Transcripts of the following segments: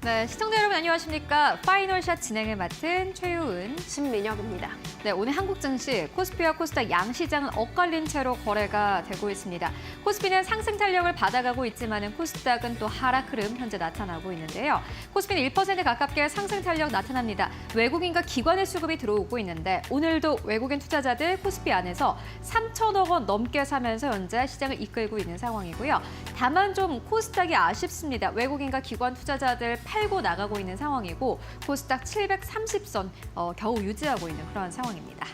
네, 시청자 여러분 안녕하십니까? 파이널샷 진행을 맡은 최유은, 신민혁입니다. 네, 오늘 한국 증시 코스피와 코스닥 양 시장은 엇갈린 채로 거래가 되고 있습니다. 코스피는 상승 탄력을 받아가고 있지만은 코스닥은 또 하락 흐름 현재 나타나고 있는데요. 코스피는 1% 가깝게 상승 탄력 나타납니다. 외국인과 기관의 수급이 들어오고 있는데 오늘도 외국인 투자자들 코스피 안에서 3천억 원 넘게 사면서 현재 시장을 이끌고 있는 상황이고요. 다만 좀 코스닥이 아쉽습니다. 외국인과 기관 투자자들 팔고 나가고 있는 상황이고 코스닥 730선 겨우 유지하고 있는 그런 상황입니다.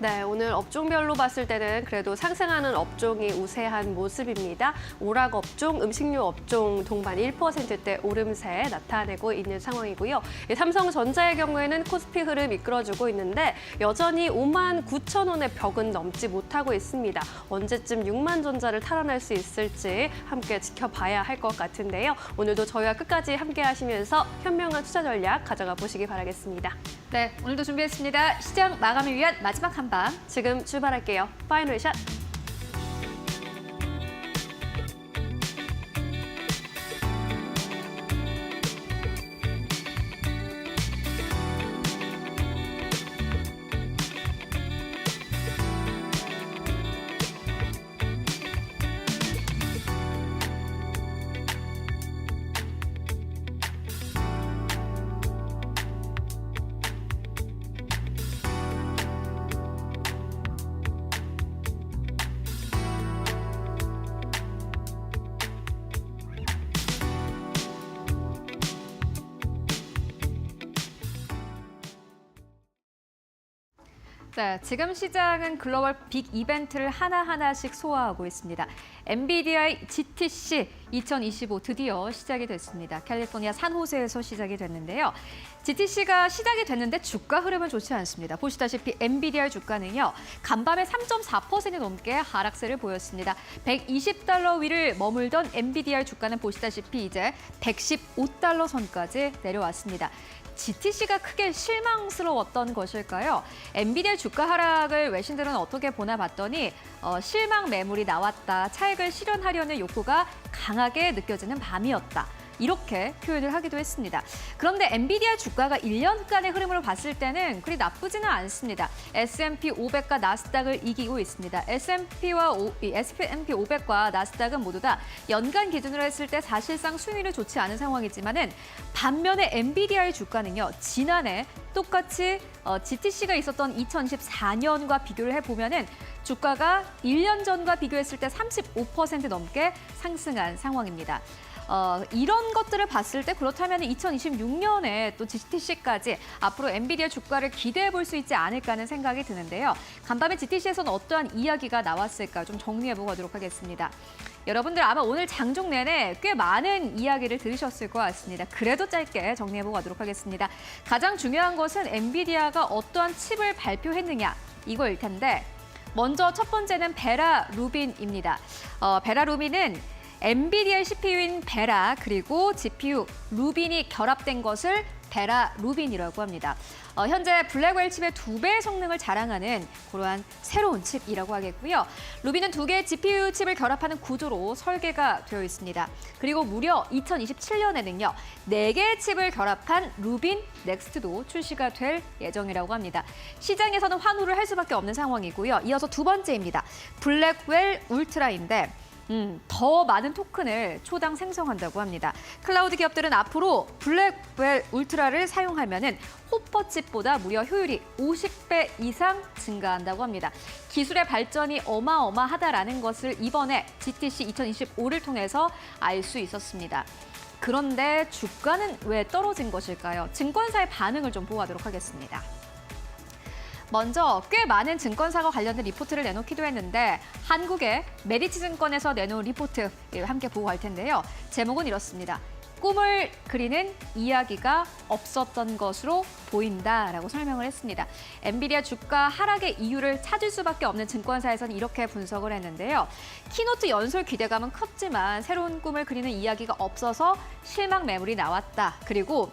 네, 오늘 업종별로 봤을 때는 그래도 상승하는 업종이 우세한 모습입니다. 오락 업종, 음식료 업종 동반 1%대 오름세 나타내고 있는 상황이고요. 삼성전자의 경우에는 코스피 흐름 이끌어주고 있는데 여전히 5만 9천 원의 벽은 넘지 못하고 있습니다. 언제쯤 6만 전자를 탈환할 수 있을지 함께 지켜봐야 할 것 같은데요. 오늘도 저희와 끝까지 함께 하시면서 현명한 투자 전략 가져가 보시기 바라겠습니다. 네, 오늘도 준비했습니다. 시장 마감을 위한 마지막 한방. 지금 출발할게요. 파이널샷. 자, 지금 시장은 글로벌 빅 이벤트를 하나하나씩 소화하고 있습니다. 엔비디아의 GTC 2025 드디어 시작이 됐습니다. 캘리포니아 산호세에서 시작이 됐는데요. GTC가 시작이 됐는데 주가 흐름은 좋지 않습니다. 보시다시피 엔비디아 주가는요. 간밤에 3.4% 넘게 하락세를 보였습니다. 120달러 위를 머물던 엔비디아 주가는 보시다시피 이제 115달러 선까지 내려왔습니다. GTC가 크게 실망스러웠던 것일까요? 엔비디아 주가 하락을 외신들은 어떻게 보나 봤더니 실망 매물이 나왔다, 차익을 실현하려는 욕구가 강하게 느껴지는 밤이었다. 이렇게 표현을 하기도 했습니다. 그런데 엔비디아 주가가 1년간의 흐름으로 봤을 때는 그리 나쁘지는 않습니다. S&P 500과 나스닥을 이기고 있습니다. S&P 500과 나스닥은 모두 다 연간 기준으로 했을 때 사실상 순위를 좋지 않은 상황이지만은 반면에 엔비디아의 주가는요. 지난해 똑같이 GTC가 있었던 2014년과 비교를 해보면은 주가가 1년 전과 비교했을 때 35% 넘게 상승한 상황입니다. 이런 것들을 봤을 때 그렇다면 2026년에 또 GTC까지 앞으로 엔비디아 주가를 기대해 볼 수 있지 않을까 하는 생각이 드는데요. 간밤에 GTC에서는 어떠한 이야기가 나왔을까 좀 정리해 보도록 하겠습니다. 여러분들 아마 오늘 장중 내내 꽤 많은 이야기를 들으셨을 것 같습니다. 그래도 짧게 정리해 보도록 하겠습니다. 가장 중요한 것은 엔비디아가 어떠한 칩을 발표했느냐 이거일 텐데 먼저 첫 번째는 베라 루빈입니다. 베라 루빈은 엔비디아의 CPU인 베라 그리고 GPU 루빈이 결합된 것을 베라 루빈이라고 합니다. 현재 블랙웰 칩의 2배의 성능을 자랑하는 그러한 새로운 칩이라고 하겠고요. 루빈은 2개의 GPU 칩을 결합하는 구조로 설계가 되어 있습니다. 그리고 무려 2027년에는요. 4개의 칩을 결합한 루빈 넥스트도 출시가 될 예정이라고 합니다. 시장에서는 환호를 할 수밖에 없는 상황이고요. 이어서 두 번째입니다. 블랙웰 울트라인데 더 많은 토큰을 초당 생성한다고 합니다. 클라우드 기업들은 앞으로 블랙웰 울트라를 사용하면은 호퍼칩보다 무려 효율이 50배 이상 증가한다고 합니다. 기술의 발전이 어마어마하다라는 것을 이번에 GTC 2025를 통해서 알 수 있었습니다. 그런데 주가는 왜 떨어진 것일까요? 증권사의 반응을 좀 보도록 하겠습니다. 먼저 꽤 많은 증권사와 관련된 리포트를 내놓기도 했는데 한국의 메리츠증권에서 내놓은 리포트 함께 보고 갈 텐데요. 제목은 이렇습니다. 꿈을 그리는 이야기가 없었던 것으로 보인다라고 설명을 했습니다. 엔비디아 주가 하락의 이유를 찾을 수밖에 없는 증권사에서는 이렇게 분석을 했는데요. 키노트 연설 기대감은 컸지만 새로운 꿈을 그리는 이야기가 없어서 실망 매물이 나왔다. 그리고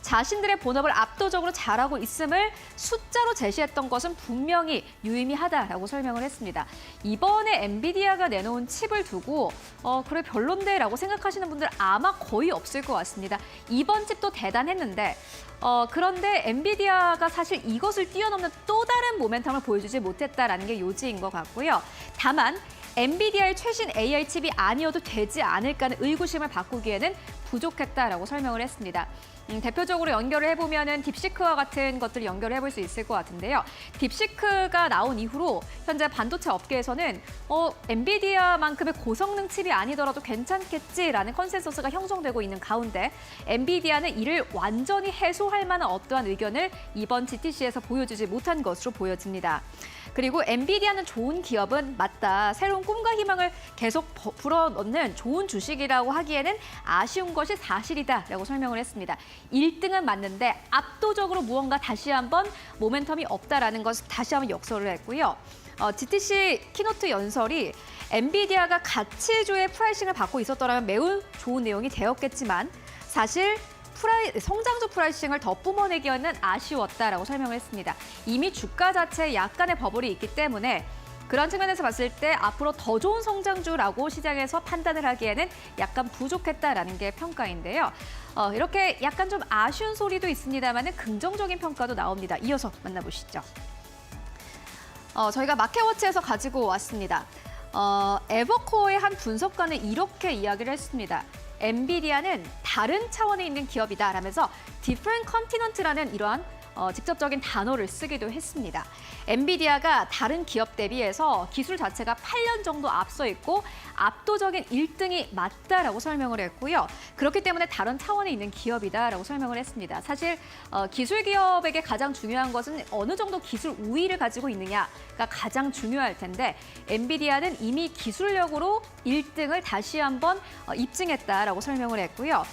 자신들의 본업을 압도적으로 잘하고 있음을 숫자로 제시했던 것은 분명히 유의미하다라고 설명을 했습니다. 이번에 엔비디아가 내놓은 칩을 두고 그래 별론데라고 생각하시는 분들 아마 거의 없을 것 같습니다. 이번 칩도 대단했는데 그런데 엔비디아가 사실 이것을 뛰어넘는 또 다른 모멘텀을 보여주지 못했다라는 게 요지인 것 같고요. 다만 엔비디아의 최신 AI 칩이 아니어도 되지 않을까는 의구심을 바꾸기에는 부족했다라고 설명을 했습니다. 대표적으로 연결을 해보면은 딥시크와 같은 것들을 연결을 해볼 수 있을 것 같은데요. 딥시크가 나온 이후로 현재 반도체 업계에서는 엔비디아만큼의 고성능 칩이 아니더라도 괜찮겠지라는 컨센서스가 형성되고 있는 가운데 엔비디아는 이를 완전히 해소할 만한 어떠한 의견을 이번 GTC에서 보여주지 못한 것으로 보여집니다. 그리고 엔비디아는 좋은 기업은 맞다. 새로운 꿈과 희망을 계속 불어넣는 좋은 주식이라고 하기에는 아쉬운 것이 사실이다라고 설명을 했습니다. 1등은 맞는데 압도적으로 무언가 다시 한번 모멘텀이 없다라는 것을 다시 한번 역설을 했고요. GTC 키노트 연설이 엔비디아가 가치주의 프라이싱을 받고 있었더라면 매우 좋은 내용이 되었겠지만 사실 성장주 프라이싱을 더 뿜어내기에는 아쉬웠다라고 설명을 했습니다. 이미 주가 자체에 약간의 버블이 있기 때문에 그런 측면에서 봤을 때 앞으로 더 좋은 성장주라고 시장에서 판단을 하기에는 약간 부족했다라는 게 평가인데요. 이렇게 약간 좀 아쉬운 소리도 있습니다만 긍정적인 평가도 나옵니다. 이어서 만나보시죠. 저희가 마켓워치에서 가지고 왔습니다. 에버코어의 한 분석가는 이렇게 이야기를 했습니다. 엔비디아는 다른 차원에 있는 기업이다라면서 different continent라는 이러한 직접적인 단어를 쓰기도 했습니다. 엔비디아가 다른 기업 대비해서 기술 자체가 8년 정도 앞서 있고 압도적인 1등이 맞다라고 설명을 했고요. 그렇기 때문에 다른 차원에 있는 기업이다라고 설명을 했습니다. 사실 기술 기업에게 가장 중요한 것은 어느 정도 기술 우위를 가지고 있느냐가 가장 중요할 텐데 엔비디아는 이미 기술력으로 1등을 다시 한번 입증했다라고 설명을 했고요.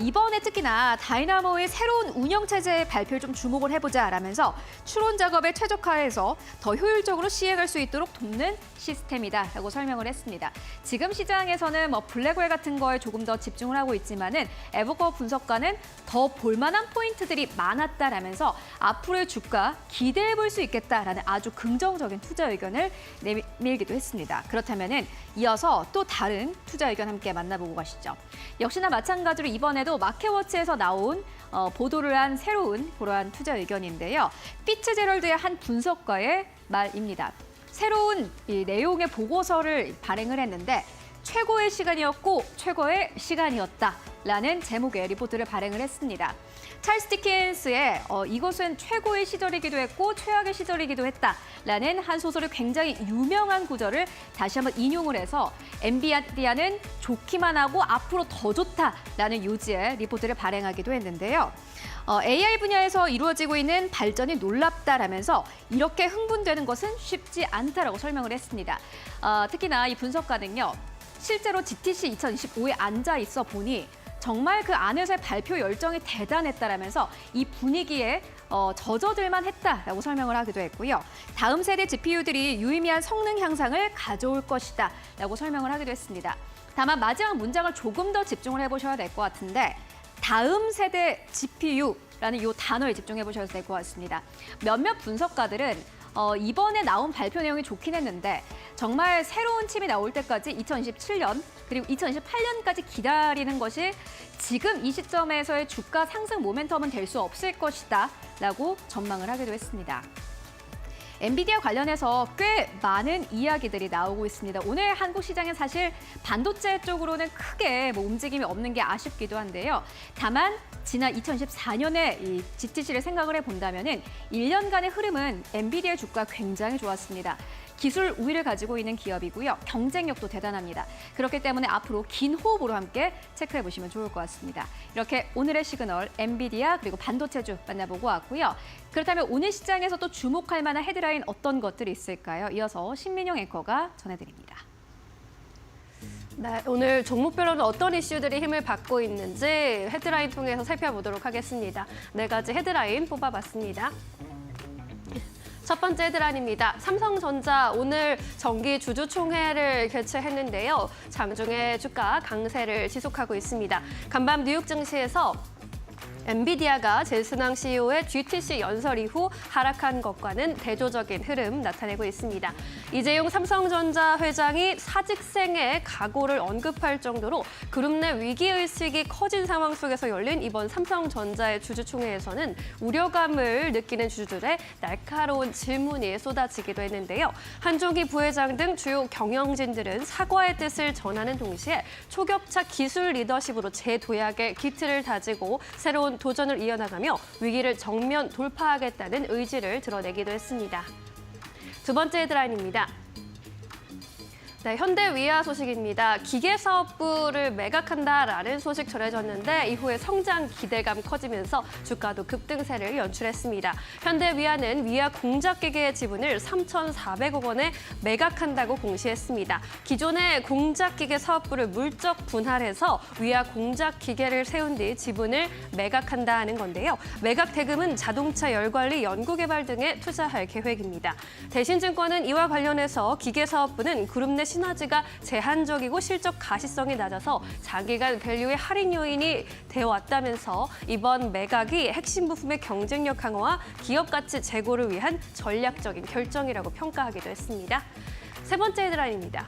이번에 특히나 다이나모의 새로운 운영체제 발표를 좀 주목을 해보자라면서 추론 작업에 최적화해서 더 효율적으로 시행할 수 있도록 돕는 시스템이다라고 설명을 했습니다. 지금 시장에서는 블랙홀 같은 거에 조금 더 집중을 하고 있지만은 에버코어 분석가는 더 볼만한 포인트들이 많았다라면서 앞으로의 주가 기대해 볼 수 있겠다라는 아주 긍정적인 투자 의견을 내밀기도 했습니다. 그렇다면은 이어서 또 다른 투자 의견 함께 만나보고 가시죠. 역시나 마찬가지로 이번에도 마켓워치에서 나온 보도를 한 새로운 그러한 투자 의견인데요. 피츠제럴드의 한 분석가의 말입니다. 새로운 이 내용의 보고서를 발행을 했는데 최고의 시간이었고 최고의 시간이었다라는 제목의 리포트를 발행을 했습니다. 찰스 디킨스의 이것은 최고의 시절이기도 했고 최악의 시절이기도 했다라는 한 소설의 굉장히 유명한 구절을 다시 한번 인용을 해서 엔비디아는 좋기만 하고 앞으로 더 좋다라는 요지의 리포트를 발행하기도 했는데요. AI 분야에서 이루어지고 있는 발전이 놀랍다라면서 이렇게 흥분되는 것은 쉽지 않다라고 설명을 했습니다. 특히나 이 분석가는요. 실제로 GTC 2025에 앉아 있어 보니 정말 그 안에서의 발표 열정이 대단했다라면서 이 분위기에 젖어들만 했다라고 설명을 하기도 했고요. 다음 세대 GPU들이 유의미한 성능 향상을 가져올 것이다 라고 설명을 하기도 했습니다. 다만 마지막 문장을 조금 더 집중을 해보셔야 될 것 같은데 다음 세대 GPU라는 이 단어에 집중해 보셔야 될 것 같습니다. 몇몇 분석가들은 이번에 나온 발표 내용이 좋긴 했는데 정말 새로운 칩이 나올 때까지 2027년 그리고 2028년까지 기다리는 것이 지금 이 시점에서의 주가 상승 모멘텀은 될 수 없을 것이다 라고 전망을 하기도 했습니다. 엔비디아 관련해서 꽤 많은 이야기들이 나오고 있습니다. 오늘 한국 시장은 사실 반도체 쪽으로는 크게 움직임이 없는 게 아쉽기도 한데요. 다만 지난 2014년에 이 GTC를 생각을 해본다면은 1년간의 흐름은 엔비디아 주가 굉장히 좋았습니다. 기술 우위를 가지고 있는 기업이고요. 경쟁력도 대단합니다. 그렇기 때문에 앞으로 긴 호흡으로 함께 체크해 보시면 좋을 것 같습니다. 이렇게 오늘의 시그널 엔비디아 그리고 반도체주 만나보고 왔고요. 그렇다면 오늘 시장에서 또 주목할 만한 헤드라인 어떤 것들이 있을까요? 이어서 신민영 앵커가 전해드립니다. 네, 오늘 종목별로는 어떤 이슈들이 힘을 받고 있는지 헤드라인 통해서 살펴보도록 하겠습니다. 4가지 헤드라인 뽑아봤습니다. 첫 번째 헤드라인입니다. 삼성전자 오늘 정기 주주총회를 개최했는데요. 장중에 주가 강세를 지속하고 있습니다. 간밤 뉴욕 증시에서 엔비디아가 젠슨왕 CEO의 GTC 연설 이후 하락한 것과는 대조적인 흐름 나타내고 있습니다. 이재용 삼성전자 회장이 사직생의 각오를 언급할 정도로 그룹 내 위기의식이 커진 상황 속에서 열린 이번 삼성전자의 주주총회에서는 우려감을 느끼는 주주들의 날카로운 질문이 쏟아지기도 했는데요. 한종기 부회장 등 주요 경영진들은 사과의 뜻을 전하는 동시에 초격차 기술 리더십으로 재도약의 기틀을 다지고 새로운 도전을 이어나가며 위기를 정면 돌파하겠다는 의지를 드러내기도 했습니다. 두 번째 헤드라인입니다. 네, 현대위아 소식입니다. 기계사업부를 매각한다라는 소식 전해졌는데 이후에 성장 기대감 커지면서 주가도 급등세를 연출했습니다. 현대위아는 위아 공작기계의 지분을 3,400억 원에 매각한다고 공시했습니다. 기존의 공작기계 사업부를 물적 분할해서 위아 공작기계를 세운 뒤 지분을 매각한다는 건데요. 매각 대금은 자동차 열관리, 연구개발 등에 투자할 계획입니다. 대신증권은 이와 관련해서 기계사업부는 그룹 내 시너지가 제한적이고 실적 가시성이 낮아서 장기간 밸류의 할인 요인이 되어왔다면서 이번 매각이 핵심 부품의 경쟁력 강화와 기업 가치 제고를 위한 전략적인 결정이라고 평가하기도 했습니다. 세 번째 헤드라인입니다.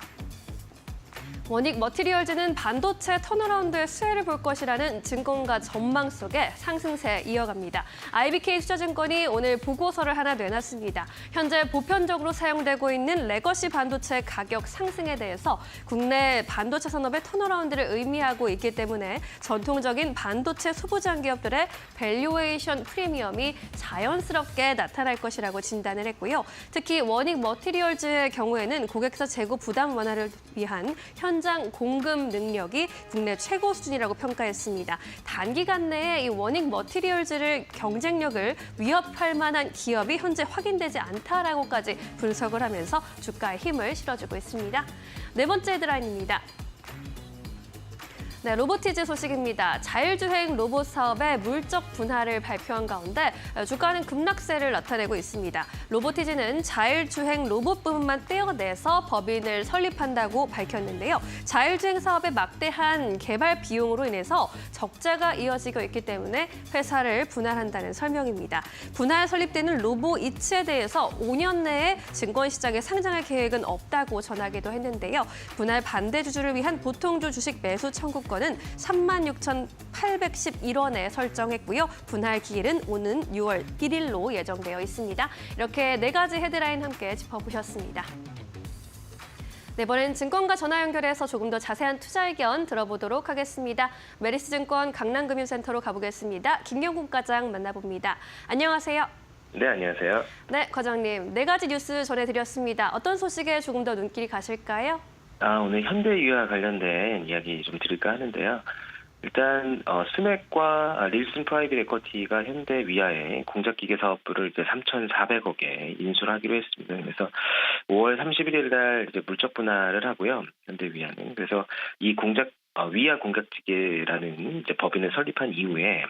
원익 머티리얼즈는 반도체 턴어라운드의 수혜를 볼 것이라는 증권가 전망 속에 상승세 이어갑니다. IBK 투자증권이 오늘 보고서를 하나 내놨습니다. 현재 보편적으로 사용되고 있는 레거시 반도체 가격 상승에 대해서 국내 반도체 산업의 턴어라운드를 의미하고 있기 때문에 전통적인 반도체 소부장 기업들의 밸류에이션 프리미엄이 자연스럽게 나타날 것이라고 진단을 했고요. 특히 원익 머티리얼즈의 경우에는 고객사 재고 부담 완화를 위한 현장 공급 능력이 국내 최고 수준이라고 평가했습니다. 단기간 내에 이 원익 머티리얼즈를 경쟁력을 위협할 만한 기업이 현재 확인되지 않다라고까지 분석을 하면서 주가에 힘을 실어주고 있습니다. 네 번째 헤드라인입니다. 네, 로보티즈 소식입니다. 자율주행 로봇 사업의 물적 분할을 발표한 가운데 주가는 급락세를 나타내고 있습니다. 로보티즈는 자율주행 로봇 부분만 떼어내서 법인을 설립한다고 밝혔는데요. 자율주행 사업의 막대한 개발 비용으로 인해서 적자가 이어지고 있기 때문에 회사를 분할한다는 설명입니다. 분할 설립되는 로보이츠에 대해서 5년 내에 증권시장에 상장할 계획은 없다고 전하기도 했는데요. 분할 반대 주주를 위한 보통주 주식 매수 청구 건은 36,811원에 설정했고요. 분할 기일은 오는 6월 1일로 예정되어 있습니다. 이렇게 네 가지 헤드라인 함께 짚어보셨습니다. 네, 이번엔 증권가 전화 연결해서 조금 더 자세한 투자 의견 들어보도록 하겠습니다. 메리스증권 강남금융센터로 가보겠습니다. 김경국 과장 만나봅니다. 안녕하세요. 네, 안녕하세요. 네, 과장님. 네 가지 뉴스 전해드렸습니다. 어떤 소식에 조금 더 눈길이 가실까요? 오늘 현대위와 관련된 이야기 좀 드릴까 하는데요. 일단 스맥과 릴슨 프라이빗 에쿼티가 현대위아의 공작기계 사업부를 이제 3,400억에 인수를 하기로 했습니다. 그래서 5월 31일 날 이제 물적 분할을 하고요. 현대위아는 그래서 이 위아 공작기계라는 이제 법인을 설립한 이후에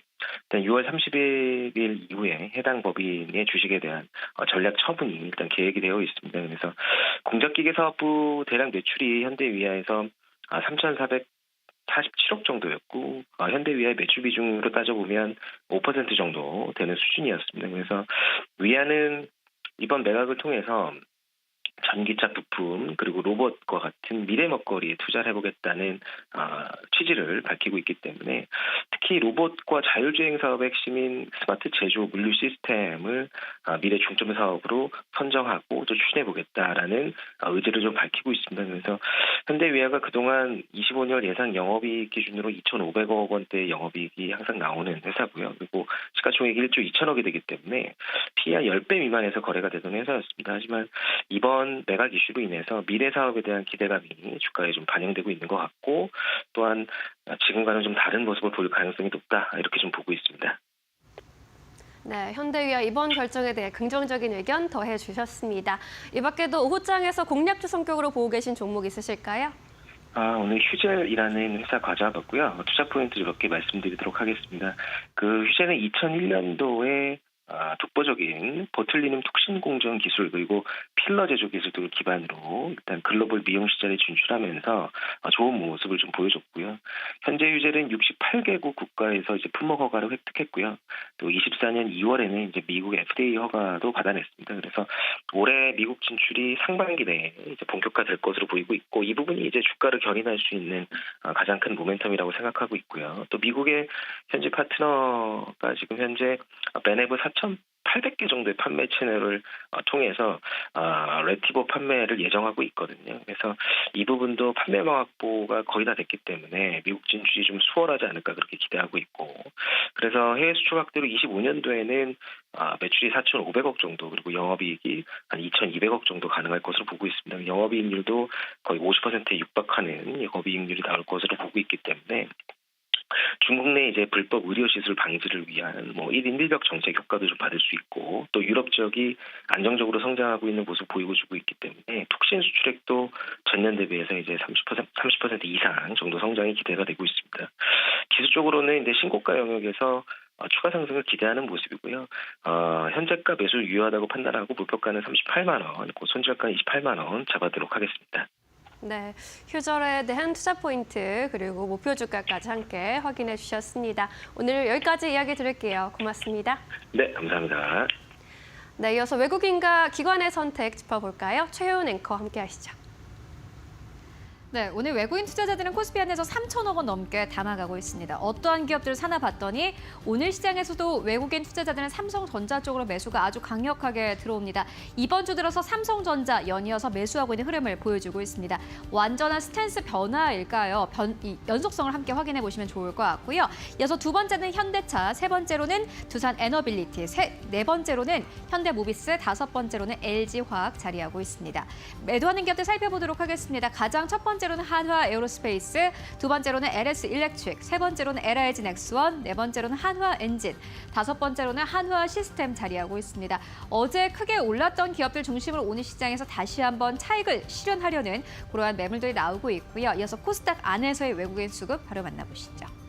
일단 6월 30일 이후에 해당 법인의 주식에 대한 전략 처분이 일단 계획이 되어 있습니다. 그래서 공작기계 사업부 대략 매출이 현대위아에서 3,447억 정도였고 현대위아의 매출 비중으로 따져보면 5% 정도 되는 수준이었습니다. 그래서 위아는 이번 매각을 통해서 전기차 부품 그리고 로봇과 같은 미래 먹거리에 투자를 해보겠다는 취지를 밝히고 있기 때문에 특히 로봇과 자율주행 사업의 핵심인 스마트 제조 물류 시스템을 미래 중점 사업으로 선정하고 또 추진해보겠다라는 의지를 좀 밝히고 있습니다. 그래서 현대위아가 그동안 25년 예상 영업이익 기준으로 2,500억 원대 영업이익이 항상 나오는 회사고요. 그리고 시가총액이 1조 2천억이 되기 때문에 PER 10배 미만에서 거래가 되던 회사였습니다. 하지만 이번 매각 이슈로 인해서 미래 사업에 대한 기대감이 주가에 좀 반영되고 있는 것 같고 또한 지금과는 좀 다른 모습을 보일 가능성이 높다 이렇게 좀 보고 있습니다. 네, 현대위아 이번 결정에 대해 긍정적인 의견 더해 주셨습니다. 이 밖에도 오후장에서 공략주 성격으로 보고 계신 종목 있으실까요? 오늘 휴젤이라는 회사 과제하고요. 투자 포인트 몇 개 말씀드리도록 하겠습니다. 그 휴젤은 2001년도에 독보적인 보툴리눔 톡신 공정 기술 그리고 필러 제조 기술 등을 기반으로 일단 글로벌 미용 시장에 진출하면서 좋은 모습을 좀 보여줬고요. 현재 유젤은 68개국 국가에서 이제 품목 허가를 획득했고요. 또 24년 2월에는 이제 미국 FDA 허가도 받아냈습니다. 그래서 올해 미국 진출이 상반기 내에 이제 본격화될 것으로 보이고 있고 이 부분이 이제 주가를 견인할 수 있는 가장 큰 모멘텀이라고 생각하고 있고요. 또 미국의 현지 파트너가 지금 현재 베네브 4,800개 정도의 판매 채널을 통해서 레티보 판매를 예정하고 있거든요. 그래서 이 부분도 판매망 확보가 거의 다 됐기 때문에 미국 진출이 좀 수월하지 않을까 그렇게 기대하고 있고 그래서 해외 수출 확대로 25년도에는 매출이 4,500억 정도 그리고 영업이익이 한 2,200억 정도 가능할 것으로 보고 있습니다. 영업이익률도 거의 50%에 육박하는 영업이익률이 나올 것으로 보고 있기 때문에 중국 내 이제 불법 의료 시술 방지를 위한 1인 1벽 정책 효과도 좀 받을 수 있고 또 유럽 지역이 안정적으로 성장하고 있는 모습 보여주고 있기 때문에 톡신 수출액도 전년 대비해서 이제 30% 이상 정도 성장이 기대가 되고 있습니다. 기술적으로는 이제 신고가 영역에서 추가 상승을 기대하는 모습이고요. 현재가 매수 유효하다고 판단하고 목표가는 38만 원, 손절가는 28만 원 잡아도록 하겠습니다. 네, 휴절에 대한 투자 포인트 그리고 목표 주가까지 함께 확인해 주셨습니다. 오늘 여기까지 이야기 드릴게요. 고맙습니다. 네, 감사합니다. 네, 이어서 외국인과 기관의 선택 짚어볼까요? 최효은 앵커 함께 하시죠. 네, 오늘 외국인 투자자들은 코스피 안에서 3천억 원 넘게 담아가고 있습니다. 어떠한 기업들을 사나 봤더니 오늘 시장에서도 외국인 투자자들은 삼성전자 쪽으로 매수가 아주 강력하게 들어옵니다. 이번 주 들어서 삼성전자 연이어서 매수하고 있는 흐름을 보여주고 있습니다. 완전한 스탠스 변화일까요? 이 연속성을 함께 확인해 보시면 좋을 것 같고요. 이어서 두 번째는 현대차, 세 번째로는 두산 에너빌리티, 네 번째로는 현대모비스, 다섯 번째로는 LG화학 자리하고 있습니다. 매도하는 기업들 살펴보도록 하겠습니다. 가장 첫 번째로는 한화 에어로스페이스, 두 번째로는 LS 일렉트릭, 세 번째로는 LIG 넥스원, 네 번째로는 한화 엔진, 다섯 번째로는 한화 시스템 자리하고 있습니다. 어제 크게 올랐던 기업들 중심으로 오늘 시장에서 다시 한번 차익을 실현하려는 그러한 매물들이 나오고 있고요. 이어서 코스닥 안에서의 외국인 수급 바로 만나보시죠.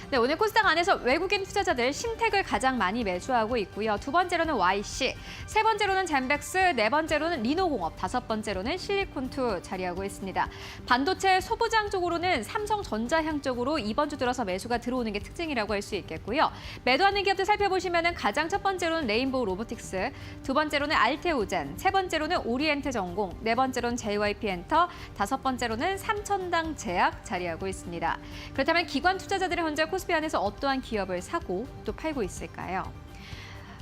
네, 오늘 코스닥 안에서 외국인 투자자들 신택을 가장 많이 매수하고 있고요. 두 번째로는 YC, 세 번째로는 젠백스, 네 번째로는 리노공업, 다섯 번째로는 실리콘투 자리하고 있습니다. 반도체 소부장 쪽으로는 삼성전자향 쪽으로 이번 주 들어서 매수가 들어오는 게 특징이라고 할 수 있겠고요. 매도하는 기업들 살펴보시면 가장 첫 번째로는 레인보우 로보틱스, 두 번째로는 알테오젠, 세 번째로는 오리엔트 전공, 네 번째로는 JYP 엔터, 다섯 번째로는 삼천당 제약 자리하고 있습니다. 그렇다면 기관 투자자들이 현재 코스피 안에서 어떠한 기업을 사고 또 팔고 있을까요?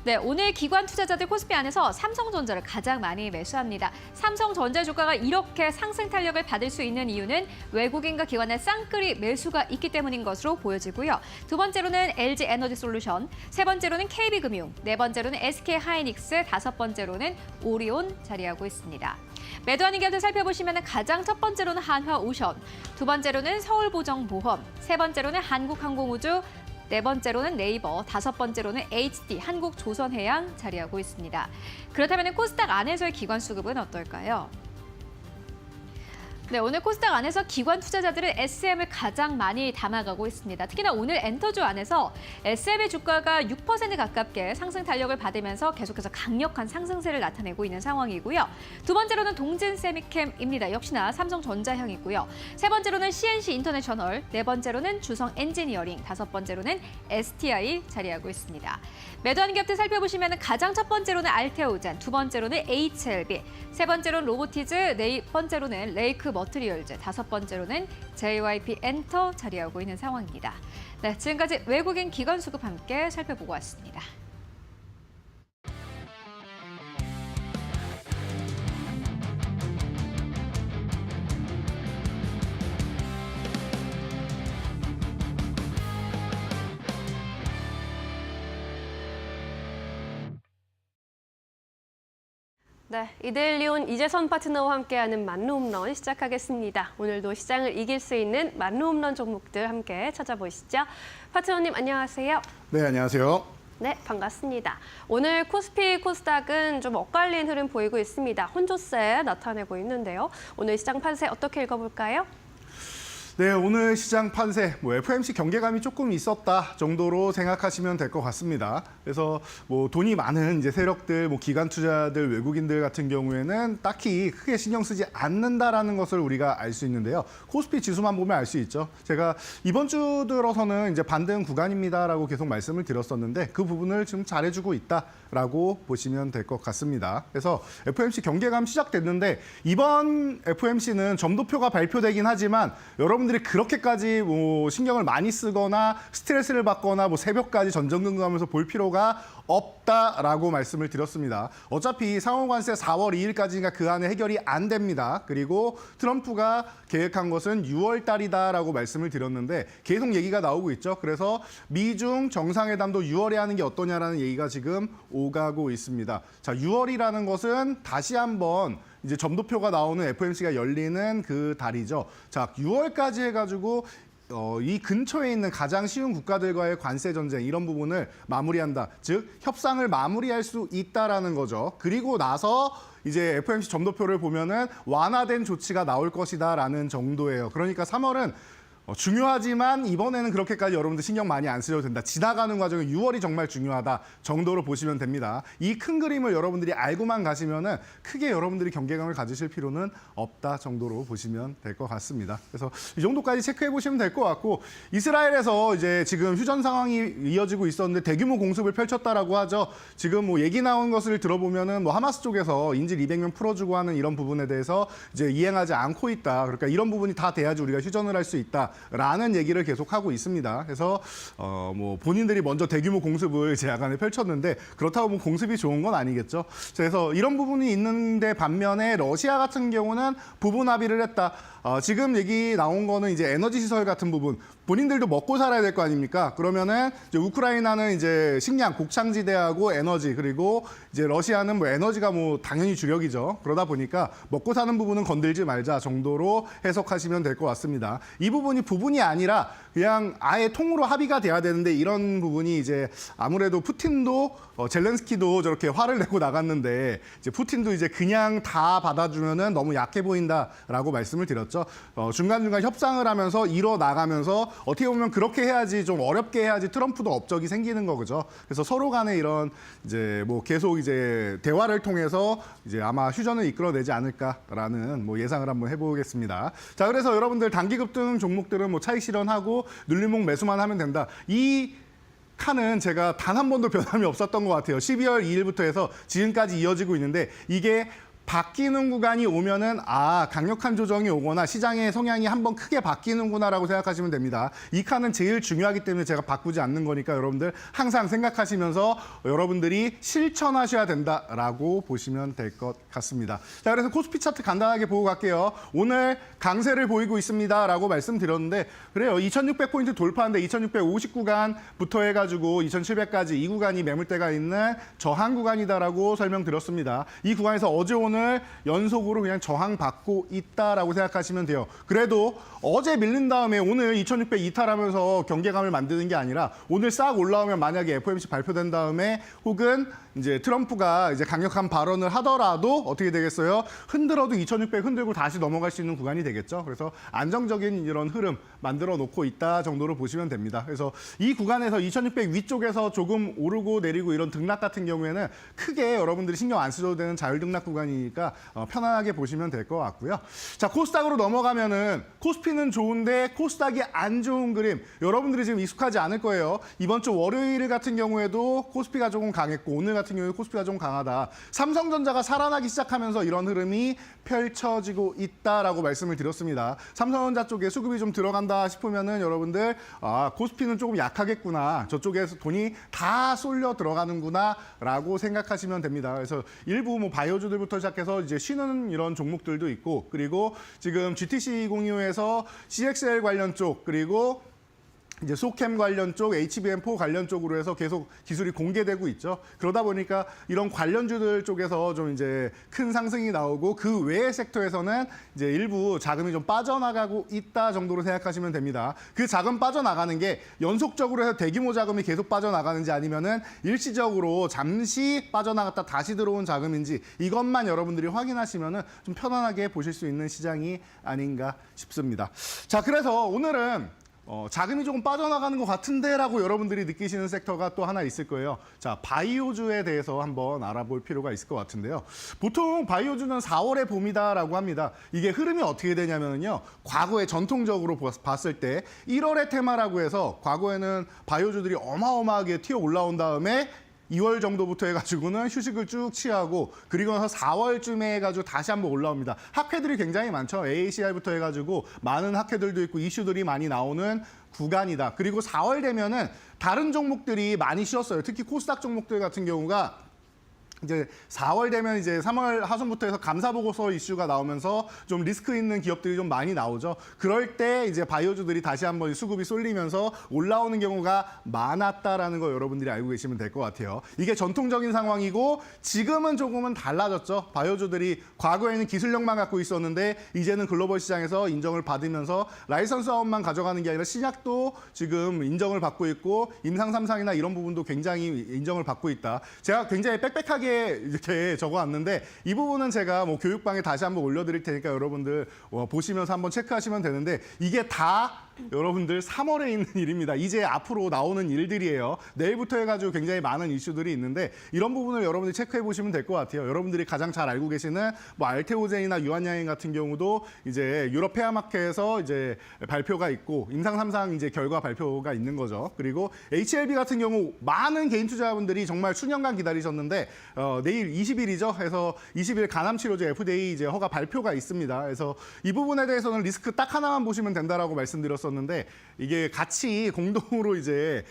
네, 오늘 기관 투자자들 코스피 안에서 삼성전자를 가장 많이 매수합니다. 삼성전자 주가가 이렇게 상승 탄력을 받을 수 있는 이유는 외국인과 기관의 쌍끌이 매수가 있기 때문인 것으로 보여지고요. 두 번째로는 LG 에너지 솔루션, 세 번째로는 KB금융, 네 번째로는 SK하이닉스, 다섯 번째로는 오리온 자리하고 있습니다. 매도하는 기업들 살펴보시면 가장 첫 번째로는 한화오션, 두 번째로는 서울보정보험, 세 번째로는 한국항공우주, 네 번째로는 네이버, 다섯 번째로는 HD, 한국조선해양 자리하고 있습니다. 그렇다면 코스닥 안에서의 기관 수급은 어떨까요? 네, 오늘 코스닥 안에서 기관 투자자들은 SM을 가장 많이 담아가고 있습니다. 특히나 오늘 엔터주 안에서 SM의 주가가 6% 가깝게 상승 탄력을 받으면서 계속해서 강력한 상승세를 나타내고 있는 상황이고요. 두 번째로는 동진세미캠입니다. 역시나 삼성전자향이고요. 세 번째로는 CNC 인터내셔널, 네 번째로는 주성 엔지니어링, 다섯 번째로는 STI 자리하고 있습니다. 매도하는 기업들 살펴보시면 가장 첫 번째로는 알테오젠, 두 번째로는 HLB, 세 번째로는 로보티즈, 네 번째로는 레이크 머트리얼즈, 다섯 번째로는 JYP 엔터 자리하고 있는 상황입니다. 네, 지금까지 외국인 기관 수급 함께 살펴보고 왔습니다. 네, 이데일리온 이재선 파트너와 함께하는 만루홈런 시작하겠습니다. 오늘도 시장을 이길 수 있는 만루홈런 종목들 함께 찾아보시죠. 파트너님 안녕하세요. 네, 안녕하세요. 네, 반갑습니다. 오늘 코스피, 코스닥은 좀 엇갈린 흐름 보이고 있습니다. 혼조세 나타내고 있는데요. 오늘 시장 판세 어떻게 읽어볼까요? 네, 오늘 시장 판세, FOMC 경계감이 조금 있었다 정도로 생각하시면 될 것 같습니다. 그래서 돈이 많은 이제 세력들, 기관 투자들, 외국인들 같은 경우에는 딱히 크게 신경 쓰지 않는다라는 것을 우리가 알 수 있는데요. 코스피 지수만 보면 알 수 있죠. 제가 이번 주 들어서는 이제 반등 구간입니다라고 계속 말씀을 드렸었는데 그 부분을 지금 잘해주고 있다라고 보시면 될 것 같습니다. 그래서 FOMC 경계감 시작됐는데 이번 FOMC는 점도표가 발표되긴 하지만 여러분들이 그렇게까지 신경을 많이 쓰거나 스트레스를 받거나 새벽까지 전전긍긍하면서 볼 필요가 없다라고 말씀을 드렸습니다. 어차피 상호관세 4월 2일까지니까 그 안에 해결이 안 됩니다. 그리고 트럼프가 계획한 것은 6월 달이다라고 말씀을 드렸는데 계속 얘기가 나오고 있죠. 그래서 미중 정상회담도 6월에 하는 게 어떠냐라는 얘기가 지금 오가고 있습니다. 자, 6월이라는 것은 다시 한번 이제 점도표가 나오는 FOMC가 열리는 그 달이죠. 자, 6월까지 해가지고 이 근처에 있는 가장 쉬운 국가들과의 관세 전쟁 이런 부분을 마무리한다. 즉 협상을 마무리할 수 있다라는 거죠. 그리고 나서 이제 FOMC 점도표를 보면은 완화된 조치가 나올 것이다라는 정도예요. 그러니까 3월은 중요하지만 이번에는 그렇게까지 여러분들 신경 많이 안 쓰셔도 된다. 지나가는 과정에 6월이 정말 중요하다 정도로 보시면 됩니다. 이 큰 그림을 여러분들이 알고만 가시면은 크게 여러분들이 경계감을 가지실 필요는 없다 정도로 보시면 될 것 같습니다. 그래서 이 정도까지 체크해 보시면 될 것 같고 이스라엘에서 이제 지금 휴전 상황이 이어지고 있었는데 대규모 공습을 펼쳤다라고 하죠. 지금 얘기 나온 것을 들어보면은 하마스 쪽에서 인질 200명 풀어주고 하는 이런 부분에 대해서 이제 이행하지 않고 있다. 그러니까 이런 부분이 다 돼야지 우리가 휴전을 할 수 있다. 라는 얘기를 계속하고 있습니다. 그래서 본인들이 먼저 대규모 공습을 제 야간에 펼쳤는데 그렇다고 공습이 좋은 건 아니겠죠. 그래서 이런 부분이 있는데 반면에 러시아 같은 경우는 부분 합의를 했다. 지금 얘기 나온 거는 이제 에너지 시설 같은 부분 본인들도 먹고 살아야 될 거 아닙니까? 그러면은 이제 우크라이나는 이제 식량, 곡창지대하고 에너지 그리고 이제 러시아는 에너지가 당연히 주력이죠. 그러다 보니까 먹고 사는 부분은 건들지 말자 정도로 해석하시면 될 것 같습니다. 이 부분이 아니라 그냥 아예 통으로 합의가 돼야 되는데 이런 부분이 이제 아무래도 푸틴도 젤렌스키도 저렇게 화를 내고 나갔는데 이제 푸틴도 이제 그냥 다 받아주면은 너무 약해 보인다라고 말씀을 드렸죠. 중간중간 협상을 하면서 이뤄 나가면서 어떻게 보면 그렇게 해야지 좀 어렵게 해야지 트럼프도 업적이 생기는 거죠. 그래서 서로 간에 이런 이제 계속 이제 대화를 통해서 이제 아마 휴전을 이끌어내지 않을까라는 예상을 한번 해보겠습니다. 자, 그래서 여러분들 단기 급등 종목들은 차익 실현하고 눌림목 매수만 하면 된다. 이 칸은 제가 단 한 번도 변함이 없었던 것 같아요. 12월 2일부터 해서 지금까지 이어지고 있는데 이게 바뀌는 구간이 오면은 강력한 조정이 오거나 시장의 성향이 한번 크게 바뀌는구나라고 생각하시면 됩니다. 이 칸은 제일 중요하기 때문에 제가 바꾸지 않는 거니까 여러분들 항상 생각하시면서 여러분들이 실천하셔야 된다라고 보시면 될 것 같습니다. 자, 그래서 코스피 차트 간단하게 보고 갈게요. 오늘 강세를 보이고 있습니다라고 말씀드렸는데 그래요. 2600포인트 돌파하는데 2650구간부터 해가지고 2700까지 이 구간이 매물대가 있는 저항 구간이다라고 설명드렸습니다. 이 구간에서 어제 오늘 연속으로 그냥 저항받고 있다라고 생각하시면 돼요. 그래도 어제 밀린 다음에 오늘 2600 이탈하면서 경계감을 만드는 게 아니라 오늘 싹 올라오면 만약에 FOMC 발표된 다음에 혹은 이제 트럼프가 이제 강력한 발언을 하더라도 어떻게 되겠어요? 흔들어도 2600 흔들고 다시 넘어갈 수 있는 구간이 되겠죠. 그래서 안정적인 이런 흐름 만들어 놓고 있다 정도로 보시면 됩니다. 그래서 이 구간에서 2600 위쪽에서 조금 오르고 내리고 이런 등락 같은 경우에는 크게 여러분들이 신경 안 쓰셔도 되는 자율 등락 구간이니까 편안하게 보시면 될 것 같고요. 자, 코스닥으로 넘어가면은 코스피는 좋은데 코스닥이 안 좋은 그림 여러분들이 지금 익숙하지 않을 거예요. 이번 주 월요일 같은 경우에도 코스피가 조금 강했고 오늘 같은 경우에 코스피가 좀 강하다. 삼성전자가 살아나기 시작하면서 이런 흐름이 펼쳐지고 있다라고 말씀을 드렸습니다. 삼성전자 쪽에 수급이 좀 들어간다 싶으면은 여러분들 코스피는 조금 약하겠구나. 저쪽에서 돈이 다 쏠려 들어가는구나라고 생각하시면 됩니다. 그래서 일부 바이오주들부터 시작해서 이제 쉬는 이런 종목들도 있고 그리고 지금 GTC 2025에서 CXL 관련 쪽 그리고 이제 소캠 관련 쪽, HBM4 관련 쪽으로 해서 계속 기술이 공개되고 있죠. 그러다 보니까 이런 관련주들 쪽에서 좀 이제 큰 상승이 나오고 그 외의 섹터에서는 이제 일부 자금이 좀 빠져나가고 있다 정도로 생각하시면 됩니다. 그 자금 빠져나가는 게 연속적으로 해서 대규모 자금이 계속 빠져나가는지 아니면은 일시적으로 잠시 빠져나갔다 다시 들어온 자금인지 이것만 여러분들이 확인하시면은 좀 편안하게 보실 수 있는 시장이 아닌가 싶습니다. 자, 그래서 오늘은 자금이 조금 빠져나가는 것 같은데라고 여러분들이 느끼시는 섹터가 또 하나 있을 거예요. 자, 바이오주에 대해서 한번 알아볼 필요가 있을 것 같은데요. 보통 바이오주는 4월의 봄이다라고 합니다. 이게 흐름이 어떻게 되냐면요. 과거에 전통적으로 봤을 때 1월의 테마라고 해서 과거에는 바이오주들이 어마어마하게 튀어 올라온 다음에 2월 정도부터 해가지고는 휴식을 쭉 취하고 그리고 나서 4월쯤에 해가지고 다시 한번 올라옵니다. 학회들이 굉장히 많죠. AACR부터 해가지고 많은 학회들도 있고 이슈들이 많이 나오는 구간이다. 그리고 4월 되면은 다른 종목들이 많이 쉬었어요. 특히 코스닥 종목들 같은 경우가 이제 4월 되면 이제 3월 하순부터 해서 감사 보고서 이슈가 나오면서 좀 리스크 있는 기업들이 좀 많이 나오죠. 그럴 때 이제 바이오주들이 다시 한번 수급이 쏠리면서 올라오는 경우가 많았다라는 거 여러분들이 알고 계시면 될 것 같아요. 이게 전통적인 상황이고 지금은 조금은 달라졌죠. 바이오주들이 과거에는 기술력만 갖고 있었는데 이제는 글로벌 시장에서 인정을 받으면서 라이선스 사업만 가져가는 게 아니라 신약도 지금 인정을 받고 있고 임상 3상이나 이런 부분도 굉장히 인정을 받고 있다. 제가 굉장히 빽빽하게 이렇게 적어왔는데 이 부분은 제가 뭐 교육방에 다시 한번 올려드릴 테니까 여러분들 보시면서 한번 체크하시면 되는데 이게 다 여러분들 3월에 있는 일입니다. 이제 앞으로 나오는 일들이에요. 내일부터 해가지고 굉장히 많은 이슈들이 있는데 이런 부분을 여러분들이 체크해 보시면 될 것 같아요. 여러분들이 가장 잘 알고 계시는 뭐 알테오젠이나 유한양행 같은 경우도 이제 유럽 폐암학회에서 이제 발표가 있고 임상 3상 이제 결과 발표가 있는 거죠. 그리고 HLB 같은 경우 많은 개인 투자자분들이 정말 수년간 기다리셨는데 내일 20일이죠. 해서 20일 간암 치료제 FDA 이제 허가 발표가 있습니다. 그래서 이 부분에 대해서는 리스크 딱 하나만 보시면 된다라고 말씀드렸었는데 이게 같이 공동으로 이제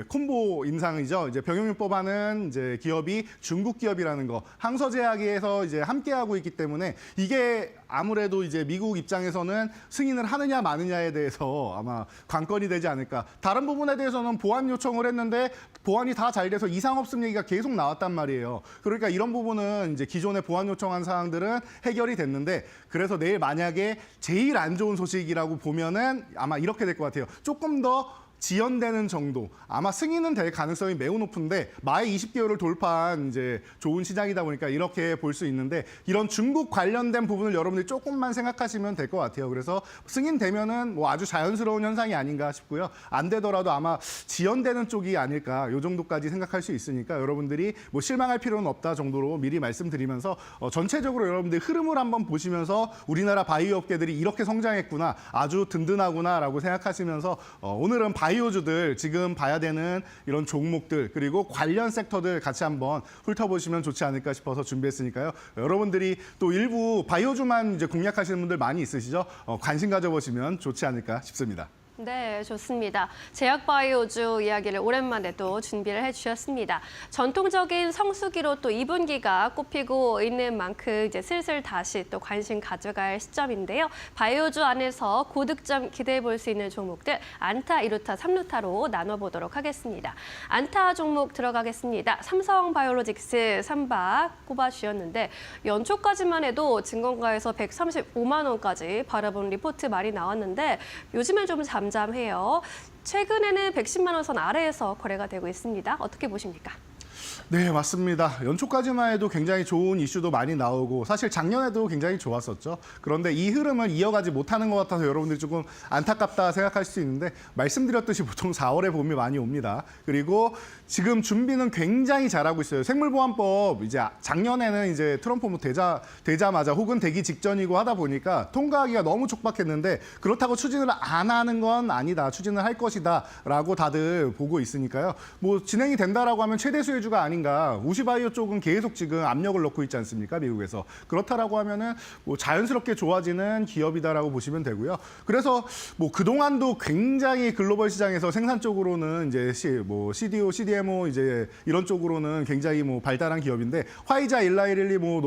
콤보 임상이죠. 이제 병용요법하는 이제 기업이 중국 기업이라는 거 항서제약에서 이제 함께하고 있기 때문에 이게 아무래도 이제 미국 입장에서는 승인을 하느냐 마느냐에 대해서 아마 관건이 되지 않을까. 다른 부분에 대해서는 보완 요청을 했는데 보완이 다 잘 돼서 이상 없음 얘기가 계속 나왔단 말이에요. 그러니까 이런 부분은 이제 기존에 보완 요청한 사항들은 해결이 됐는데 그래서 내일 만약에 제일 안 좋은 소식이라고 보면은 아마 이렇게 될 것 같아요. 조금 더 지연되는 정도. 아마 승인은 될 가능성이 매우 높은데 마의 20개월을 돌파한 이제 좋은 시장이다 보니까 이렇게 볼 수 있는데 이런 중국 관련된 부분을 여러분들이 조금만 생각하시면 될 것 같아요. 그래서 승인되면은 뭐 아주 자연스러운 현상이 아닌가 싶고요. 안 되더라도 아마 지연되는 쪽이 아닐까 이 정도까지 생각할 수 있으니까 여러분들이 뭐 실망할 필요는 없다 정도로 미리 말씀드리면서 전체적으로 여러분들 흐름을 한번 보시면서 우리나라 바이오 업계들이 이렇게 성장했구나 아주 든든하구나라고 생각하시면서 오늘은 바이오주들 지금 봐야 되는 이런 종목들 그리고 관련 섹터들 같이 한번 훑어보시면 좋지 않을까 싶어서 준비했으니까요. 여러분들이 또 일부 바이오주만 이제 공략하시는 분들 많이 있으시죠? 관심 가져보시면 좋지 않을까 싶습니다. 네, 좋습니다. 제약바이오주 이야기를 오랜만에 또 준비를 해주셨습니다. 전통적인 성수기로 또 2분기가 꼽히고 있는 만큼 이제 슬슬 다시 또 관심 가져갈 시점인데요. 바이오주 안에서 고득점 기대해 볼 수 있는 종목들 안타, 2루타, 3루타로 나눠보도록 하겠습니다. 안타 종목 들어가겠습니다. 삼성바이오로직스 3박 꼽아주셨는데 연초까지만 해도 증권가에서 135만 원까지 바라본 리포트 말이 나왔는데 요즘엔 좀 잠잠해요. 최근에는 110만 원 선 아래에서 거래가 되고 있습니다. 어떻게 보십니까? 네, 맞습니다. 연초까지만 해도 굉장히 좋은 이슈도 많이 나오고 사실 작년에도 굉장히 좋았었죠. 그런데 이 흐름을 이어가지 못하는 것 같아서 여러분들이 조금 안타깝다 생각할 수 있는데 말씀드렸듯이 보통 4월에 봄이 많이 옵니다. 그리고 지금 준비는 굉장히 잘하고 있어요. 생물보안법 이제 작년에는 이제 트럼프 뭐 되자마자 혹은 되기 직전이고 하다 보니까 통과하기가 너무 촉박했는데 그렇다고 추진을 안 하는 건 아니다. 추진을 할 것이다라고 다들 보고 있으니까요. 뭐 진행이 된다라고 하면 최대 수혜 대주가 아닌가. 우시바이오 쪽은 계속 지금 압력을 넣고 있지 않습니까? 미국에서. 그렇다라고 하면은 뭐 자연스럽게 좋아지는 기업이다라고 보시면 되고요. 그래서 뭐 그동안도 굉장히 글로벌 시장에서 생산 쪽으로는 이제 CDO, CDMO 이제 이런 쪽으로는 굉장히 뭐 발달한 기업인데 화이자, 일라이릴리, 뭐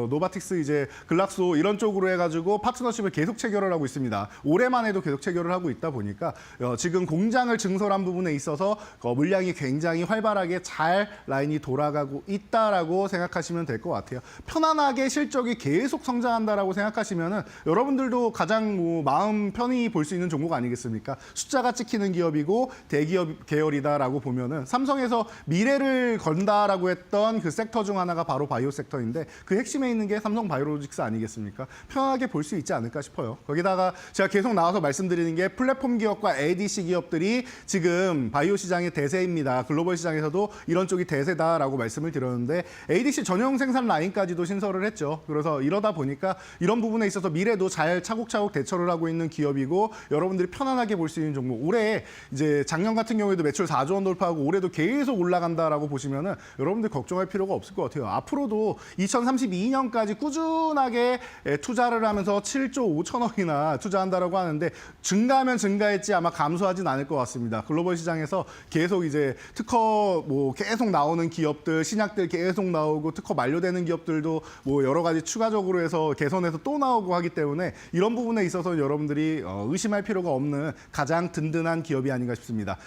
노바틱스 이제 글락소 이런 쪽으로 해가지고 파트너십을 계속 체결을 하고 있습니다. 올해만 해도 계속 체결을 하고 있다 보니까 지금 공장을 증설한 부분에 있어서 물량이 굉장히 활발하게 잘 라인이 돌아가고 있다라고 생각하시면 될 것 같아요. 편안하게 실적이 계속 성장한다라고 생각하시면은 여러분들도 가장 뭐 마음 편히 볼 수 있는 종목 아니겠습니까? 숫자가 찍히는 기업이고 대기업 계열이다라고 보면은 삼성에서 미래를 건다라고 했던 그 섹터 중 하나가 바로 바이오 섹터인데 그 핵심에 있는 게 삼성 바이오로직스 아니겠습니까? 편하게 볼 수 있지 않을까 싶어요. 거기다가 제가 계속 나와서 말씀드리는 게 플랫폼 기업과 ADC 기업들이 지금 바이오 시장의 대세입니다. 글로벌 시장에서도 이런 쪽이 대세다라고 말씀을 드렸는데 ADC 전용 생산 라인까지도 신설을 했죠. 그래서 이러다 보니까 이런 부분에 있어서 미래도 잘 차곡차곡 대처를 하고 있는 기업이고 여러분들이 편안하게 볼 수 있는 종목. 올해 이제 작년 같은 경우에도 매출 4조 원 돌파하고 올해도 계속 올라간다라고 보시면은 여러분들 걱정할 필요가 없을 것 같아요. 앞으로도 2032년까지 꾸준하게 투자를 하면서 7조 5천억이나 투자한다라고 하는데 증가하면 증가했지 아마 감소하진 않을 것 같습니다. 글로벌 시장에서 계속 이제 특허 뭐 계속 나오는 기업들, 신약들 계속 나오고 특허 만료되는 기업들도 뭐 여러 가지 추가적으로 해서 개선해서 또 나오고 하기 때문에 이런 부분에 있어서 여러분들이 의심할 필요가 없는 가장 든든한 기업이 아닌가 싶습니다.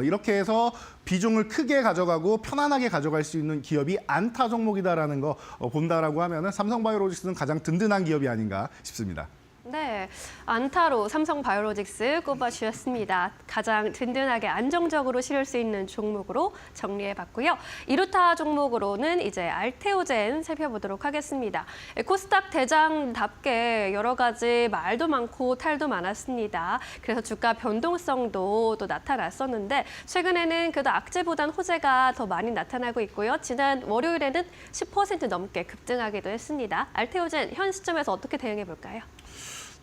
이렇게 해서 비중을 크게 가져가고 편안하게 가져갈 수 있는 기업이 안타 종목이다라는 거 본다라고 하면은 삼성바이오로직스는 가장 든든한 기업이 아닌가 싶습니다. 네, 안타로 삼성바이오로직스 꼽아주셨습니다. 가장 든든하게 안정적으로 실을 수 있는 종목으로 정리해봤고요. 이루타 종목으로는 이제 알테오젠 살펴보도록 하겠습니다. 코스닥 대장답게 여러 가지 말도 많고 탈도 많았습니다. 그래서 주가 변동성도 또 나타났었는데 최근에는 그래도 악재보단 호재가 더 많이 나타나고 있고요. 지난 월요일에는 10% 넘게 급등하기도 했습니다. 알테오젠 현 시점에서 어떻게 대응해볼까요?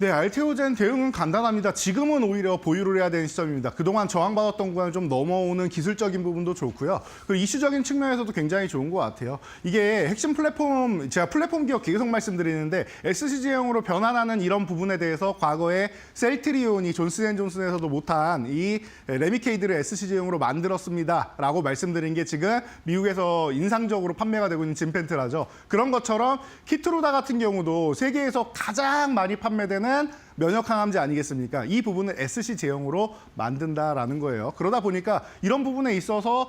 네, 알테오젠 대응은 간단합니다. 지금은 오히려 보유를 해야 되는 시점입니다. 그동안 저항받았던 구간을 좀 넘어오는 기술적인 부분도 좋고요. 그리고 이슈적인 측면에서도 굉장히 좋은 것 같아요. 이게 핵심 플랫폼, 제가 플랫폼 기업 계속 말씀드리는데 SC제형으로 변환하는 이런 부분에 대해서 과거에 셀트리온이 존슨앤존슨에서도 못한 이 레미케이드를 SC제형으로 만들었습니다라고 말씀드린 게 지금 미국에서 인상적으로 판매가 되고 있는 진펜트라죠. 그런 것처럼 키트루다 같은 경우도 세계에서 가장 많이 판매되는 면역 항암제 아니겠습니까? 이 부분을 SC 제형으로 만든다라는 거예요. 그러다 보니까 이런 부분에 있어서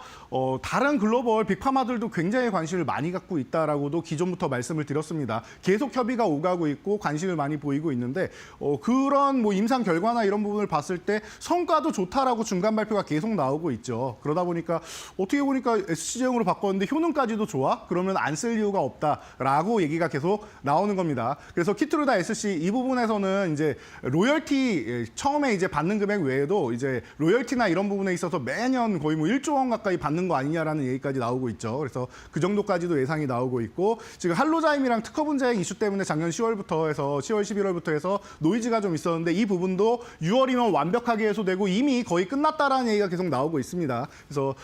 다른 글로벌 빅파마들도 굉장히 관심을 많이 갖고 있다라고도 기존부터 말씀을 드렸습니다. 계속 협의가 오가고 있고 관심을 많이 보이고 있는데 그런 뭐 임상 결과나 이런 부분을 봤을 때 성과도 좋다라고 중간 발표가 계속 나오고 있죠. 그러다 보니까 어떻게 보니까 SC 제형으로 바꿨는데 효능까지도 좋아? 그러면 안 쓸 이유가 없다라고 얘기가 계속 나오는 겁니다. 그래서 키트루다 SC 이 부분에서는 이제 로열티 처음에 이제 받는 금액 외에도 이제 로열티나 이런 부분에 있어서 매년 거의 뭐 1조 원 가까이 받는 거 아니냐라는 얘기까지 나오고 있죠. 그래서 그 정도까지도 예상이 나오고 있고 지금 할로자임이랑 특허 분쟁 이슈 때문에 작년 10월부터 해서 10월, 11월부터 해서 노이즈가 좀 있었는데 이 부분도 6월이면 완벽하게 해소되고 이미 거의 끝났다라는 얘기가 계속 나오고 있습니다. 그래서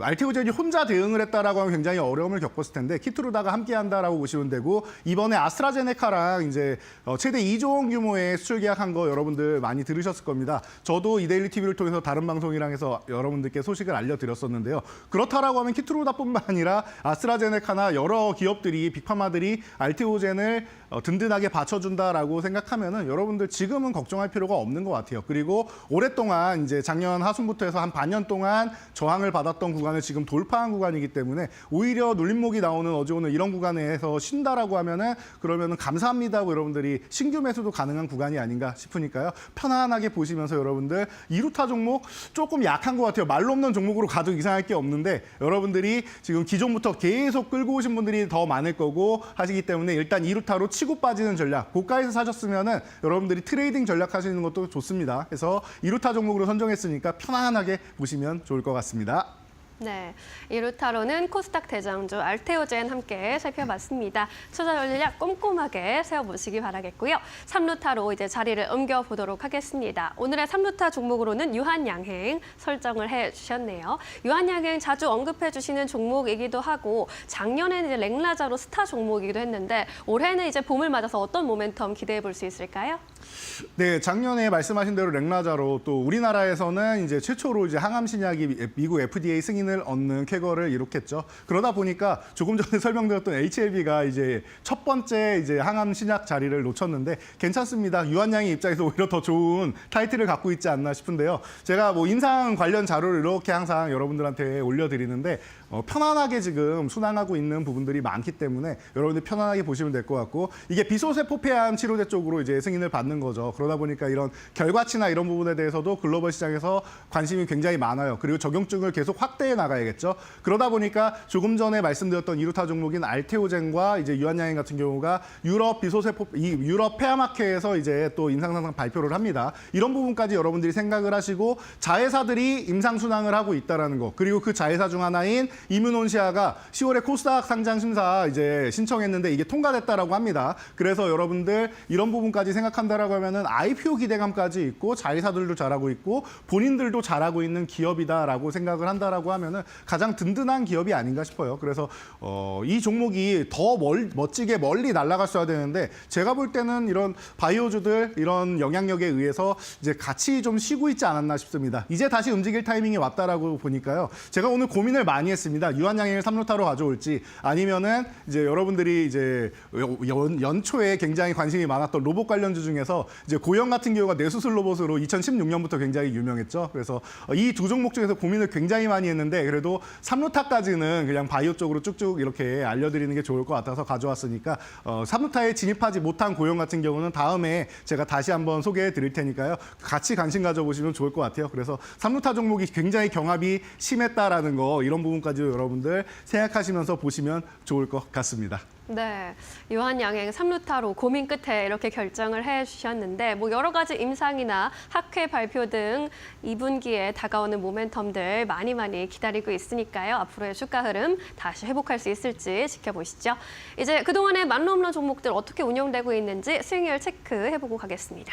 알테오젠이 혼자 대응을 했다라고 하면 굉장히 어려움을 겪었을 텐데 키트루다가 함께한다라고 보시면 되고 이번에 아스트라제네카랑 이제 최대 2조 원 규모의 수출 계약한 거 여러분들 많이 들으셨을 겁니다. 저도 이데일리 TV를 통해서 다른 방송이랑 해서 여러분들께 소식을 알려드렸었는데요. 그렇다라고 하면 키트루다뿐만 아니라 아스트라제네카나 여러 기업들이 빅파마들이 알테오젠을 든든하게 받쳐준다라고 생각하면은 여러분들 지금은 걱정할 필요가 없는 것 같아요. 그리고 오랫동안 이제 작년 하순부터 해서 한 반년 동안 저항을 받았던 구간을 지금 돌파한 구간이기 때문에 오히려 눌림목이 나오는 어제 오늘 이런 구간에서 쉰다라고 하면은 그러면은 감사합니다고 여러분들이 신규 매수도 가능한 구간이 아닌가 싶으니까요. 편안하게 보시면서 여러분들 이루타 종목 조금 약한 것 같아요. 말로 없는 종목으로 가도 이상할 게 없는데 여러분들이 지금 기존부터 계속 끌고 오신 분들이 더 많을 거고 하시기 때문에 일단 이루타로 치고 빠지는 전략, 고가에서 사셨으면은 여러분들이 트레이딩 전략 하시는 것도 좋습니다. 그래서 이루타 종목으로 선정했으니까 편안하게 보시면 좋을 것 같습니다. 네, 이루타로는 코스닥 대장주 알테오젠 함께 살펴봤습니다. 투자 전략 꼼꼼하게 세워보시기 바라겠고요. 삼루타로 이제 자리를 옮겨보도록 하겠습니다. 오늘의 삼루타 종목으로는 유한양행 설정을 해주셨네요. 유한양행 자주 언급해주시는 종목이기도 하고 작년에는 이제 랭라자로 스타 종목이기도 했는데 올해는 이제 봄을 맞아서 어떤 모멘텀 기대해볼 수 있을까요? 네, 작년에 말씀하신 대로 랭라자로 또 우리나라에서는 이제 최초로 이제 항암 신약이 미국 FDA 승인을 얻는 쾌거를 이룩했죠. 그러다 보니까 조금 전에 설명드렸던 HLB가 이제 첫 번째 이제 항암 신약 자리를 놓쳤는데 괜찮습니다. 유한양의 입장에서 오히려 더 좋은 타이틀을 갖고 있지 않나 싶은데요. 제가 뭐 임상 관련 자료를 이렇게 항상 여러분들한테 올려드리는데 편안하게 지금 순항하고 있는 부분들이 많기 때문에 여러분들 편안하게 보시면 될 것 같고 이게 비소세포폐암 치료제 쪽으로 이제 승인을 받는 거죠. 그러다 보니까 이런 결과치나 이런 부분에 대해서도 글로벌 시장에서 관심이 굉장히 많아요. 그리고 적용증을 계속 확대해 나가야겠죠. 그러다 보니까 조금 전에 말씀드렸던 이루타 종목인 알테오젠과 이제 유한양행 같은 경우가 유럽 유럽 폐암학회에서 이제 또 임상상상 발표를 합니다. 이런 부분까지 여러분들이 생각을 하시고 자회사들이 임상 순항을 하고 있다라는 거. 그리고 그 자회사 중 하나인 이뮤논시아가 10월에 코스닥 상장 심사 이제 신청했는데 이게 통과됐다라고 합니다. 그래서 여러분들 이런 부분까지 생각한다라고 하면은 IPO 기대감까지 있고 자회사들도 잘하고 있고 본인들도 잘하고 있는 기업이다라고 생각을 한다라고 하면은 가장 든든한 기업이 아닌가 싶어요. 그래서 이 종목이 더 멋지게 멀리 날아갔어야 되는데 제가 볼 때는 이런 바이오주들 이런 영향력에 의해서 이제 같이 좀 쉬고 있지 않았나 싶습니다. 이제 다시 움직일 타이밍이 왔다라고 보니까요. 제가 오늘 고민을 많이 했습니다. 유한양행을 3루타로 가져올지 아니면은 이제 여러분들이 이제 연초에 굉장히 관심이 많았던 로봇 관련주 중에서 이제 고영 같은 경우가 뇌수술 로봇으로 2016년부터 굉장히 유명했죠. 그래서 이 두 종목 중에서 고민을 굉장히 많이 했는데 그래도 3루타까지는 그냥 바이오 쪽으로 쭉쭉 이렇게 알려드리는 게 좋을 것 같아서 가져왔으니까 3루타에 진입하지 못한 고영 같은 경우는 다음에 제가 다시 한번 소개해 드릴 테니까요. 같이 관심 가져보시면 좋을 것 같아요. 그래서 3루타 종목이 굉장히 경합이 심했다라는 거 이런 부분까지도 여러분들 생각하시면서 보시면 좋을 것 같습니다. 네, 유한양행 3루타로 고민 끝에 이렇게 결정을 해주셨는데 뭐 여러 가지 임상이나 학회 발표 등 2분기에 다가오는 모멘텀들 많이 기다리고 있으니까요. 앞으로의 주가 흐름 다시 회복할 수 있을지 지켜보시죠. 이제 그동안의 만로홈런 종목들 어떻게 운영되고 있는지 수익률 체크해보고 가겠습니다.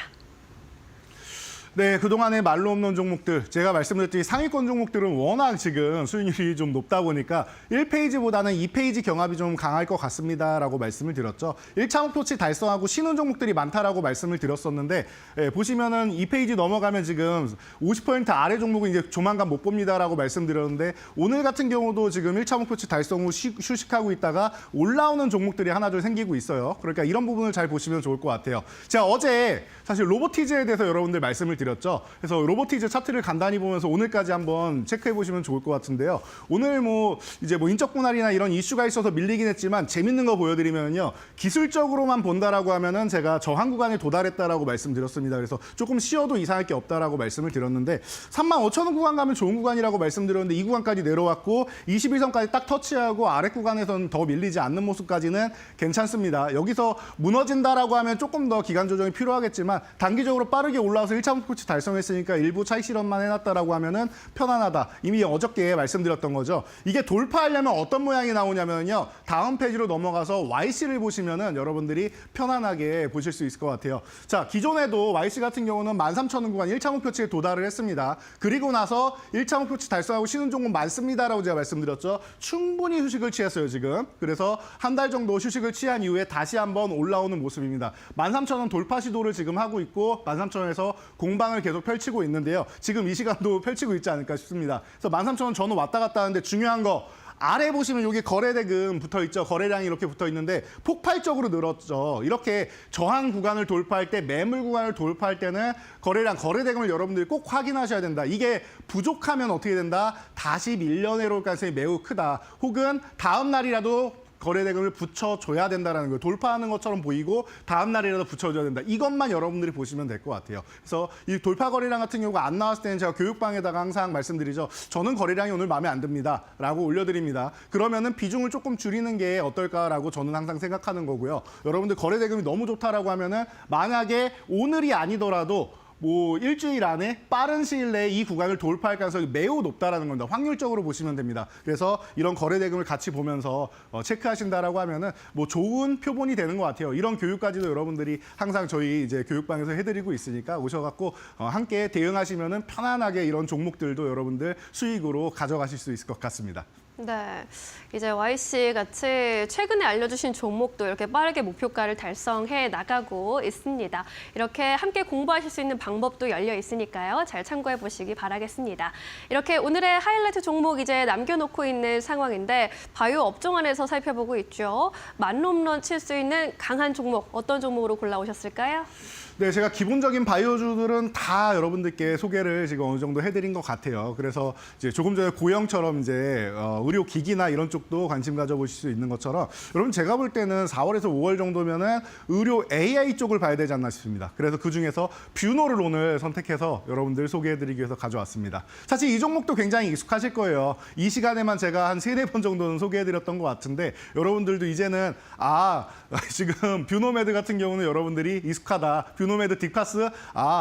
네, 그동안의 말로 없는 종목들, 제가 말씀드렸듯이 상위권 종목들은 워낙 지금 수익률이 좀 높다 보니까 1페이지보다는 2페이지 경합이 좀 강할 것 같습니다라고 말씀을 드렸죠. 1차 목표치 달성하고 쉬는 종목들이 많다라고 말씀을 드렸었는데 보시면은 2페이지 넘어가면 지금 50% 아래 종목은 이제 조만간 못 봅니다라고 말씀드렸는데 오늘 같은 경우도 지금 1차 목표치 달성 후 휴식하고 있다가 올라오는 종목들이 하나둘 생기고 있어요. 그러니까 이런 부분을 잘 보시면 좋을 것 같아요. 제가 어제 사실 로보티즈에 대해서 여러분들 말씀을 드렸죠. 그래서 로보티즈 차트를 간단히 보면서 오늘까지 한번 체크해 보시면 좋을 것 같은데요. 오늘 이제 인적 분할이나 이런 이슈가 있어서 밀리긴 했지만 재밌는 거 보여드리면요. 기술적으로만 본다라고 하면은 제가 저항 구간에 도달했다라고 말씀드렸습니다. 그래서 조금 쉬어도 이상할 게 없다라고 말씀을 드렸는데 35,000원 구간 가면 좋은 구간이라고 말씀드렸는데 이 구간까지 내려왔고 21선까지 딱 터치하고 아래 구간에서는 더 밀리지 않는 모습까지는 괜찮습니다. 여기서 무너진다라고 하면 조금 더 기간 조정이 필요하겠지만 단기적으로 빠르게 올라와서 1차 목표치 달성했으니까 일부 차익 실험만 해놨다라고 하면은 편안하다. 이미 어저께 말씀드렸던 거죠. 이게 돌파하려면 어떤 모양이 나오냐면요. 다음 페이지로 넘어가서 YC를 보시면은 여러분들이 편안하게 보실 수 있을 것 같아요. 자, 기존에도 YC 같은 경우는 13,000원 구간 1차 목표치에 도달을 했습니다. 그리고 나서 1차 목표치 달성하고 쉬는 종목 많습니다라고 제가 말씀드렸죠. 충분히 휴식을 취했어요, 지금. 그래서 한 달 정도 휴식을 취한 이후에 다시 한번 올라오는 모습입니다. 13,000원 돌파 시도를 지금 하고 있고 13,000원에서 공방을 계속 펼치고 있는데요. 지금 이 시간도 펼치고 있지 않을까 싶습니다. 그래서 13,000원 전후 왔다 갔다 하는데 중요한 거 아래 보시면 여기 거래대금 붙어 있죠. 거래량이 이렇게 붙어 있는데 폭발적으로 늘었죠. 이렇게 저항 구간을 돌파할 때 매물 구간을 돌파할 때는 거래대금을 여러분들이 꼭 확인하셔야 된다. 이게 부족하면 어떻게 된다? 다시 밀려 내려올 가능성이 매우 크다. 혹은 다음 날이라도 거래대금을 붙여줘야 된다는 거예요. 돌파하는 것처럼 보이고 다음 날이라도 붙여줘야 된다. 이것만 여러분들이 보시면 될 것 같아요. 그래서 이 돌파 거래량 같은 경우가 안 나왔을 때는 제가 교육방에다가 항상 말씀드리죠. 저는 거래량이 오늘 마음에 안 듭니다. 라고 올려드립니다. 그러면은 비중을 조금 줄이는 게 어떨까라고 저는 항상 생각하는 거고요. 여러분들 거래대금이 너무 좋다라고 하면은 만약에 오늘이 아니더라도 뭐 일주일 안에 빠른 시일 내에 이 구간을 돌파할 가능성이 매우 높다라는 겁니다. 확률적으로 보시면 됩니다. 그래서 이런 거래 대금을 같이 보면서 체크하신다라고 하면은 뭐 좋은 표본이 되는 것 같아요. 이런 교육까지도 여러분들이 항상 저희 이제 교육방에서 해드리고 있으니까 오셔갖고 함께 대응하시면은 편안하게 이런 종목들도 여러분들 수익으로 가져가실 수 있을 것 같습니다. 네, 이제 YC 같이 최근에 알려주신 종목도 이렇게 빠르게 목표가를 달성해 나가고 있습니다. 이렇게 함께 공부하실 수 있는 방법도 열려 있으니까요. 잘 참고해 보시기 바라겠습니다. 이렇게 오늘의 하이라이트 종목 이제 남겨놓고 있는 상황인데 바이오 업종 안에서 살펴보고 있죠. 만홈런 칠 수 있는 강한 종목 어떤 종목으로 골라오셨을까요? 네, 제가 기본적인 바이오주들은 다 여러분들께 소개를 지금 어느 정도 해드린 것 같아요. 그래서 이제 조금 전에 고영처럼 이제 의료기기나 이런 쪽도 관심 가져보실 수 있는 것처럼 여러분 제가 볼 때는 4월에서 5월 정도면은 의료 AI 쪽을 봐야 되지 않나 싶습니다. 그래서 그 중에서 뷰노를 오늘 선택해서 여러분들 소개해드리기 위해서 가져왔습니다. 사실 이 종목도 굉장히 익숙하실 거예요. 이 시간에만 제가 한 3-4번 정도는 소개해드렸던 것 같은데 여러분들도 이제는 지금 뷰노메드 같은 경우는 여러분들이 익숙하다. 뷰노메드 딕파스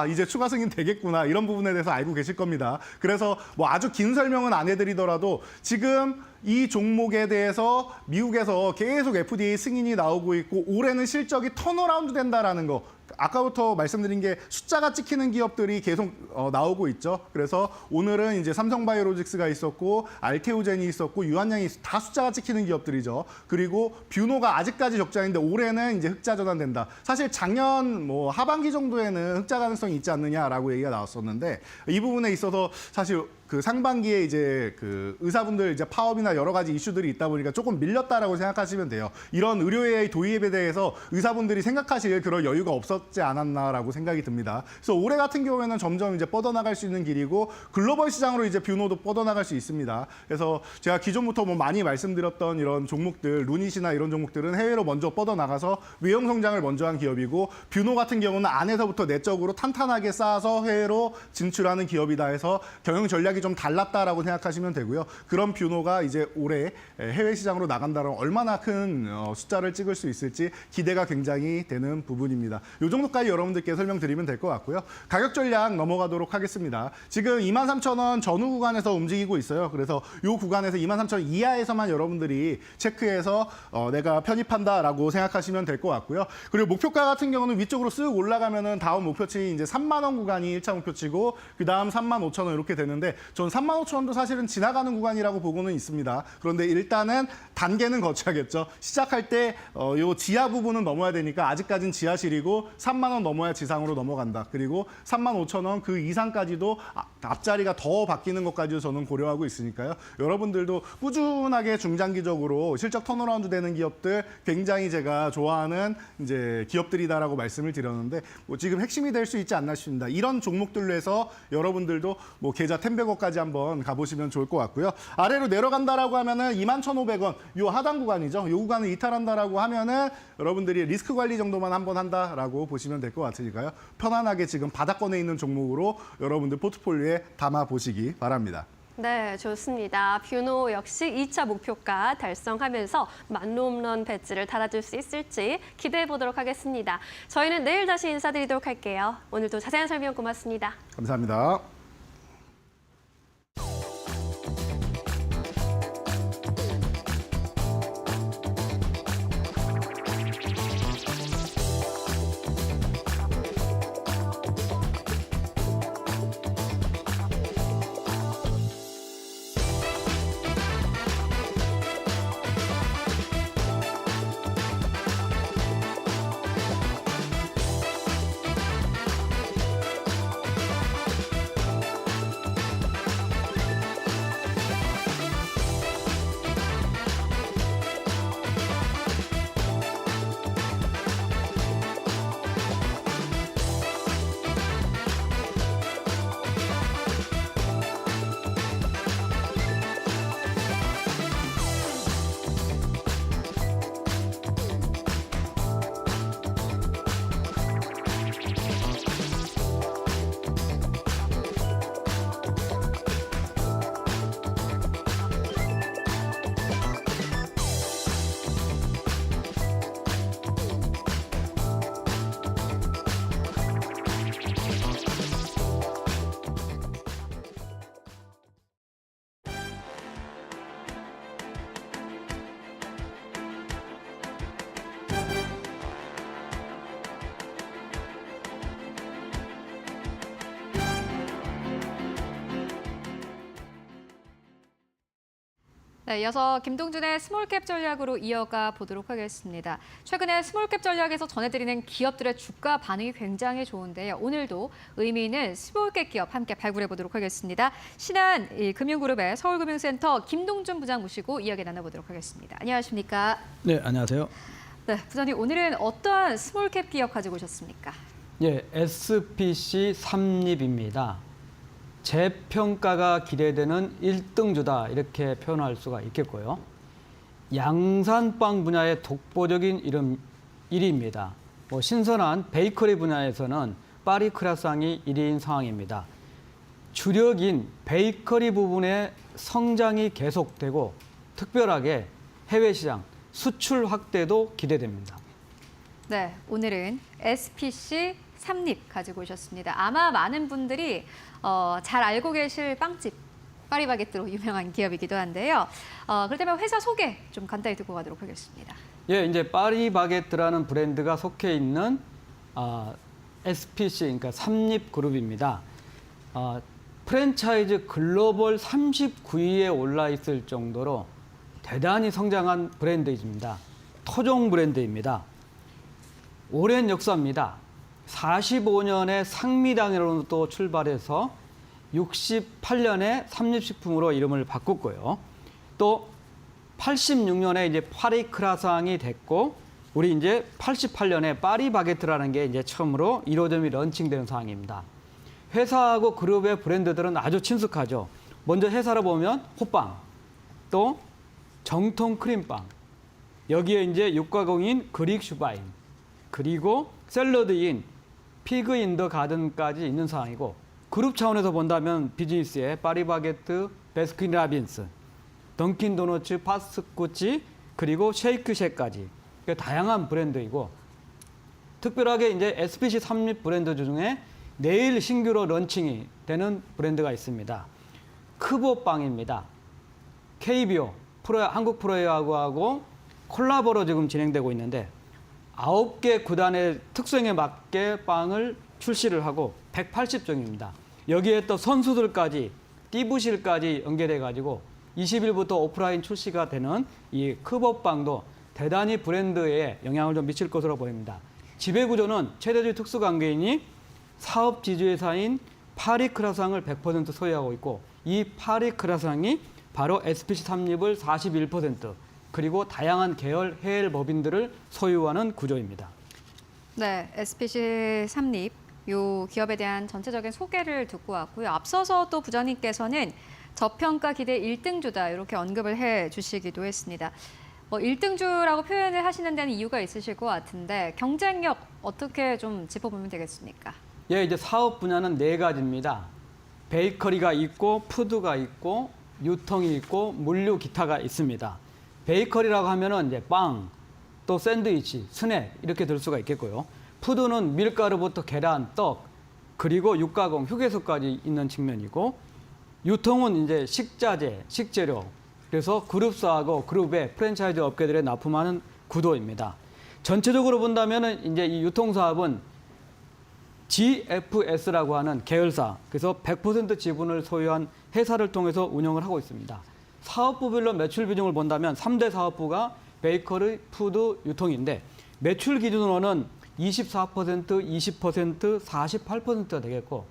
이제 추가 승인 되겠구나 이런 부분에 대해서 알고 계실 겁니다. 그래서 뭐 아주 긴 설명은 안 해드리더라도 지금 이 종목에 대해서 미국에서 계속 FDA 승인이 나오고 있고 올해는 실적이 턴어라운드 된다라는 거 아까부터 말씀드린 게 숫자가 찍히는 기업들이 계속 나오고 있죠. 그래서 오늘은 이제 삼성바이오로직스가 있었고 알테오젠이 있었고 유한양이 다 숫자가 찍히는 기업들이죠. 그리고 뷰노가 아직까지 적자인데 올해는 이제 흑자 전환된다. 사실 작년 뭐 하반기 정도에는 흑자 가능성이 있지 않느냐라고 얘기가 나왔었는데 이 부분에 있어서 사실 그 상반기에 이제 그 의사분들 이제 파업이나 여러 가지 이슈들이 있다 보니까 조금 밀렸다라고 생각하시면 돼요. 이런 의료 AI 도입에 대해서 의사분들이 생각하실 그런 여유가 없었지 않았나라고 생각이 듭니다. 그래서 올해 같은 경우에는 점점 이제 뻗어나갈 수 있는 길이고 글로벌 시장으로 이제 뷰노도 뻗어나갈 수 있습니다. 그래서 제가 기존부터 뭐 많이 말씀드렸던 이런 종목들, 루닛이나 이런 종목들은 해외로 먼저 뻗어나가서 외형 성장을 먼저 한 기업이고 뷰노 같은 경우는 안에서부터 내적으로 탄탄하게 쌓아서 해외로 진출하는 기업이다 해서 경영 전략이 좀 달랐다라고 생각하시면 되고요. 그런 뷰노가 이제 올해 해외 시장으로 나간다면 얼마나 큰 숫자를 찍을 수 있을지 기대가 굉장히 되는 부분입니다. 이 정도까지 여러분들께 설명드리면 될 것 같고요. 가격 전략 넘어가도록 하겠습니다. 지금 23,000원 전후 구간에서 움직이고 있어요. 그래서 이 구간에서 23,000원 이하에서만 여러분들이 체크해서 내가 편입한다라고 생각하시면 될 것 같고요. 그리고 목표가 같은 경우는 위쪽으로 쓱 올라가면은 다음 목표치 이제 3만 원 구간이 1차 목표치고 그 다음 35,000원 이렇게 되는데 전 35,000원도 사실은 지나가는 구간이라고 보고는 있습니다. 그런데 일단은 단계는 거쳐야겠죠. 시작할 때 요 지하 부분은 넘어야 되니까 아직까지는 지하실이고 3만 원 넘어야 지상으로 넘어간다. 그리고 35,000원 그 이상까지도 앞자리가 더 바뀌는 것까지도 저는 고려하고 있으니까요. 여러분들도 꾸준하게 중장기적으로 실적 턴어라운드 되는 기업들 굉장히 제가 좋아하는 이제 기업들이다라고 말씀을 드렸는데 뭐 지금 핵심이 될 수 있지 않나 싶습니다. 이런 종목들로 해서 여러분들도 뭐 계좌 10,100원까지 한번 가보시면 좋을 것 같고요. 아래로 내려간다라고 하면은 21,500원 요 하단 구간이죠. 요 구간을 이탈한다라고 하면은 여러분들이 리스크 관리 정도만 한번 한다라고 보시면 될 것 같으니까요. 편안하게 지금 바닥권에 있는 종목으로 여러분들 포트폴리오에 담아 보시기 바랍니다. 네, 좋습니다. 뷰노 역시 2차 목표가 달성하면서 만홈런 배지를 달아줄 수 있을지 기대해 보도록 하겠습니다. 저희는 내일 다시 인사드리도록 할게요. 오늘도 자세한 설명 고맙습니다. 감사합니다. 네, 이어서 김동준의 스몰캡 전략으로 이어가 보도록 하겠습니다. 최근에 스몰캡 전략에서 전해드리는 기업들의 주가 반응이 굉장히 좋은데요. 오늘도 의미 있는 스몰캡 기업 함께 발굴해 보도록 하겠습니다. 신한 금융그룹의 서울금융센터 김동준 부장 모시고 이야기 나눠보도록 하겠습니다. 안녕하십니까? 네, 안녕하세요. 네, 부장님 오늘은 어떠한 스몰캡 기업 가지고 오셨습니까? 예, SPC 삼립입니다. 재평가가 기대되는 1등주다 이렇게 표현할 수가 있겠고요. 양산빵 분야의 독보적인 1위입니다. 신선한 베이커리 분야에서는 파리 크라상이 1위인 상황입니다. 주력인 베이커리 부분의 성장이 계속되고 특별하게 해외 시장 수출 확대도 기대됩니다. 네, 오늘은 SPC 삼립 가지고 오셨습니다. 아마 많은 분들이 잘 알고 계실 빵집 파리바게뜨로 유명한 기업이기도 한데요. 그렇다면 회사 소개 좀 간단히 듣고 가도록 하겠습니다. 예, 이제 파리바게뜨라는 브랜드가 속해 있는 SPC, 그러니까 삼립그룹입니다. 프랜차이즈 글로벌 39위에 올라 있을 정도로 대단히 성장한 브랜드입니다. 토종 브랜드입니다. 오랜 역사입니다. 45년에 상미당으로 또 출발해서 68년에 삼립식품으로 이름을 바꿨고요. 또 86년에 이제 파리 크라상이 됐고, 우리 이제 88년에 파리바게뜨라는 게 이제 처음으로 1호점이 런칭되는 상황입니다. 회사하고 그룹의 브랜드들은 아주 친숙하죠. 먼저 회사를 보면 호빵, 또 정통 크림빵, 여기에 이제 육가공인 그릭 슈바인, 그리고 샐러드인 피그 인 더 가든까지 있는 상황이고, 그룹 차원에서 본다면 비즈니스에 파리바게뜨, 베스킨라빈스, 던킨 도너츠, 파스쿠치, 그리고 쉐이크쉑까지 다양한 브랜드이고, 특별하게 이제 SPC 삼립 브랜드 중에 내일 신규로 런칭이 되는 브랜드가 있습니다. 크보빵입니다. KBO, 한국 프로야구하고 콜라보로 지금 진행되고 있는데 9개 구단의 특성에 맞게 빵을 출시를 하고 180종입니다. 여기에 또 선수들까지, 띠부실까지 연결해가지고 20일부터 오프라인 출시가 되는 이 크보빵도 대단히 브랜드에 영향을 좀 미칠 것으로 보입니다. 지배구조는 최대주주 특수관계인이 사업 지주회사인 파리크라상을 100% 소유하고 있고, 이 파리크라상이 바로 SPC 삼립을 41%, 그리고 다양한 계열 해외 법인들을 소유하는 구조입니다. 네, SPC 삼립 요 기업에 대한 전체적인 소개를 듣고 왔고요. 앞서서 또 부장님께서는 저평가 기대 1등주다 이렇게 언급을 해 주시기도 했습니다. 1등주라고 표현을 하시는 데는 이유가 있으실 것 같은데 경쟁력 어떻게 좀 짚어보면 되겠습니까? 예, 이제 사업 분야는 4가지입니다. 베이커리가 있고, 푸드가 있고, 유통이 있고, 물류 기타가 있습니다. 베이커리라고 하면은 이제 빵, 또 샌드위치, 스낵 이렇게 들 수가 있겠고요. 푸드는 밀가루부터 계란, 떡, 그리고 육가공, 휴게소까지 있는 측면이고, 유통은 이제 식자재, 식재료, 그래서 그룹사하고 그룹의 프랜차이즈 업계들에 납품하는 구도입니다. 전체적으로 본다면은 이제 이 유통사업은 GFS라고 하는 계열사, 그래서 100% 지분을 소유한 회사를 통해서 운영을 하고 있습니다. 사업부별로 매출 비중을 본다면 3대 사업부가 베이커리, 푸드, 유통인데 매출 기준으로는 24%, 20%, 48%가 되겠고,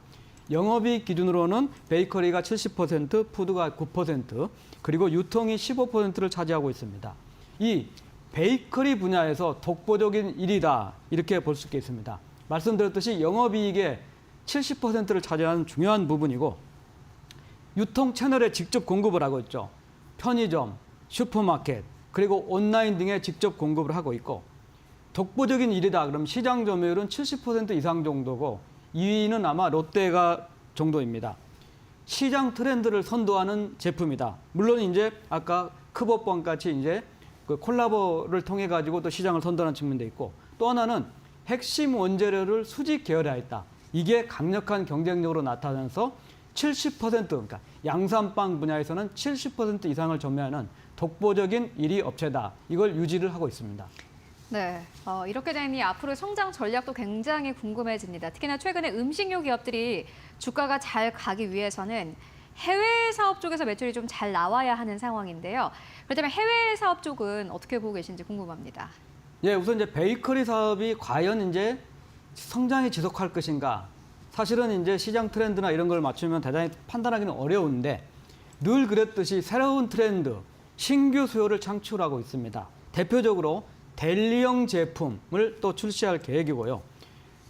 영업이익 기준으로는 베이커리가 70%, 푸드가 9%, 그리고 유통이 15%를 차지하고 있습니다. 이 베이커리 분야에서 독보적인 1위다 이렇게 볼 수 있겠습니다. 말씀드렸듯이 영업이익의 70%를 차지하는 중요한 부분이고, 유통 채널에 직접 공급을 하고 있죠. 편의점, 슈퍼마켓, 그리고 온라인 등에 직접 공급을 하고 있고, 독보적인 1위다 그럼 시장 점유율은 70% 이상 정도고, 2위는 아마 롯데가 정도입니다. 시장 트렌드를 선도하는 제품이다. 물론 이제 아까 크보빵 같이 이제 그 콜라보를 통해 가지고 또 시장을 선도하는 측면도 있고, 또 하나는 핵심 원재료를 수직 계열화했다. 이게 강력한 경쟁력으로 나타나면서 70%, 그러니까 양산빵 분야에서는 70% 이상을 점유하는 독보적인 1위 업체다. 이걸 유지를 하고 있습니다. 네, 이렇게 되니 앞으로 성장 전략도 굉장히 궁금해집니다. 특히나 최근에 음식료 기업들이 주가가 잘 가기 위해서는 해외 사업 쪽에서 매출이 좀 잘 나와야 하는 상황인데요. 그렇다면 해외 사업 쪽은 어떻게 보고 계신지 궁금합니다. 예, 우선 이제 베이커리 사업이 과연 이제 성장이 지속할 것인가? 사실은 이제 시장 트렌드나 이런 걸 맞추면 대단히 판단하기는 어려운데 늘 그랬듯이 새로운 트렌드, 신규 수요를 창출하고 있습니다. 대표적으로 델리형 제품을 또 출시할 계획이고요.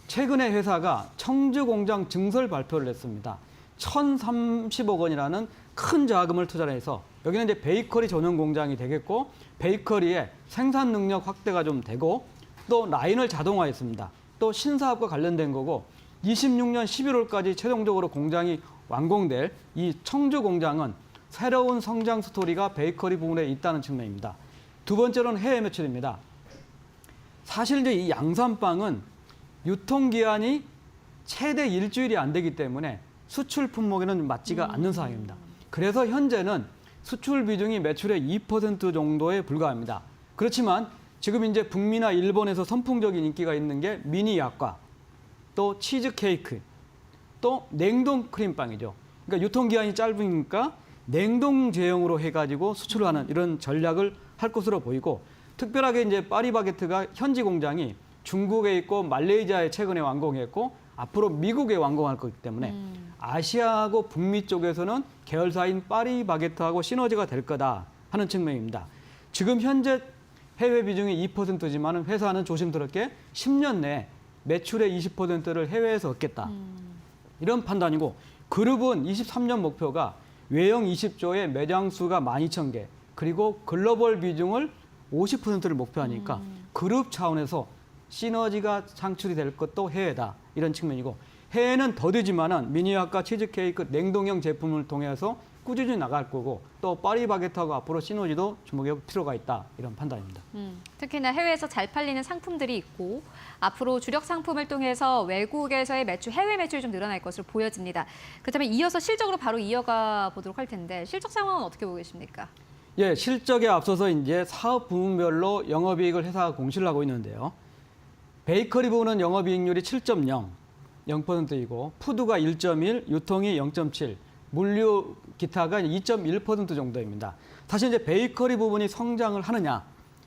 최근에 회사가 청주 공장 증설 발표를 했습니다. 1,030억 원이라는 큰 자금을 투자해서 여기는 이제 베이커리 전용 공장이 되겠고 베이커리의 생산 능력 확대가 좀 되고 또 라인을 자동화했습니다. 또 신사업과 관련된 거고 26년 11월까지 최종적으로 공장이 완공될 이 청주 공장은 새로운 성장 스토리가 베이커리 부분에 있다는 측면입니다. 두 번째로는 해외 매출입니다. 사실 이제 이 양산빵은 유통기한이 최대 일주일이 안 되기 때문에 수출 품목에는 맞지가 않는 상황입니다. 그래서 현재는 수출 비중이 매출의 2% 정도에 불과합니다. 그렇지만 지금 이제 북미나 일본에서 선풍적인 인기가 있는 게 미니 약과 또 치즈 케이크 또 냉동 크림빵이죠. 그러니까 유통기한이 짧으니까 냉동 제형으로 해가지고 수출을 하는 이런 전략을 할 것으로 보이고 특별하게 이제 파리바게트가 현지 공장이 중국에 있고 말레이시아에 최근에 완공했고 앞으로 미국에 완공할 거기 때문에 아시아하고 북미 쪽에서는 계열사인 파리바게트하고 시너지가 될 거다 하는 측면입니다. 지금 현재 해외 비중이 2%지만 회사는 조심스럽게 10년 내에 매출의 20%를 해외에서 얻겠다. 이런 판단이고 그룹은 23년 목표가 외형 20조의 매장 수가 12,000개 그리고 글로벌 비중을 50%를 목표하니까 그룹 차원에서 시너지가 창출이 될 것도 해외다. 이런 측면이고 해외는 더디지만은 미니아까 치즈케이크 냉동형 제품을 통해서 꾸준히 나갈 거고 또 파리바게트하고 앞으로 시너지도 주목해 볼 필요가 있다. 이런 판단입니다. 특히나 해외에서 잘 팔리는 상품들이 있고 앞으로 주력 상품을 통해서 외국에서의 매출, 해외 매출이 좀 늘어날 것으로 보여집니다. 그렇다면 이어서 실적으로 바로 이어가 보도록 할 텐데 실적 상황은 어떻게 보고 계십니까? 예, 실적에 앞서서 이제 사업 부문별로 영업이익을 회사가 공시를 하고 있는데요. 베이커리 부분은 영업이익률이 7.0, 0%이고 푸드가 1.1, 유통이 0.7, 물류 기타가 2.1% 정도입니다. 사실 이제 베이커리 부분이 성장을 하느냐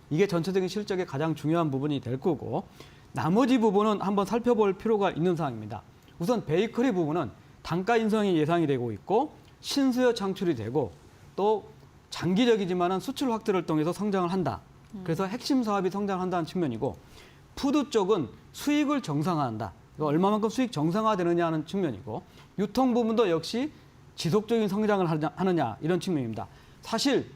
이게 전체적인 실적의 가장 중요한 부분이 될 거고 나머지 부분은 한번 살펴볼 필요가 있는 사항입니다. 우선 베이커리 부분은 단가 인상이 예상이 되고 있고 신수요 창출이 되고 또 장기적이지만은 수출 확대를 통해서 성장을 한다. 그래서 핵심 사업이 성장한다는 측면이고 푸드 쪽은 수익을 정상화한다. 얼마만큼 수익 정상화되느냐 하는 측면이고 유통 부분도 역시 지속적인 성장을 하느냐 이런 측면입니다. 사실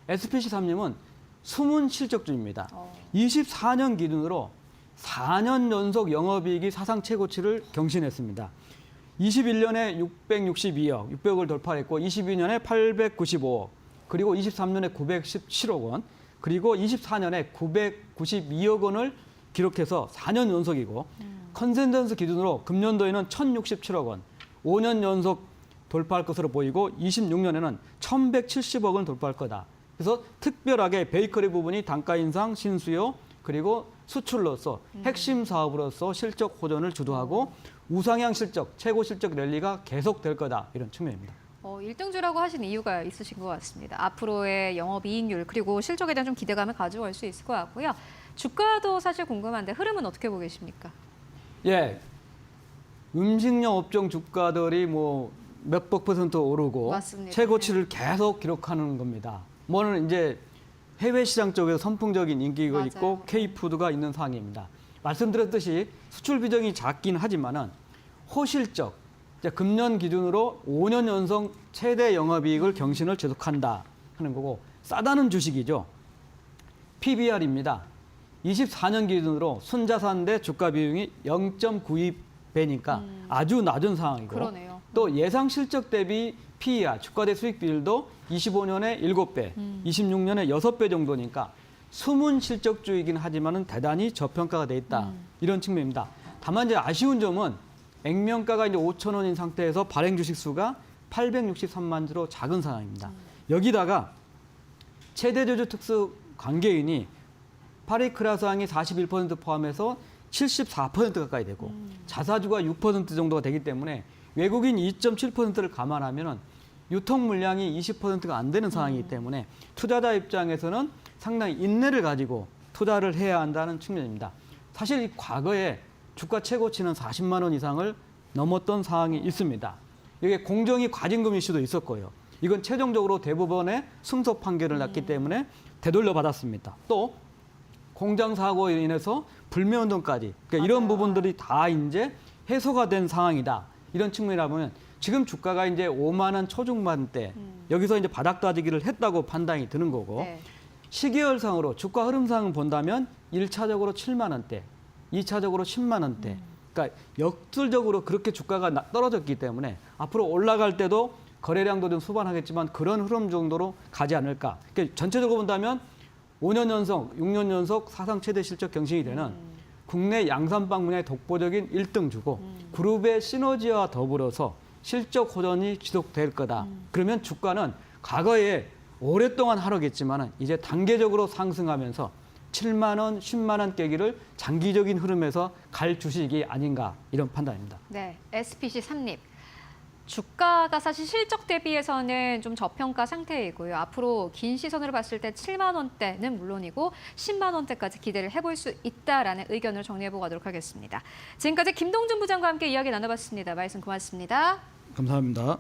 SPC3님은 숨은 실적주입니다. 24년 기준으로 4년 연속 영업이익이 사상 최고치를 경신했습니다. 21년에 662억, 600억을 돌파했고 22년에 895억, 그리고 23년에 917억 원, 그리고 24년에 992억 원을 기록해서 4년 연속이고 컨센서스 기준으로 금년도에는 1,067억 원, 5년 연속 돌파할 것으로 보이고 26년에는 1,170억 원 돌파할 거다. 그래서 특별하게 베이커리 부분이 단가 인상, 신수요, 그리고 수출로서 핵심 사업으로서 실적 호전을 주도하고 우상향 실적, 최고 실적 랠리가 계속될 거다. 이런 측면입니다. 1등주라고 하신 이유가 있으신 것 같습니다. 앞으로의 영업이익률 그리고 실적에 대한 좀 기대감을 가져갈 수 있을 것 같고요. 주가도 사실 궁금한데 흐름은 어떻게 보고 계십니까? 예, 음식료 업종 주가들이 뭐 몇백 % 오르고 맞습니다. 최고치를 계속 기록하는 겁니다. 뭐는 이제 해외 시장 쪽에서 선풍적인 인기가 맞아요. 있고 K푸드가 있는 상황입니다. 말씀드렸듯이 수출 비중이 작긴 하지만은 호실적, 이제 금년 기준으로 5년 연속 최대 영업이익을 경신을 지속한다 하는 거고 싸다는 주식이죠. PBR입니다. 24년 기준으로 순자산 대 주가 비용이 0.92배니까 아주 낮은 상황이고 그러네요. 또 예상 실적 대비 PER, 주가 대 수익 비율도 25년에 7배, 26년에 6배 정도니까 숨은 실적주이긴 하지만은 대단히 저평가가 돼 있다. 이런 측면입니다. 다만 이제 아쉬운 점은 액면가가 이제 5,000원인 상태에서 발행 주식 수가 863만 주로 작은 상황입니다. 여기다가 최대 주주 특수 관계인이 파리크라상이 41% 포함해서 74% 가까이 되고 자사주가 6% 정도가 되기 때문에 외국인 2.7%를 감안하면 유통 물량이 20%가 안 되는 상황이기 때문에 투자자 입장에서는 상당히 인내를 가지고 투자를 해야 한다는 측면입니다. 사실 이 과거에 주가 최고치는 40만 원 이상을 넘었던 상황이 있습니다. 이게 공정위 과징금 이슈도 있었고요. 이건 최종적으로 대법원의 승소 판결을 났기 때문에 되돌려 받았습니다. 또 공장 사고로 인해서 불매운동까지 그러니까 이런 부분들이 다 이제 해소가 된 상황이다. 이런 측면이라면 지금 주가가 이제 5만 원 초중반대 여기서 이제 바닥 다지기를 했다고 판단이 드는 거고 네. 시계열상으로 주가 흐름상을 본다면 1차적으로 7만 원대, 2차적으로 10만 원대. 그러니까 역술적으로 그렇게 주가가 떨어졌기 때문에 앞으로 올라갈 때도 거래량도 좀 수반하겠지만 그런 흐름 정도로 가지 않을까. 그러니까 전체적으로 본다면 5년 연속, 6년 연속 사상 최대 실적 경신이 되는 국내 양산빵 분야의 독보적인 1등주고 그룹의 시너지와 더불어서 실적 호전이 지속될 거다. 그러면 주가는 과거에 오랫동안 하락했지만 이제 단계적으로 상승하면서 7만 원, 10만 원 깨기를 장기적인 흐름에서 갈 주식이 아닌가 이런 판단입니다. 네, SPC 3립. 주가가 사실 실적 대비해서는 좀 저평가 상태이고요. 앞으로 긴 시선으로 봤을 때 7만 원대는 물론이고 10만 원대까지 기대를 해볼 수 있다라는 의견을 정리해보고 가도록 하겠습니다. 지금까지 김동준 부장과 함께 이야기 나눠봤습니다. 말씀 고맙습니다. 감사합니다.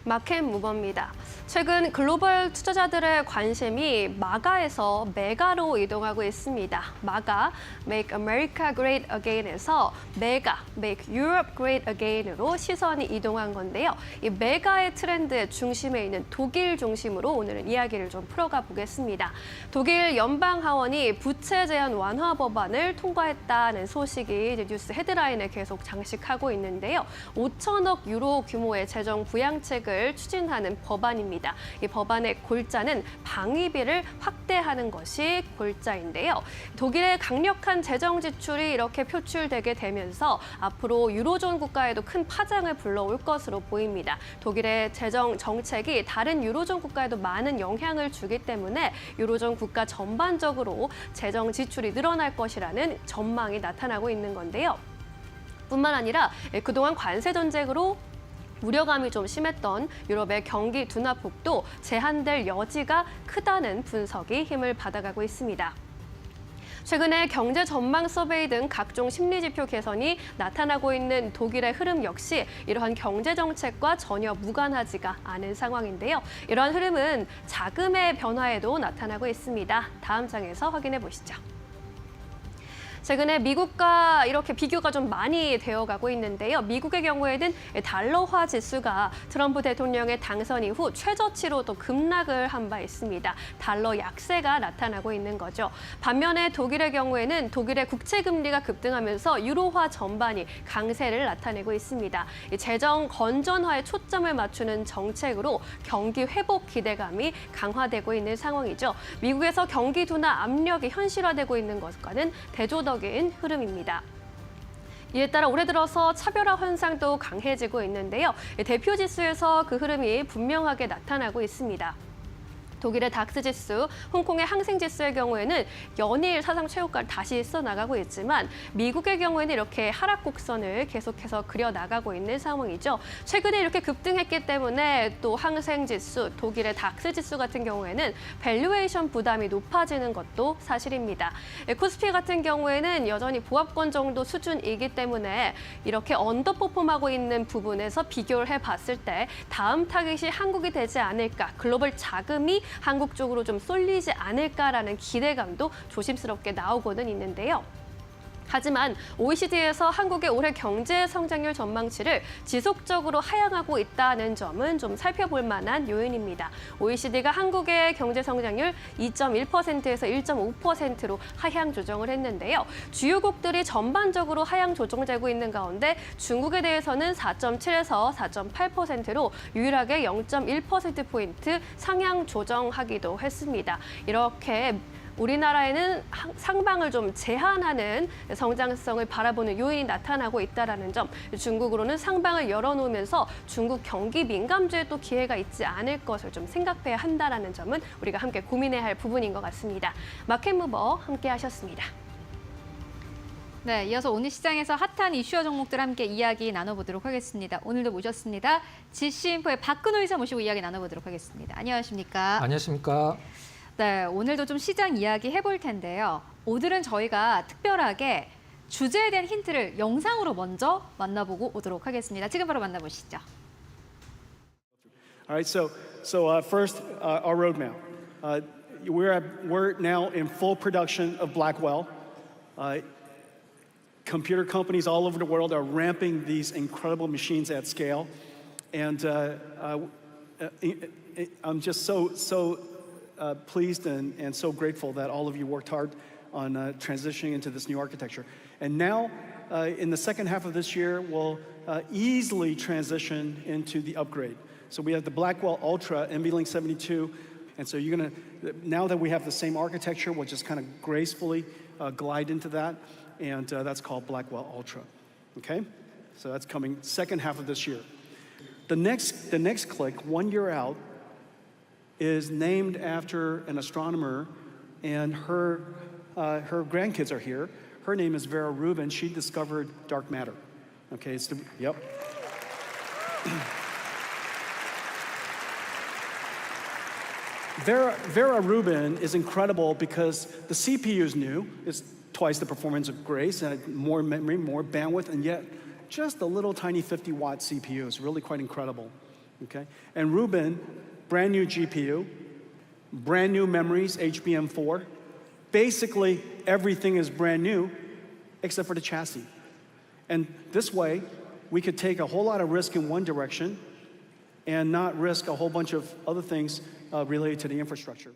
마켓 무버입니다. 최근 글로벌 투자자들의 관심이 마가에서 메가로 이동하고 있습니다. 마가, Make America Great Again에서 메가, Make Europe Great Again으로 시선이 이동한 건데요. 이 메가의 트렌드의 중심에 있는 독일 중심으로 오늘은 이야기를 좀 풀어가 보겠습니다. 독일 연방하원이 부채 제한 완화 법안을 통과했다는 소식이 이제 뉴스 헤드라인에 계속 장식하고 있는데요. 5천억 유로 규모의 재정 부양책을 추진하는 법안입니다. 이 법안의 골자는 방위비를 확대하는 것이 골자인데요. 독일의 강력한 재정 지출이 이렇게 표출되게 되면서 앞으로 유로존 국가에도 큰 파장을 불러올 것으로 보입니다. 독일의 재정 정책이 다른 유로존 국가에도 많은 영향을 주기 때문에 유로존 국가 전반적으로 재정 지출이 늘어날 것이라는 전망이 나타나고 있는 건데요. 뿐만 아니라 그동안 관세 전쟁으로 우려감이 좀 심했던 유럽의 경기 둔화폭도 제한될 여지가 크다는 분석이 힘을 받아가고 있습니다. 최근에 경제 전망 서베이 등 각종 심리 지표 개선이 나타나고 있는 독일의 흐름 역시 이러한 경제 정책과 전혀 무관하지가 않은 상황인데요. 이러한 흐름은 자금의 변화에도 나타나고 있습니다. 다음 장에서 확인해 보시죠. 최근에 미국과 이렇게 비교가 좀 많이 되어가고 있는데요. 미국의 경우에는 달러화 지수가 트럼프 대통령의 당선 이후 최저치로 또 급락을 한 바 있습니다. 달러 약세가 나타나고 있는 거죠. 반면에 독일의 경우에는 독일의 국채 금리가 급등하면서 유로화 전반이 강세를 나타내고 있습니다. 재정 건전화에 초점을 맞추는 정책으로 경기 회복 기대감이 강화되고 있는 상황이죠. 미국에서 경기 둔화 압력이 현실화되고 있는 것과는 대조적인 흐름입니다. 이에 따라 올해 들어서 차별화 현상도 강해지고 있는데요. 대표 지수에서 그 흐름이 분명하게 나타나고 있습니다. 독일의 닥스 지수, 홍콩의 항생 지수의 경우에는 연일 사상 최고가를 다시 써나가고 있지만 미국의 경우에는 이렇게 하락 곡선을 계속해서 그려나가고 있는 상황이죠. 최근에 이렇게 급등했기 때문에 또 항생 지수, 독일의 닥스 지수 같은 경우에는 밸류에이션 부담이 높아지는 것도 사실입니다. 코스피 같은 경우에는 여전히 보합권 정도 수준이기 때문에 이렇게 언더퍼폼하고 있는 부분에서 비교를 해봤을 때 다음 타깃이 한국이 되지 않을까, 글로벌 자금이 한국 쪽으로 좀 쏠리지 않을까라는 기대감도 조심스럽게 나오고는 있는데요. 하지만 OECD에서 한국의 올해 경제 성장률 전망치를 지속적으로 하향하고 있다는 점은 좀 살펴볼 만한 요인입니다. OECD가 한국의 경제 성장률 2.1%에서 1.5%로 하향 조정을 했는데요. 주요국들이 전반적으로 하향 조정되고 있는 가운데 중국에 대해서는 4.7에서 4.8%로 유일하게 0.1%포인트 상향 조정하기도 했습니다. 이렇게 우리나라에는 상방을 좀 제한하는 성장성을 바라보는 요인이 나타나고 있다는 점, 중국으로는 상방을 열어놓으면서 중국 경기 민감주에 또 기회가 있지 않을 것을 좀 생각해야 한다는 점은 우리가 함께 고민해야 할 부분인 것 같습니다. 마켓무버 함께 하셨습니다. 네, 이어서 오늘 시장에서 핫한 이슈와 종목들 함께 이야기 나눠보도록 하겠습니다. 오늘도 모셨습니다. GC인포의 박근호 이사 모시고 이야기 나눠보도록 하겠습니다. 안녕하십니까? 안녕하십니까? 네, 오늘도 좀 시장 이야기 해볼 텐데요. 오늘은 저희가 특별하게 주제에 대한 힌트를 영상으로 먼저 만나보고 오도록 하겠습니다. 지금 바로 만나보시죠. All right, first, our roadmap. We're now in full production of Blackwell. Computer companies all over the world are ramping these incredible machines at scale, and I'm just so pleased and so grateful that all of you worked hard on transitioning into this new architecture. And now, in the second half of this year, we'll easily transition into the upgrade. So we have the Blackwell Ultra NVLink 72, and so you're gonna, now that we have the same architecture, we'll just kind of gracefully glide into that, and that's called Blackwell Ultra, okay? So that's coming second half of this year. The next click, 1 year out, is named after an astronomer, and her grandkids are here. Her name is Vera Rubin. She discovered dark matter. Okay, yep. Vera Rubin is incredible because the CPU is new. It's twice the performance of Grace, and more memory, more bandwidth, and yet just a little tiny 50-watt CPU is really quite incredible. Okay, and Rubin, brand new GPU, brand new memories, HBM4. Basically, everything is brand new except for the chassis. And this way, we could take a whole lot of risk in one direction and not risk a whole bunch of other things related to the infrastructure.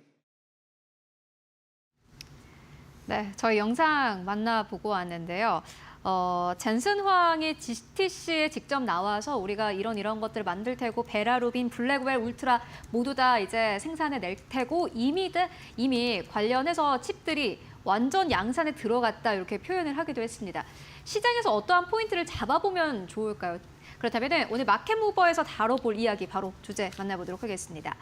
네, 저희 영상 만나보고 왔는데요. 젠슨 황이 GTC에 직접 나와서 우리가 이런 것들을 만들 테고 베라루빈, 블랙웰, 울트라 모두 다 이제 생산해 낼 테고 이미 관련해서 칩들이 완전 양산에 들어갔다 이렇게 표현을 하기도 했습니다. 시장에서 어떠한 포인트를 잡아보면 좋을까요? 그렇다면 오늘 마켓무버에서 다뤄볼 이야기 바로 주제 만나보도록 하겠습니다.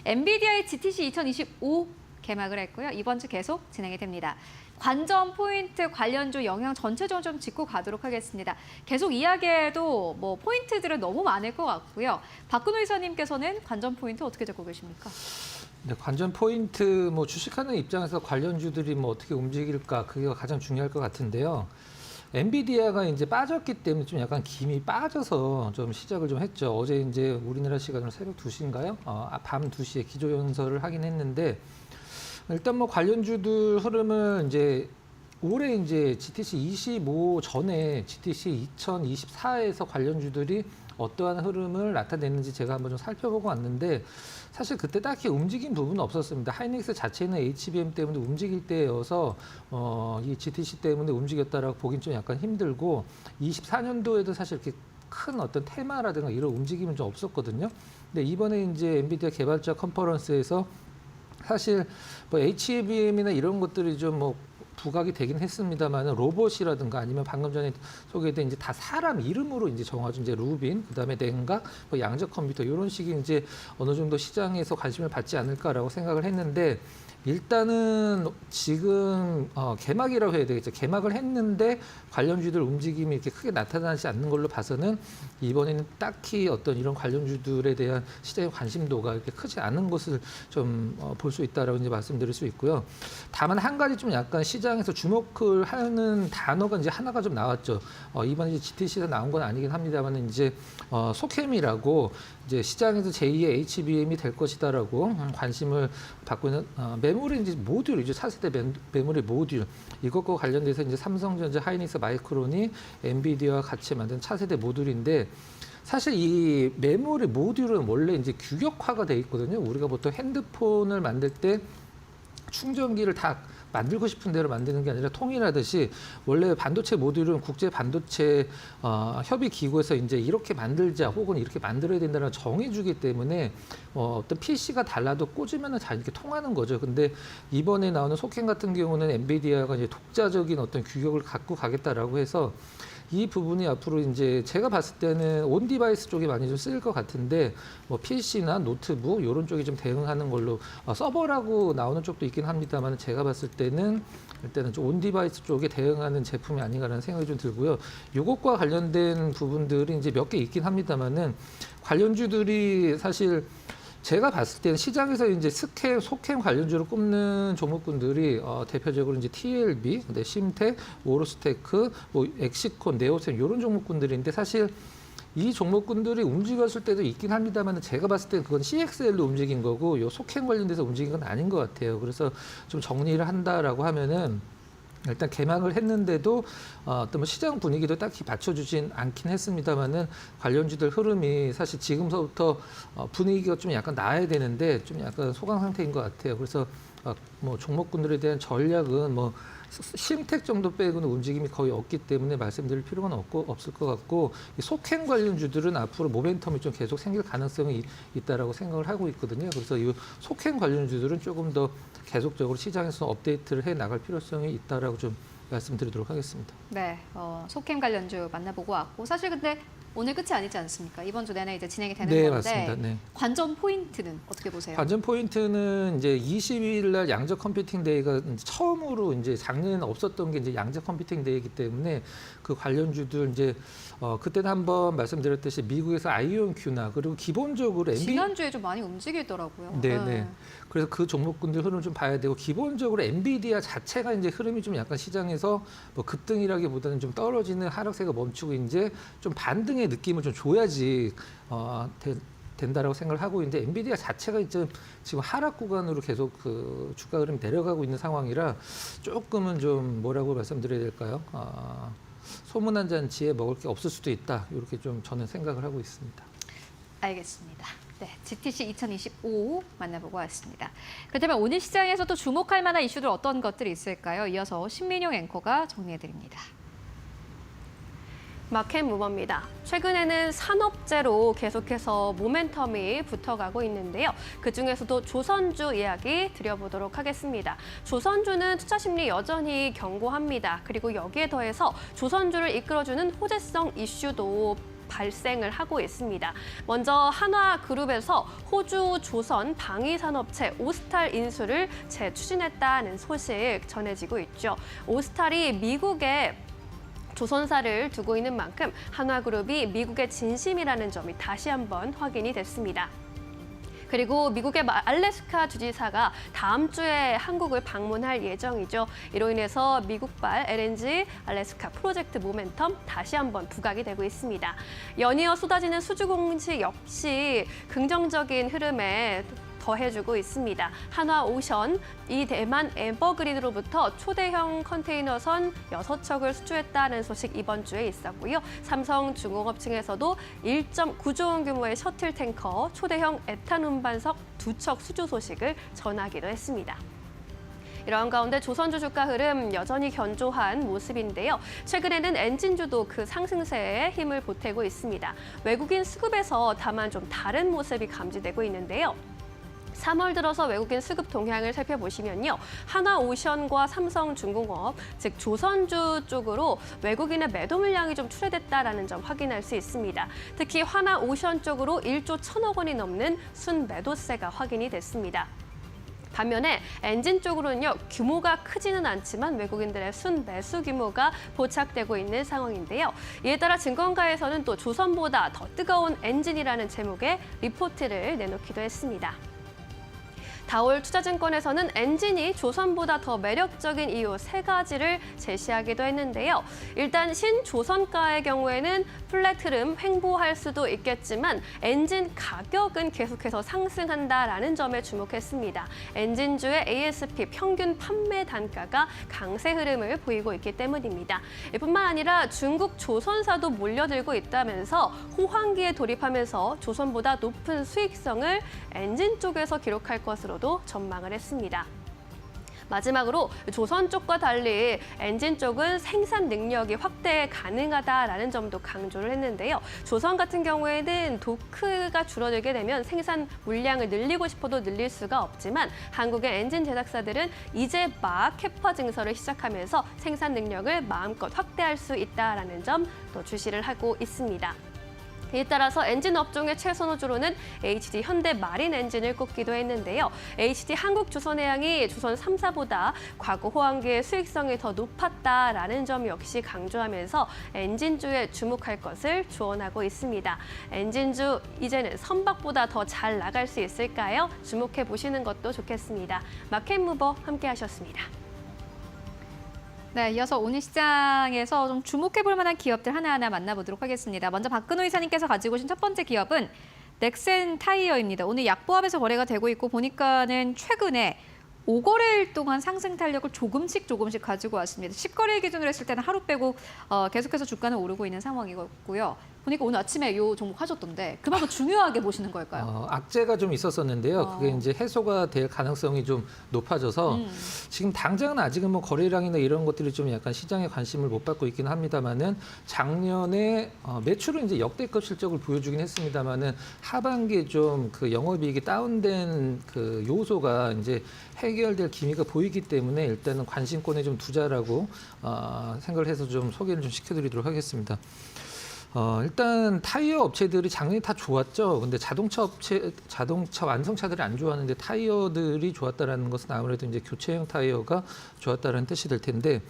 엔비디아의 GTC 2025 개막을 했고요. 이번 주 계속 진행이 됩니다. 관전 포인트 관련주 영향 전체적으로 좀 짚고 가도록 하겠습니다. 계속 이야기해도 뭐 포인트들은 너무 많을 것 같고요. 박근호 이사님께서는 관전 포인트 어떻게 잡고 계십니까? 네, 관전 포인트 뭐 주식하는 입장에서 관련주들이 뭐 어떻게 움직일까 그게 가장 중요할 것 같은데요. 엔비디아가 이제 빠졌기 때문에 좀 약간 김이 빠져서 좀 시작을 좀 했죠. 어제 이제 우리나라 시간으로 새벽 2시인가요? 밤 2시에 기조연설을 하긴 했는데 일단 뭐 관련주들 흐름은 이제 올해 이제 GTC 25 전에 GTC 2024에서 관련주들이 어떠한 흐름을 나타냈는지 제가 한번 좀 살펴보고 왔는데 사실 그때 딱히 움직인 부분은 없었습니다. 하이닉스 자체는 HBM 때문에 움직일 때여서 이 GTC 때문에 움직였다라고 보긴 좀 약간 힘들고 24년도에도 사실 이렇게 큰 어떤 테마라든가 이런 움직임은 좀 없었거든요. 근데 이번에 이제 엔비디아 개발자 컨퍼런스에서 사실 뭐 HBM이나 이런 것들이 좀 뭐 부각이 되긴 했습니다만 로봇이라든가 아니면 방금 전에 소개된 이제 다 사람 이름으로 이제 정화준, 이제 루빈, 그다음에 냉각, 뭐 양적 컴퓨터 이런 식이 이제 어느 정도 시장에서 관심을 받지 않을까라고 생각을 했는데 일단은 지금 개막이라고 해야 되겠죠. 개막을 했는데 관련주들 움직임이 이렇게 크게 나타나지 않는 걸로 봐서는 이번에는 딱히 어떤 이런 관련주들에 대한 시장의 관심도가 이렇게 크지 않은 것을 좀 볼 수 있다라고 이제 말씀드릴 수 있고요. 다만 한 가지 좀 약간 시장에서 주목을 하는 단어가 이제 하나가 좀 나왔죠. 이번에 GTC에서 나온 건 아니긴 합니다만 이제 소캠이라고 이제 시장에서 제2의 HBM이 될 것이다라고 관심을 받고 있는 메모리 이제 모듈이죠. 차세대 메모리 모듈 이것과 관련돼서 이제 삼성전자, 하이닉스, 마이크론이 엔비디아와 같이 만든 차세대 모듈인데 사실 이 메모리 모듈은 원래 이제 규격화가 돼 있거든요. 우리가 보통 핸드폰을 만들 때 충전기를 다 만들고 싶은 대로 만드는 게 아니라 통일하듯이 원래 반도체 모듈은 국제 반도체 협의 기구에서 이제 이렇게 만들자 혹은 이렇게 만들어야 된다는 정해주기 때문에 어떤 PC가 달라도 꽂으면 잘 이렇게 통하는 거죠. 근데 이번에 나오는 소캠 같은 경우는 엔비디아가 이제 독자적인 어떤 규격을 갖고 가겠다라고 해서 이 부분이 앞으로 이제 제가 봤을 때는 온 디바이스 쪽에 많이 좀 쓰일 것 같은데 뭐 PC나 노트북 이런 쪽이 좀 대응하는 걸로 서버라고 나오는 쪽도 있긴 합니다만 제가 봤을 때는 일단은 좀 온 디바이스 쪽에 대응하는 제품이 아닌가라는 생각이 좀 들고요. 이것과 관련된 부분들이 이제 몇 개 있긴 합니다만은 관련주들이 사실 제가 봤을 때는 시장에서 이제 소캠 관련주로 꼽는 종목군들이 대표적으로 이제 TLB, 근데 심텍, 오로스테크, 뭐 엑시콘, 네오셈 이런 종목군들인데 사실 이 종목군들이 움직였을 때도 있긴 합니다만 제가 봤을 때는 그건 CXL로 움직인 거고 요 소캠 관련돼서 움직인 건 아닌 것 같아요. 그래서 좀 정리를 한다라고 하면은 일단 개막을 했는데도 어떤 뭐 시장 분위기도 딱히 받쳐주진 않긴 했습니다만은 관련주들 흐름이 사실 지금서부터 분위기가 좀 약간 나아야 되는데 좀 약간 소강 상태인 것 같아요. 그래서 뭐 종목군들에 대한 전략은 뭐 심텍 정도 빼고는 움직임이 거의 없기 때문에 말씀드릴 필요는 없을 것 같고 이 소캠 관련주들은 앞으로 모멘텀이 좀 계속 생길 가능성이 있다라고 생각을 하고 있거든요. 그래서 이 소캠 관련주들은 조금 더 계속적으로 시장에서 업데이트를 해 나갈 필요성이 있다라고 좀 말씀드리도록 하겠습니다. 네, 소캠 관련주 만나보고 왔고 사실 근데 오늘 끝이 아니지 않습니까? 이번 주 내내 이제 진행이 되는 네, 건데 맞습니다. 네. 관전 포인트는 어떻게 보세요? 관전 포인트는 이제 20일 날 양적 컴퓨팅 데이가 이제 처음으로 이제 작년에는 없었던 게 이제 양적 컴퓨팅 데이이기 때문에 그 관련주들 이제 그때는 한번 말씀드렸듯이 미국에서 아이온큐나 그리고 기본적으로 지난주에 좀 많이 움직이더라고요. 네. 그래서 그 종목군들 흐름 좀 봐야 되고 기본적으로 엔비디아 자체가 이제 흐름이 좀 약간 시장에서 뭐 급등이라기보다는 좀 떨어지는 하락세가 멈추고 이제 좀 반등의 느낌을 좀 줘야지 된다라고 생각을 하고 있는데 엔비디아 자체가 이제 지금 하락 구간으로 계속 그 주가 흐름이 내려가고 있는 상황이라 조금은 좀 뭐라고 말씀드려야 될까요? 소문 한 잔치에 먹을 게 없을 수도 있다. 이렇게 좀 저는 생각을 하고 있습니다. 알겠습니다. 네, GTC 2025 만나보고 왔습니다. 그렇다면 오늘 시장에서 또 주목할 만한 이슈들 어떤 것들이 있을까요? 이어서 신민용 앵커가 정리해드립니다. 마켓 무버입니다. 최근에는 산업재로 계속해서 모멘텀이 붙어가고 있는데요. 그중에서도 조선주 이야기 드려보도록 하겠습니다. 조선주는 투자 심리 여전히 견고합니다. 그리고 여기에 더해서 조선주를 이끌어주는 호재성 이슈도 발생을 하고 있습니다. 먼저 한화그룹에서 호주 조선 방위산업체 오스탈 인수를 재추진했다는 소식 전해지고 있죠. 오스탈이 미국에 조선사를 두고 있는 만큼 한화그룹이 미국의 진심이라는 점이 다시 한번 확인이 됐습니다. 그리고 미국의 알래스카 주지사가 다음 주에 한국을 방문할 예정이죠. 이로 인해서 미국발 LNG 알래스카 프로젝트 모멘텀 다시 한번 부각이 되고 있습니다. 연이어 쏟아지는 수주 공시 역시 긍정적인 흐름에 더해주고 있습니다. 한화오션, 이 대만 에버그린으로부터 초대형 컨테이너선 6척을 수주했다는 소식 이번 주에 있었고요. 삼성중공업 층에서도 1.9조 원 규모의 셔틀 탱커, 초대형 에탄 운반석 2척 수주 소식을 전하기도 했습니다. 이러한 가운데 조선주 주가 흐름 여전히 견조한 모습인데요. 최근에는 엔진주도 그 상승세에 힘을 보태고 있습니다. 외국인 수급에서 다만 좀 다른 모습이 감지되고 있는데요. 3월 들어서 외국인 수급 동향을 살펴보시면요. 하나오션과 삼성중공업, 즉 조선주 쪽으로 외국인의 매도 물량이 좀 출회됐다라는 점 확인할 수 있습니다. 특히 하나오션 쪽으로 1조 1천억 원이 넘는 순매도세가 확인이 됐습니다. 반면에 엔진 쪽으로는요, 규모가 크지는 않지만 외국인들의 순매수 규모가 포착되고 있는 상황인데요. 이에 따라 증권가에서는 또 조선보다 더 뜨거운 엔진이라는 제목의 리포트를 내놓기도 했습니다. 다올 투자증권에서는 엔진이 조선보다 더 매력적인 이유 3가지를 제시하기도 했는데요. 일단 신조선가의 경우에는 플랫 흐름 횡보할 수도 있겠지만 엔진 가격은 계속해서 상승한다라는 점에 주목했습니다. 엔진주의 ASP 평균 판매 단가가 강세 흐름을 보이고 있기 때문입니다. 뿐만 아니라 중국 조선사도 몰려들고 있다면서 호황기에 돌입하면서 조선보다 높은 수익성을 엔진 쪽에서 기록할 것으로도 전망을 했습니다. 마지막으로 조선 쪽과 달리 엔진 쪽은 생산 능력이 확대 가능하다라는 점도 강조를 했는데요. 조선 같은 경우에는 도크가 줄어들게 되면 생산 물량을 늘리고 싶어도 늘릴 수가 없지만 한국의 엔진 제작사들은 이제 막 캐파 증설을 시작하면서 생산 능력을 마음껏 확대할 수 있다라는 점 또 주시를 하고 있습니다. 이에 따라서 엔진 업종의 최선호주로는 HD 현대 마린 엔진을 꼽기도 했는데요. HD 한국조선해양이 조선 3사보다 과거 호황기의 수익성이 더 높았다라는 점 역시 강조하면서 엔진주에 주목할 것을 조언하고 있습니다. 엔진주 이제는 선박보다 더 잘 나갈 수 있을까요? 주목해 보시는 것도 좋겠습니다. 마켓무버 함께 하셨습니다. 네, 이어서 오늘 시장에서 좀 주목해볼 만한 기업들 하나하나 만나보도록 하겠습니다. 먼저 박근호 이사님께서 가지고 오신 첫 번째 기업은 넥센 타이어입니다. 오늘 약보합에서 거래가 되고 있고 보니까는 최근에 5거래일 동안 상승 탄력을 조금씩 가지고 왔습니다. 10거래일 기준으로 했을 때는 하루 빼고 계속해서 주가는 오르고 있는 상황이고요. 보니까 오늘 아침에 이 종목 하셨던데 그만큼 중요하게 보시는 걸까요? 악재가 좀 있었었는데요. 그게 이제 해소가 될 가능성이 좀 높아져서 지금 당장은 아직은 뭐 거래량이나 이런 것들이 좀 약간 시장에 관심을 못 받고 있긴 합니다만은 작년에 매출은 이제 역대급 실적을 보여주긴 했습니다만은 하반기에 좀 그 영업이익이 다운된 그 요소가 이제 해결될 기미가 보이기 때문에 일단은 관심권에 좀 두자라고 생각을 해서 좀 소개를 좀 시켜드리도록 하겠습니다. 일단 타이어 업체들이 작년에 다 좋았죠. 근데 자동차 완성차들이 안 좋았는데 타이어들이 좋았다라는 것은 아무래도 이제 교체형 타이어가 좋았다라는 뜻이 될 텐데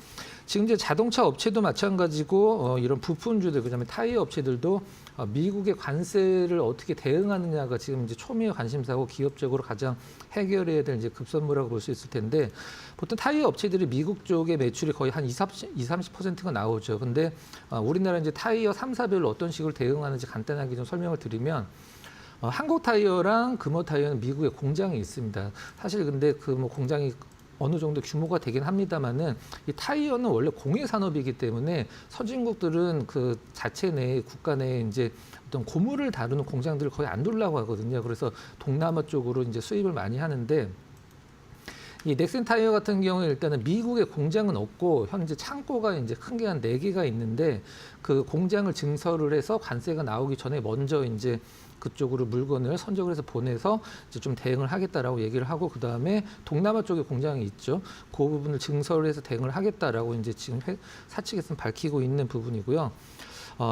지금 이제 자동차 업체도 마찬가지고 이런 부품주들 그다음에 타이어 업체들도 미국의 관세를 어떻게 대응하느냐가 지금 이제 초미의 관심사고 기업적으로 가장 해결해야 될 이제 급선무라고 볼 수 있을 텐데 보통 타이어 업체들이 미국 쪽의 매출이 거의 한 20-30%가 나오죠. 근데 우리나라 이제 타이어 3사별로 어떤 식으로 대응하는지 간단하게 좀 설명을 드리면 한국 타이어랑 금호 타이어는 미국에 공장이 있습니다. 사실 근데 그 뭐 공장이 어느 정도 규모가 되긴 합니다만은 이 타이어는 원래 공예 산업이기 때문에 선진국들은 그 자체 내 국가 내에 이제 어떤 고무를 다루는 공장들을 거의 안 두려고 하거든요. 그래서 동남아 쪽으로 이제 수입을 많이 하는데 이 넥센 타이어 같은 경우에 일단은 미국에 공장은 없고 현재 창고가 이제 큰 게 한 4개가 있는데 그 공장을 증설을 해서 관세가 나오기 전에 먼저 이제 그쪽으로 물건을 선적을 해서 보내서 이제 좀 대응을 하겠다라고 얘기를 하고 그다음에 동남아 쪽에 공장이 있죠. 그 부분을 증설을 해서 대응을 하겠다라고 이제 지금 사측에서는 밝히고 있는 부분이고요.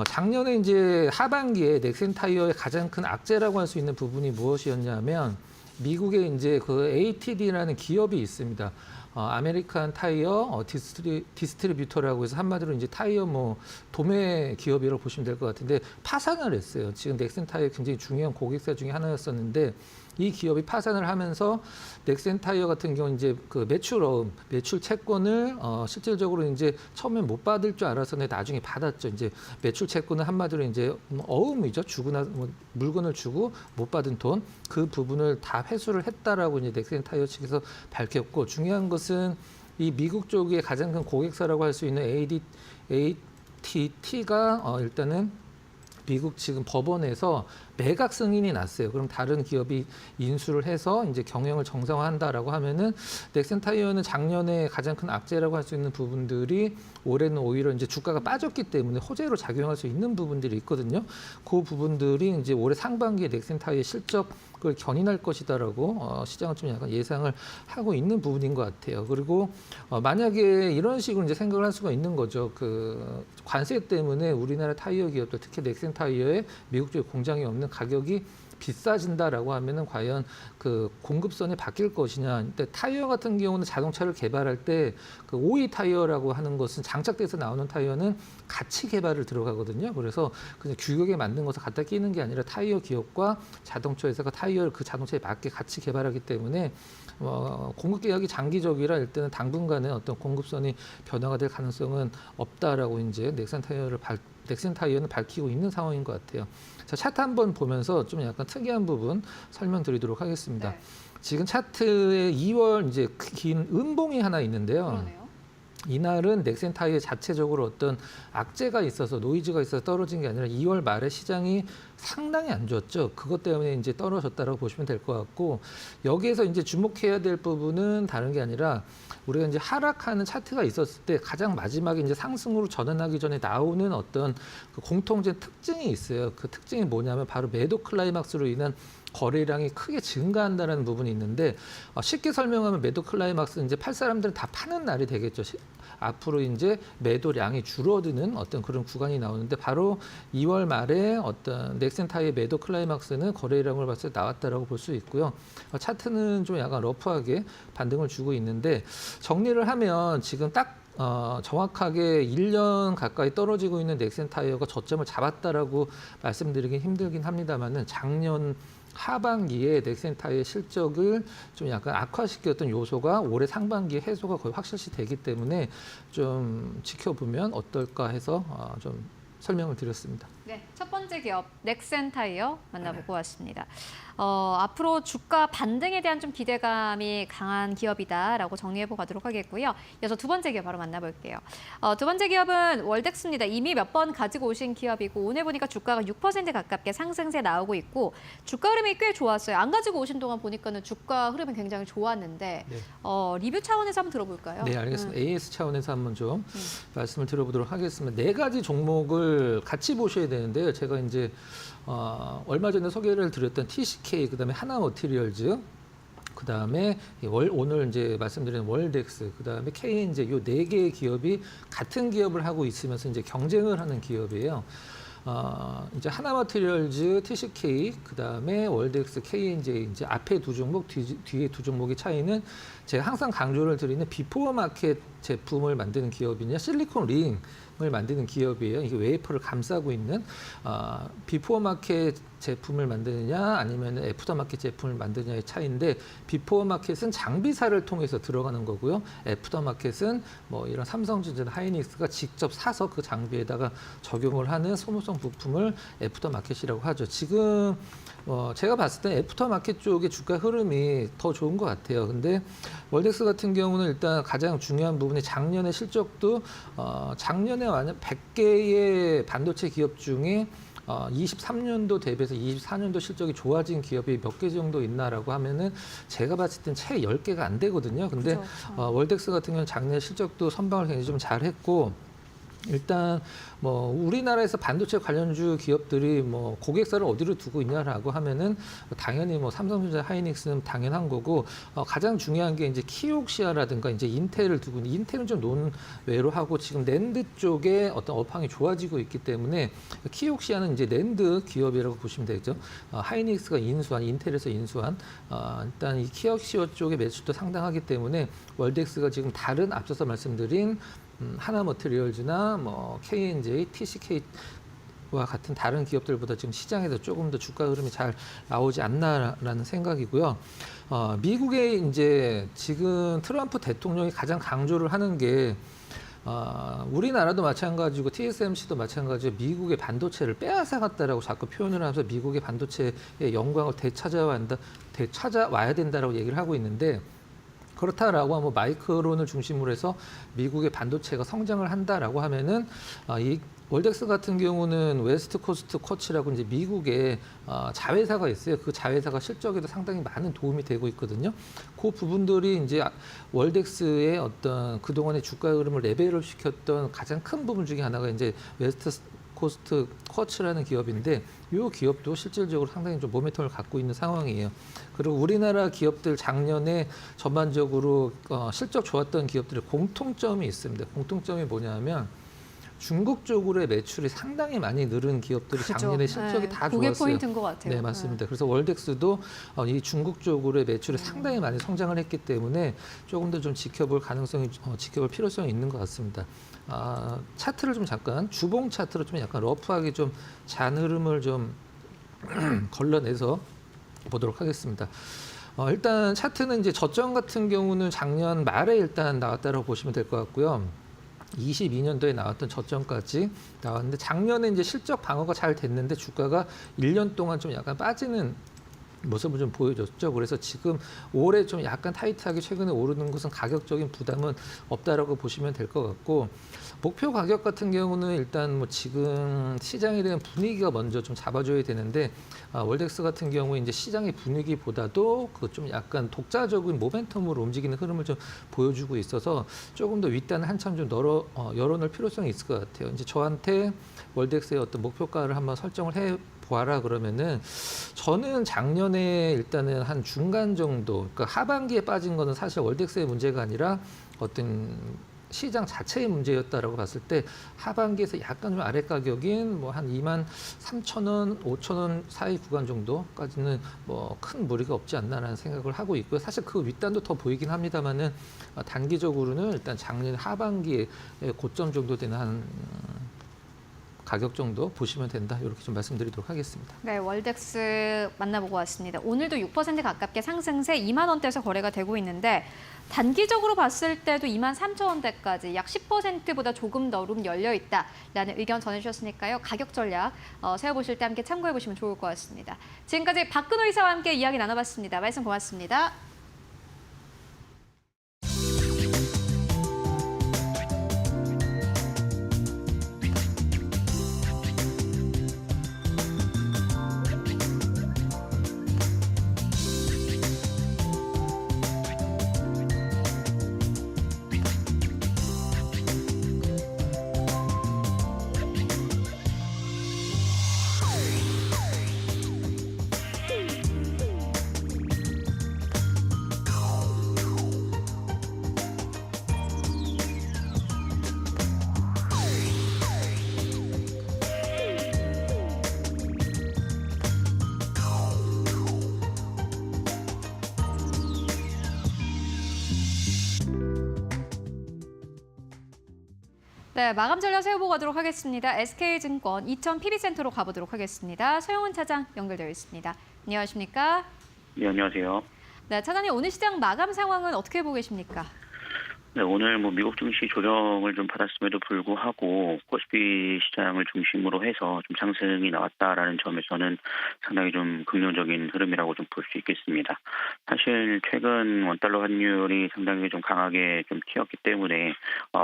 작년에 이제 하반기에 넥센 타이어의 가장 큰 악재라고 할 수 있는 부분이 무엇이었냐면 미국에 이제 그 ATD라는 기업이 있습니다. 아메리칸 타이어 디스트리뷰터라고 해서 한마디로 이제 타이어 뭐 도매 기업이라고 보시면 될 것 같은데 파산을 했어요. 지금 넥센 타이어 굉장히 중요한 고객사 중에 하나였었는데 이 기업이 파산을 하면서 넥센 타이어 같은 경우 이제 그 매출 채권을 실질적으로 이제 처음엔 못 받을 줄 알았었는데 나중에 받았죠. 이제 매출 채권은 한마디로 이제 어음이죠. 주거나 뭐 물건을 주고 못 받은 돈 그 부분을 다 회수를 했다라고 이제 넥센 타이어 측에서 밝혔고 중요한 것은 이 미국 쪽의 가장 큰 고객사라고 할 수 있는 ATT가 일단은 미국 지금 법원에서 매각 승인이 났어요. 그럼 다른 기업이 인수를 해서 이제 경영을 정상화한다라고 하면은 넥센 타이어는 작년에 가장 큰 악재라고 할 수 있는 부분들이 올해는 오히려 이제 주가가 빠졌기 때문에 호재로 작용할 수 있는 부분들이 있거든요. 그 부분들이 이제 올해 상반기에 넥센 타이어의 실적을 견인할 것이다라고 시장은 좀 약간 예상을 하고 있는 부분인 것 같아요. 그리고 만약에 이런 식으로 이제 생각을 할 수가 있는 거죠. 그 관세 때문에 우리나라 타이어 기업들, 특히 넥센 타이어의 미국 쪽에 공장이 없는 가격이 비싸진다라고 하면은 과연 그 공급선이 바뀔 것이냐. 근데 타이어 같은 경우는 자동차를 개발할 때 그 OE 타이어라고 하는 것은 장착돼서 나오는 타이어는 같이 개발을 들어가거든요. 그래서 그냥 규격에 맞는 것을 갖다 끼는 게 아니라 타이어 기업과 자동차 회사가 타이어를 그 자동차에 맞게 같이 개발하기 때문에 공급 계약이 장기적이라 일단은 당분간은 어떤 공급선이 변화가 될 가능성은 없다라고 이제 넥센 타이어는 밝히고 있는 상황인 것 같아요. 자, 차트 한번 보면서 좀 약간 특이한 부분 설명드리도록 하겠습니다. 네. 지금 차트에 2월 이제 긴 음봉이 하나 있는데요. 그러네요. 이날은 넥센 타이어 자체적으로 어떤 악재가 있어서 노이즈가 있어서 떨어진 게 아니라 2월 말에 시장이 상당히 안 좋았죠. 그것 때문에 이제 떨어졌다라고 보시면 될 것 같고 여기에서 이제 주목해야 될 부분은 다른 게 아니라 우리가 이제 하락하는 차트가 있었을 때 가장 마지막에 이제 상승으로 전환하기 전에 나오는 어떤 그 공통된 특징이 있어요. 그 특징이 뭐냐면 바로 매도 클라이막스로 인한 거래량이 크게 증가한다는 부분이 있는데 쉽게 설명하면 매도 클라이막스 이제 팔 사람들은 다 파는 날이 되겠죠. 앞으로 이제 매도량이 줄어드는 어떤 그런 구간이 나오는데 바로 2월 말에 어떤 넥센 타이어 매도 클라이막스는 거래량을 봤을 때 나왔다라고 볼 수 있고요. 차트는 좀 약간 러프하게 반등을 주고 있는데 정리를 하면 지금 딱 정확하게 1년 가까이 떨어지고 있는 넥센 타이어가 저점을 잡았다라고 말씀드리긴 힘들긴 합니다만은 작년 하반기에 넥센 타이어의 실적을 좀 약간 악화시켰던 요소가 올해 상반기에 해소가 거의 확실시 되기 때문에 좀 지켜보면 어떨까 해서 좀 설명을 드렸습니다. 네, 첫 번째 기업 넥센 타이어 만나보고 왔습니다. 앞으로 주가 반등에 대한 좀 기대감이 강한 기업이다라고 정리해보고 가도록 하겠고요. 이어서 두 번째 기업 바로 만나볼게요. 두 번째 기업은 월덱스입니다. 이미 몇 번 가지고 오신 기업이고 오늘 보니까 주가가 6% 가깝게 상승세 나오고 있고 주가 흐름이 꽤 좋았어요. 안 가지고 오신 동안 보니까는 주가 흐름이 굉장히 좋았는데 네. 리뷰 차원에서 한번 들어볼까요? 네, 알겠습니다. AS 차원에서 한번 좀 말씀을 드려보도록 하겠습니다. 네 가지 종목을 같이 보셔야 되는데요. 제가 이제 얼마 전에 소개를 드렸던 TCK, 그다음에 하나머티리얼즈, 그다음에 오늘 이제 말씀드린 월덱스, 그다음에 KNJ 요 네 개의 기업이 같은 기업을 하고 있으면서 이제 경쟁을 하는 기업이에요. 이제 하나머티리얼즈, TCK, 그다음에 월덱스, KNJ 이제 앞에 두 종목, 뒤에 두 종목의 차이는 제가 항상 강조를 드리는 비포어 마켓 제품을 만드는 기업이냐, 실리콘 링을 만드는 기업이에요. 이게 웨이퍼를 감싸고 있는 비포어 마켓 제품을 만드느냐 아니면 애프터 마켓 제품을 만드느냐의 차이인데 비포어 마켓은 장비사를 통해서 들어가는 거고요. 애프터 마켓은 뭐 이런 삼성전자나 하이닉스가 직접 사서 그 장비에다가 적용을 하는 소모성 부품을 애프터 마켓이라고 하죠. 지금 제가 봤을 때 애프터 마켓 쪽의 주가 흐름이 더 좋은 것 같아요. 근데 월덱스 같은 경우는 일단 가장 중요한 부분이 작년의 실적도 작년에 완전 100개의 반도체 기업 중에 23년도 대비해서 24년도 실적이 좋아진 기업이 몇 개 정도 있나라고 하면은 제가 봤을 땐 채 10개가 안 되거든요. 근데 그렇죠. 월덱스 같은 경우는 작년에 실적도 선방을 굉장히 좀 잘했고 일단 뭐 우리나라에서 반도체 관련주 기업들이 뭐 고객사를 어디로 두고 있냐라고 하면은 당연히 뭐 삼성전자, 하이닉스는 당연한 거고 가장 중요한 게 이제 키옥시아라든가 이제 인텔을 두고 있는 인텔은 좀 논외로 하고 지금 낸드 쪽에 어떤 업황이 좋아지고 있기 때문에 키옥시아는 이제 낸드 기업이라고 보시면 되죠. 하이닉스가 인수한 인텔에서 인수한 일단 이 키옥시아 쪽의 매출도 상당하기 때문에 월덱스가 지금 다른 앞서서 말씀드린 하나머티리얼즈나 뭐 KNJ, TCK와 같은 다른 기업들보다 지금 시장에서 조금 더 주가 흐름이 잘 나오지 않나라는 생각이고요. 미국의 이제 지금 트럼프 대통령이 가장 강조를 하는 게 우리나라도 마찬가지고 TSMC도 마찬가지고 미국의 반도체를 빼앗아갔다라고 자꾸 표현을 하면서 미국의 반도체의 영광을 되찾아와야 된다라고 얘기를 하고 있는데 그렇다라고 하면 마이크론을 중심으로 해서 미국의 반도체가 성장을 한다라고 하면은 이 월덱스 같은 경우는 웨스트 코스트 쿼츠라고 이제 미국의 자회사가 있어요. 그 자회사가 실적에도 상당히 많은 도움이 되고 있거든요. 그 부분들이 이제 월덱스의 어떤 그동안의 주가 흐름을 레벨업 시켰던 가장 큰 부분 중에 하나가 이제 웨스트 코스트 쿼츠라는 기업인데 이 기업도 실질적으로 상당히 좀 모멘텀을 갖고 있는 상황이에요. 그리고 우리나라 기업들 작년에 전반적으로 실적 좋았던 기업들의 공통점이 있습니다. 공통점이 뭐냐면 중국 쪽으로의 매출이 상당히 많이 늘은 기업들이 그죠. 작년에 실적이 네, 다 그게 좋았어요. 포인트인 것 같아요. 네, 맞습니다. 그래서 월덱스도 이 중국 쪽으로의 매출이 상당히 많이 성장을 했기 때문에 조금 더 좀 지켜볼 가능성이, 지켜볼 필요성이 있는 것 같습니다. 차트를 좀 잠깐, 주봉 차트로 좀 약간 러프하게 좀 잔 흐름을 좀 걸러내서 보도록 하겠습니다. 일단 차트는 이제 저점 같은 경우는 작년 말에 일단 나왔다고 보시면 될 것 같고요. 22년도에 나왔던 저점까지 나왔는데 작년에 이제 실적 방어가 잘 됐는데 주가가 1년 동안 좀 약간 빠지는 모습을 좀 보여줬죠. 그래서 지금 올해 좀 약간 타이트하게 최근에 오르는 것은 가격적인 부담은 없다라고 보시면 될 것 같고 목표 가격 같은 경우는 일단 뭐 지금 시장에 대한 분위기가 먼저 좀 잡아줘야 되는데 월덱스 같은 경우에 이제 시장의 분위기보다도 그 좀 약간 독자적인 모멘텀으로 움직이는 흐름을 좀 보여주고 있어서 조금 더 윗단을 한참 좀 열어놓을 필요성이 있을 것 같아요. 이제 저한테 월덱스의 어떤 목표가를 한번 설정을 해 보아라 그러면은 저는 작년에 일단은 한 중간 정도, 그러니까 하반기에 빠진 거는 사실 월덱스의 문제가 아니라 어떤 시장 자체의 문제였다라고 봤을 때 하반기에서 약간 좀 아래 가격인 뭐 한 23,000원, 5,000원 사이 구간 정도까지는 뭐 큰 무리가 없지 않나라는 생각을 하고 있고요. 사실 그 윗단도 더 보이긴 합니다만은 단기적으로는 일단 작년 하반기에 고점 정도 되는 한 가격 정도 보시면 된다. 이렇게 좀 말씀드리도록 하겠습니다. 네, 월덱스 만나보고 왔습니다. 오늘도 6% 가깝게 상승세 2만 원대에서 거래가 되고 있는데 단기적으로 봤을 때도 2만 3천 원대까지 약 10%보다 조금 더 룸 열려 있다라는 의견 전해주셨으니까요. 가격 전략 세워보실 때 함께 참고해보시면 좋을 것 같습니다. 지금까지 박근호 이사와 함께 이야기 나눠봤습니다. 말씀 고맙습니다. 네, 마감 전략 세워보고 가도록 하겠습니다. SK증권 2000 PB센터로 가보도록 하겠습니다. 서영훈 차장 연결되어 있습니다. 안녕하십니까? 네, 안녕하세요. 네, 차장님 오늘 시장 마감 상황은 어떻게 보고 계십니까? 네, 오늘 뭐 미국 증시 조정을 좀 받았음에도 불구하고 코스피 시장을 중심으로 해서 좀 상승이 나왔다라는 점에서는 상당히 좀 긍정적인 흐름이라고 좀 볼 수 있겠습니다. 사실 최근 원달러 환율이 상당히 좀 강하게 좀 튀었기 때문에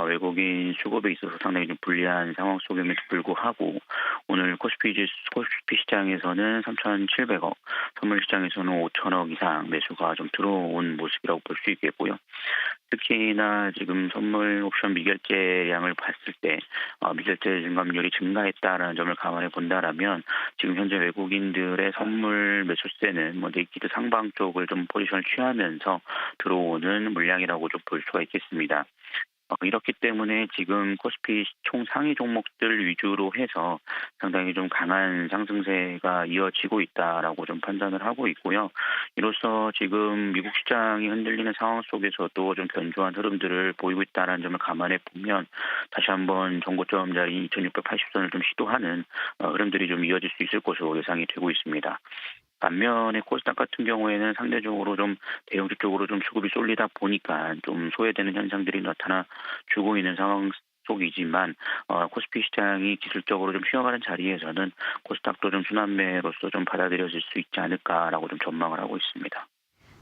외국인 수급에 있어서 상당히 좀 불리한 상황 속임에도 불구하고 오늘 코스피 시장에서는 3,700억, 선물 시장에서는 5천억 이상 매수가 좀 들어온 모습이라고 볼 수 있겠고요. 특히나 지금 선물 옵션 미결제량을 봤을 때 미결제 증감률이 증가했다는 점을 감안해 본다라면 지금 현재 외국인들의 선물 매수세는 뭐 네이키드 상방 쪽을 좀 포지션을 취하면서 들어오는 물량이라고 좀 볼 수가 있겠습니다. 이렇기 때문에 지금 코스피 총 상위 종목들 위주로 해서 상당히 좀 강한 상승세가 이어지고 있다라고 좀 판단을 하고 있고요. 이로써 지금 미국 시장이 흔들리는 상황 속에서도 좀 견조한 흐름들을 보이고 있다는 점을 감안해 보면 다시 한번 정고점 자리 2680선을 좀 시도하는 흐름들이 좀 이어질 수 있을 것으로 예상이 되고 있습니다. 반면에 코스닥 같은 경우에는 상대적으로 좀 대형주 쪽으로 좀 수급이 쏠리다 보니까 좀 소외되는 현상들이 나타나 주고 있는 상황 속이지만 코스피 시장이 기술적으로 좀 쉬어가는 자리에서는 코스닥도 좀 순환매로서 좀 받아들여질 수 있지 않을까라고 좀 전망을 하고 있습니다.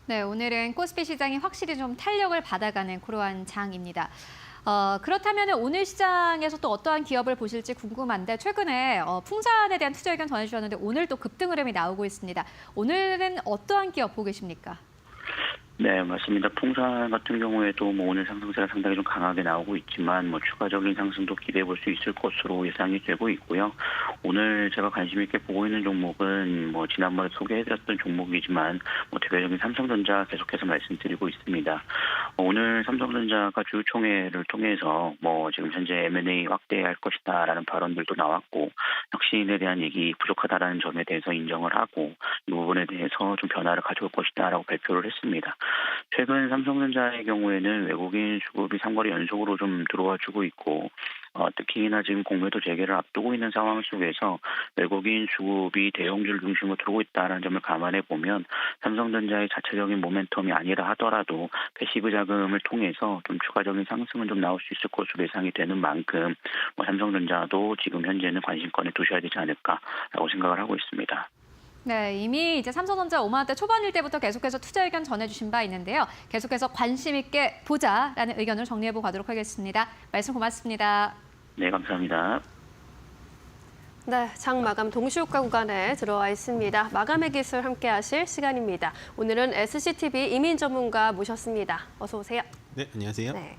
네, 오늘은 코스피 시장이 확실히 좀 탄력을 받아가는 그러한 장입니다. 그렇다면 오늘 시장에서 또 어떠한 기업을 보실지 궁금한데 최근에 풍산에 대한 투자 의견 전해주셨는데 오늘 또 급등 흐름이 나오고 있습니다. 오늘은 어떠한 기업 보고 계십니까? 네, 맞습니다. 풍산 같은 경우에도 뭐 오늘 상승세가 상당히 좀 강하게 나오고 있지만 뭐 추가적인 상승도 기대해 볼 수 있을 것으로 예상이 되고 있고요. 오늘 제가 관심 있게 보고 있는 종목은 뭐 지난번에 소개해드렸던 종목이지만 뭐 대표적인 삼성전자 계속해서 말씀드리고 있습니다. 오늘 삼성전자가 주주총회를 통해서 뭐 지금 현재 M&A 확대할 것이다라는 발언들도 나왔고 혁신에 대한 얘기 부족하다라는 점에 대해서 인정을 하고 이 부분에 대해서 좀 변화를 가져올 것이다라고 발표를 했습니다. 최근 삼성전자의 경우에는 외국인 수급이 3거래 연속으로 좀 들어와 주고 있고 특히나 지금 공매도 재개를 앞두고 있는 상황 속에서 외국인 수급이 대형주를 중심으로 들어오고 있다는 점을 감안해 보면 삼성전자의 자체적인 모멘텀이 아니라 하더라도 패시브 자금을 통해서 좀 추가적인 상승은 좀 나올 수 있을 것으로 예상이 되는 만큼 삼성전자도 지금 현재는 관심권에 두셔야 되지 않을까라고 생각을 하고 있습니다. 네, 이미 이제 삼성전자 5만 원대 초반일 때부터 계속해서 투자 의견 전해주신 바 있는데요. 계속해서 관심 있게 보자라는 의견을 정리해보고 가도록 하겠습니다. 말씀 고맙습니다. 네, 감사합니다. 네, 장 마감 동시효과 구간에 들어와 있습니다. 마감의 기술 함께 하실 시간입니다. 오늘은 SCTV 이민 전문가 모셨습니다. 어서 오세요. 네, 안녕하세요. 네.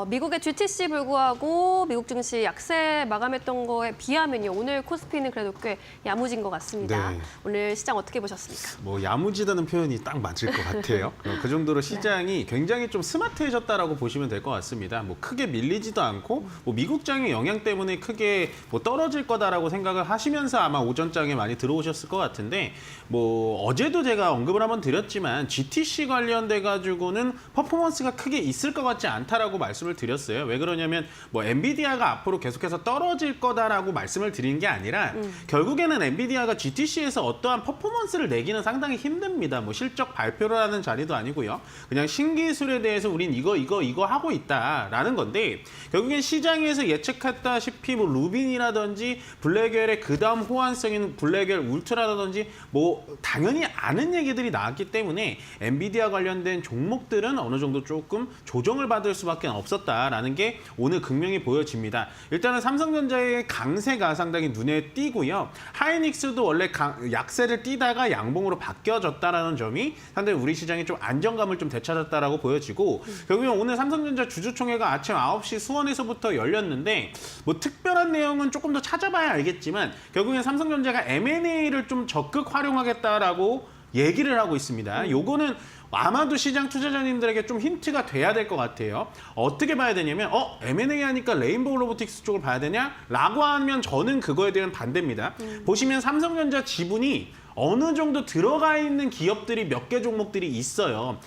미국의 GTC 불구하고 미국 증시 약세 마감했던 거에 비하면요. 오늘 코스피는 그래도 꽤 야무진 것 같습니다. 네. 오늘 시장 어떻게 보셨습니까? 뭐 야무지다는 표현이 딱 맞을 것 같아요. 그 정도로 시장이 굉장히 좀 스마트해졌다라고 보시면 될 것 같습니다. 뭐 크게 밀리지도 않고 뭐 미국장의 영향 때문에 크게 뭐 떨어질 거다라고 생각을 하시면서 아마 오전장에 많이 들어오셨을 것 같은데 뭐 어제도 제가 언급을 한번 드렸지만 GTC 관련돼 가지고는 퍼포먼스가 크게 있을 것 같지 않다라고 말씀을 드렸어요. 왜 그러냐면 뭐 엔비디아가 앞으로 계속해서 떨어질 거다라고 말씀을 드린 게 아니라 결국에는 엔비디아가 GTC에서 어떠한 퍼포먼스를 내기는 상당히 힘듭니다. 뭐 실적 발표를 하는 자리도 아니고요. 그냥 신기술에 대해서 우린 이거 하고 있다라는 건데 결국엔 시장에서 예측했다시피 뭐 루빈이라든지 블랙웰의 그 다음 호환성인 블랙웰 울트라라든지 뭐 당연히 아는 얘기들이 나왔기 때문에 엔비디아 관련된 종목들은 어느 정도 조금 조정을 받을 수밖에 없었다라는 게 오늘 극명히 보여집니다. 일단은 삼성전자의 강세가 상당히 눈에 띄고요. 하이닉스도 원래 약세를 띄다가 양봉으로 바뀌어졌다라는 점이 상당히 우리 시장이 좀 안정감을 좀 되찾았다라고 보여지고 결국엔 오늘 삼성전자 주주총회가 아침 9시 수원에서부터 열렸는데 뭐 특별한 내용은 조금 더 찾아봐야 알겠지만 결국엔 삼성전자가 M&A를 좀 적극 활용하겠다라고 얘기를 하고 있습니다. 요거는 아마도 시장 투자자님들에게 좀 힌트가 돼야 될 것 같아요. 어떻게 봐야 되냐면 M&A 하니까 레인보우 로보틱스 쪽을 봐야 되냐? 라고 하면 저는 그거에 대한 반대입니다. 보시면 삼성전자 지분이 어느 정도 들어가 있는 기업들이 몇 개 종목들이 있어요.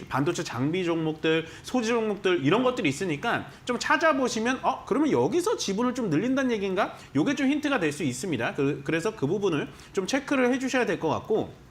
반도체 장비 종목들, 소재 종목들 이런 것들이 있으니까 좀 찾아보시면 그러면 여기서 지분을 좀 늘린다는 얘기인가? 요게 좀 힌트가 될 수 있습니다. 그래서 그 부분을 좀 체크를 해주셔야 될 것 같고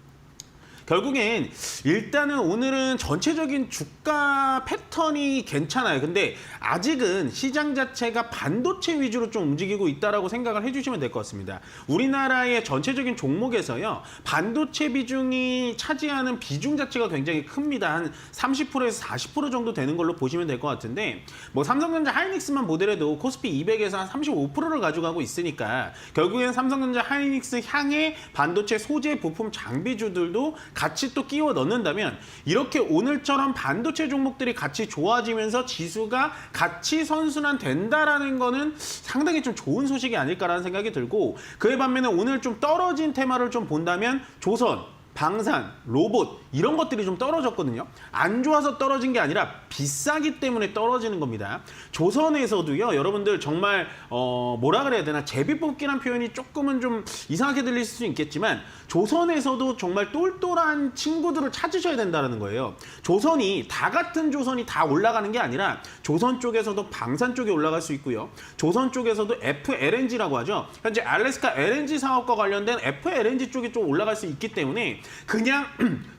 결국엔 일단은 오늘은 전체적인 주가 패턴이 괜찮아요. 근데 아직은 시장 자체가 반도체 위주로 좀 움직이고 있다라고 생각을 해주시면 될 것 같습니다. 우리나라의 전체적인 종목에서요. 반도체 비중이 차지하는 비중 자체가 굉장히 큽니다. 한 30%에서 40% 정도 되는 걸로 보시면 될 것 같은데 뭐 삼성전자 하이닉스만 보더라도 코스피 200에서 한 35%를 가져가고 있으니까 결국엔 삼성전자 하이닉스 향해 반도체 소재 부품 장비주들도 같이 또 끼워 넣는다면 이렇게 오늘처럼 반도체 종목들이 같이 좋아지면서 지수가 같이 선순환 된다라는 거는 상당히 좀 좋은 소식이 아닐까라는 생각이 들고 그에 반면에 오늘 좀 떨어진 테마를 좀 본다면 조선, 방산, 로봇 이런 것들이 좀 떨어졌거든요. 안 좋아서 떨어진 게 아니라 비싸기 때문에 떨어지는 겁니다. 조선에서도요. 여러분들 정말 뭐라 그래야 되나 제비뽑기란 표현이 조금은 좀 이상하게 들릴 수 있겠지만 조선에서도 정말 똘똘한 친구들을 찾으셔야 된다는 거예요. 조선이 다 같은 조선이 다 올라가는 게 아니라 조선 쪽에서도 방산 쪽에 올라갈 수 있고요. 조선 쪽에서도 FLNG라고 하죠. 현재 알래스카 LNG 사업과 관련된 FLNG 쪽이 좀 올라갈 수 있기 때문에 그냥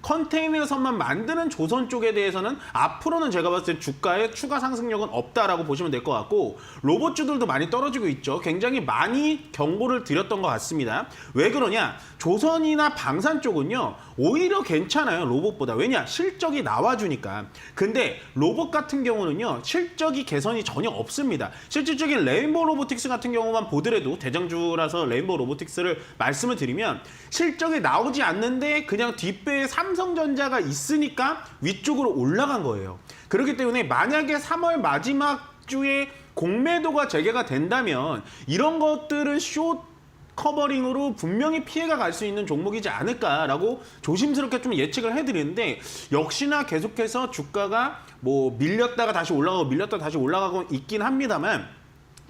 컨테이너선만 만드는 조선 쪽에 대해서는 앞으로는 제가 봤을 때 주가에 추가 상승력은 없다라고 보시면 될 것 같고 로봇주들도 많이 떨어지고 있죠. 굉장히 많이 경고를 드렸던 것 같습니다. 왜 그러냐? 조선이나 방산 쪽은요. 오히려 괜찮아요. 로봇보다. 왜냐? 실적이 나와주니까. 근데 로봇 같은 경우는요. 실적이 개선이 전혀 없습니다. 실질적인 레인보우 로보틱스 같은 경우만 보더라도 대장주라서 레인보우 로보틱스를 말씀을 드리면 실적이 나오지 않는데 그냥 뒷배에 삼성전자가 있으니까 위쪽으로 올라간 거예요. 그렇기 때문에 만약에 3월 마지막 주에 공매도가 재개가 된다면 이런 것들은 숏 커버링으로 분명히 피해가 갈 수 있는 종목이지 않을까라고 조심스럽게 좀 예측을 해드리는데 역시나 계속해서 주가가 뭐 밀렸다가 다시 올라가고 밀렸다가 다시 올라가고 있긴 합니다만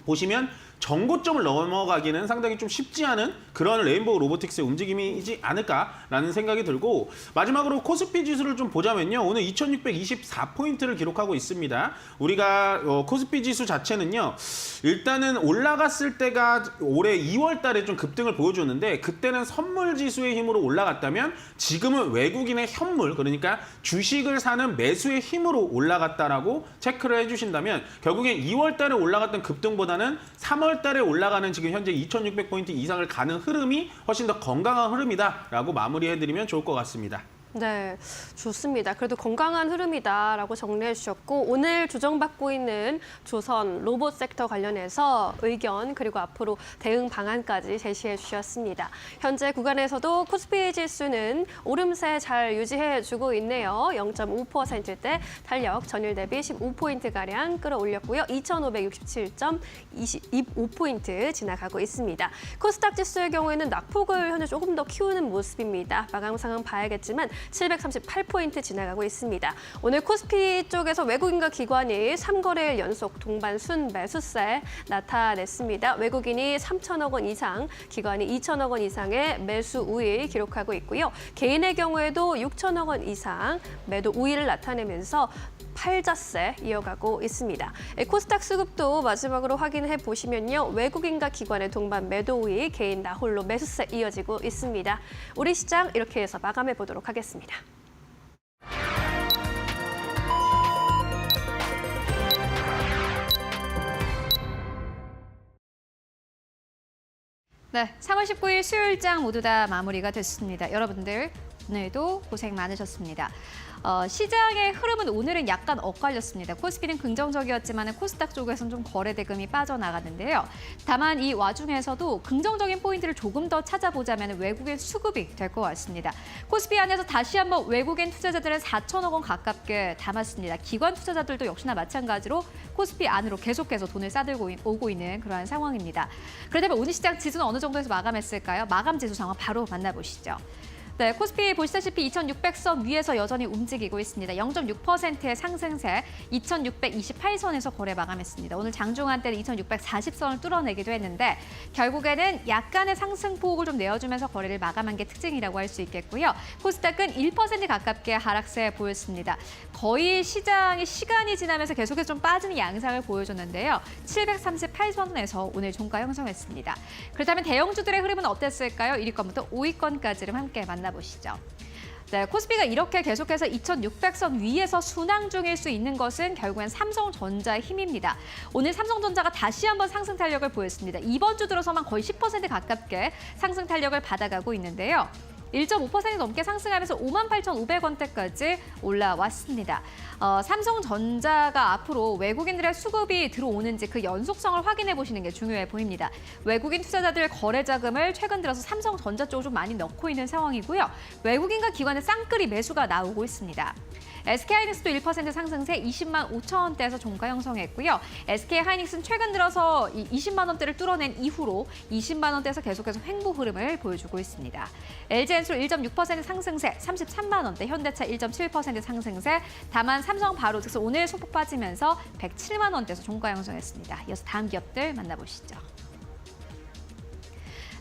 보시면 정고점을 넘어가기는 상당히 좀 쉽지 않은 그런 레인보우 로보틱스의 움직임이지 않을까라는 생각이 들고 마지막으로 코스피 지수를 좀 보자면요. 오늘 2624포인트를 기록하고 있습니다. 우리가 코스피 지수 자체는요. 일단은 올라갔을 때가 올해 2월 달에 좀 급등을 보여줬는데 그때는 선물 지수의 힘으로 올라갔다면 지금은 외국인의 현물 그러니까 주식을 사는 매수의 힘으로 올라갔다라고 체크를 해주신다면 결국엔 2월 달에 올라갔던 급등보다는 3월 달에 올라가는 지금 현재 2600포인트 이상을 가는 흐름이 훨씬 더 건강한 흐름이다라고 마무리해드리면 좋을 것 같습니다. 네, 좋습니다. 그래도 건강한 흐름이다라고 정리해 주셨고 오늘 조정받고 있는 조선 로봇 섹터 관련해서 의견 그리고 앞으로 대응 방안까지 제시해 주셨습니다. 현재 구간에서도 코스피 지수는 오름세 잘 유지해 주고 있네요. 0.5%대 탄력 전일 대비 15포인트가량 끌어올렸고요. 2567.25포인트 지나가고 있습니다. 코스닥 지수의 경우에는 낙폭을 현재 조금 더 키우는 모습입니다. 마감 상황 봐야겠지만 738포인트 지나가고 있습니다. 오늘 코스피 쪽에서 외국인과 기관이 3거래일 연속 동반 순매수세 나타냈습니다. 외국인이 3천억 원 이상, 기관이 2천억 원 이상의 매수 우위 기록하고 있고요. 개인의 경우에도 6천억 원 이상 매도 우위를 나타내면서 팔자세 이어가고 있습니다. 코스닥 수급도 마지막으로 확인해 보시면요. 외국인과 기관의 동반 매도 우위, 개인 나 홀로 매수세 이어지고 있습니다. 우리 시장 이렇게 해서 마감해 보도록 하겠습니다. 네, 3월 19일 수요일장 모두 다 마무리가 됐습니다. 여러분들 오늘도 고생 많으셨습니다. 시장의 흐름은 오늘은 약간 엇갈렸습니다. 코스피는 긍정적이었지만 코스닥 쪽에서는 좀 거래 대금이 빠져나갔는데요. 다만 이 와중에서도 긍정적인 포인트를 조금 더 찾아보자면 외국인 수급이 될 것 같습니다. 코스피 안에서 다시 한번 외국인 투자자들은 4천억 원 가깝게 담았습니다. 기관 투자자들도 역시나 마찬가지로 코스피 안으로 계속해서 돈을 싸들고 오고 있는 그러한 상황입니다. 그렇다면 오늘 시장 지수는 어느 정도에서 마감했을까요? 마감 지수 상황 바로 만나보시죠. 네, 코스피 보시다시피 2600선 위에서 여전히 움직이고 있습니다. 0.6%의 상승세 2628선에서 거래 마감했습니다. 오늘 장중한 때는 2640선을 뚫어내기도 했는데 결국에는 약간의 상승폭을 좀 내어주면서 거래를 마감한 게 특징이라고 할 수 있겠고요. 코스닥은 1% 가깝게 하락세 보였습니다. 거의 시장이 시간이 지나면서 계속해서 좀 빠지는 양상을 보여줬는데요. 738선에서 오늘 종가 형성했습니다. 그렇다면 대형주들의 흐름은 어땠을까요? 1위권부터 5위권까지를 함께 만나보시죠. 네, 코스피가 이렇게 계속해서 2600선 위에서 순항 중일 수 있는 것은 결국엔 삼성전자의 힘입니다. 오늘 삼성전자가 다시 한번 상승 탄력을 보였습니다. 이번 주 들어서만 거의 10% 가깝게 상승 탄력을 받아가고 있는데요. 1.5% 넘게 상승하면서 58,500원대까지 올라왔습니다. 삼성전자가 앞으로 외국인들의 수급이 들어오는지 그 연속성을 확인해 보시는 게 중요해 보입니다. 외국인 투자자들 거래 자금을 최근 들어서 삼성전자 쪽으로 좀 많이 넣고 있는 상황이고요. 외국인과 기관의 쌍끌이 매수가 나오고 있습니다. SK하이닉스도 1% 상승세 20만 5천 원대에서 종가 형성했고요. SK하이닉스는 최근 들어서 20만 원대를 뚫어낸 이후로 20만 원대에서 계속해서 횡보 흐름을 보여주고 있습니다. LG엔솔 1.6% 상승세 33만 원대, 현대차 1.7% 상승세, 다만 삼성바로직스 오늘 소폭 빠지면서 107만 원대에서 종가 형성했습니다. 이어서 다음 기업들 만나보시죠.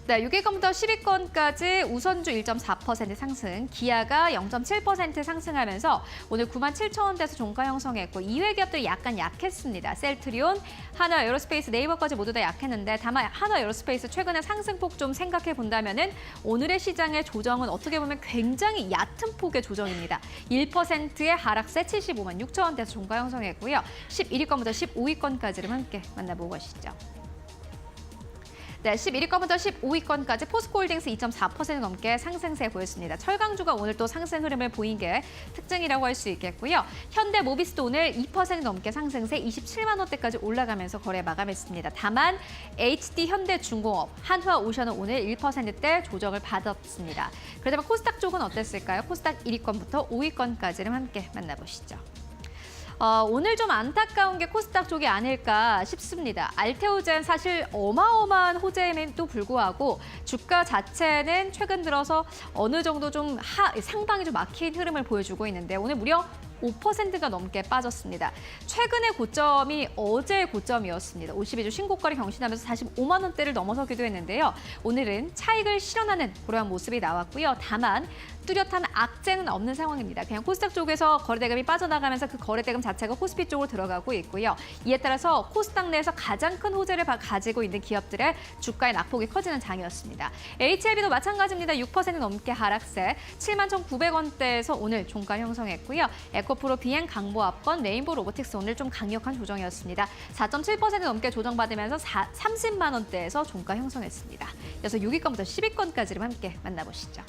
네, 6위권부터 10위권까지 우선주 1.4% 상승, 기아가 0.7% 상승하면서 오늘 97,000원대에서 종가 형성했고 2회 기업들이 약간 약했습니다. 셀트리온, 한화 에어로스페이스, 네이버까지 모두 다 약했는데 다만 한화 에어로스페이스 최근의 상승폭 좀 생각해 본다면은 오늘의 시장의 조정은 어떻게 보면 굉장히 얕은 폭의 조정입니다. 1%의 하락세 75만 6천원대에서 종가 형성했고요. 11위권부터 15위권까지를 함께 만나보고 가시죠. 네, 11위권부터 15위권까지 포스코홀딩스 2.4% 넘게 상승세 보였습니다. 철강주가 오늘 또 상승 흐름을 보인 게 특징이라고 할 수 있겠고요. 현대모비스도 오늘 2% 넘게 상승세 27만 원대까지 올라가면서 거래 마감했습니다. 다만 HD 현대중공업, 한화오션은 오늘 1%대 조정을 받았습니다. 그렇다면 코스닥 쪽은 어땠을까요? 코스닥 1위권부터 5위권까지를 함께 만나보시죠. 오늘 좀 안타까운 게 코스닥 쪽이 아닐까 싶습니다. 알테오젠 사실 어마어마한 호재임에도 불구하고 주가 자체는 최근 들어서 어느 정도 좀 상방이 좀 막힌 흐름을 보여주고 있는데 오늘 무려 5%가 넘게 빠졌습니다. 최근의 고점이 어제의 고점이었습니다. 52주 신고가를 경신하면서 45만 원대를 넘어서기도 했는데요. 오늘은 차익을 실현하는 그러한 모습이 나왔고요. 다만 뚜렷한 악재는 없는 상황입니다. 그냥 코스닥 쪽에서 거래대금이 빠져나가면서 그 거래대금 자체가 코스피 쪽으로 들어가고 있고요. 이에 따라서 코스닥 내에서 가장 큰 호재를 가지고 있는 기업들의 주가의 낙폭이 커지는 장이었습니다. HLB도 마찬가지입니다. 6% 넘게 하락세 71,900원대에서 오늘 종가 형성했고요. 에코프로 비행, 강보합권, 레인보우 로보틱스 오늘 좀 강력한 조정이었습니다. 4.7% 넘게 조정받으면서 30만 원대에서 종가 형성했습니다. 이어서 6위권부터 10위권까지를 함께 만나보시죠.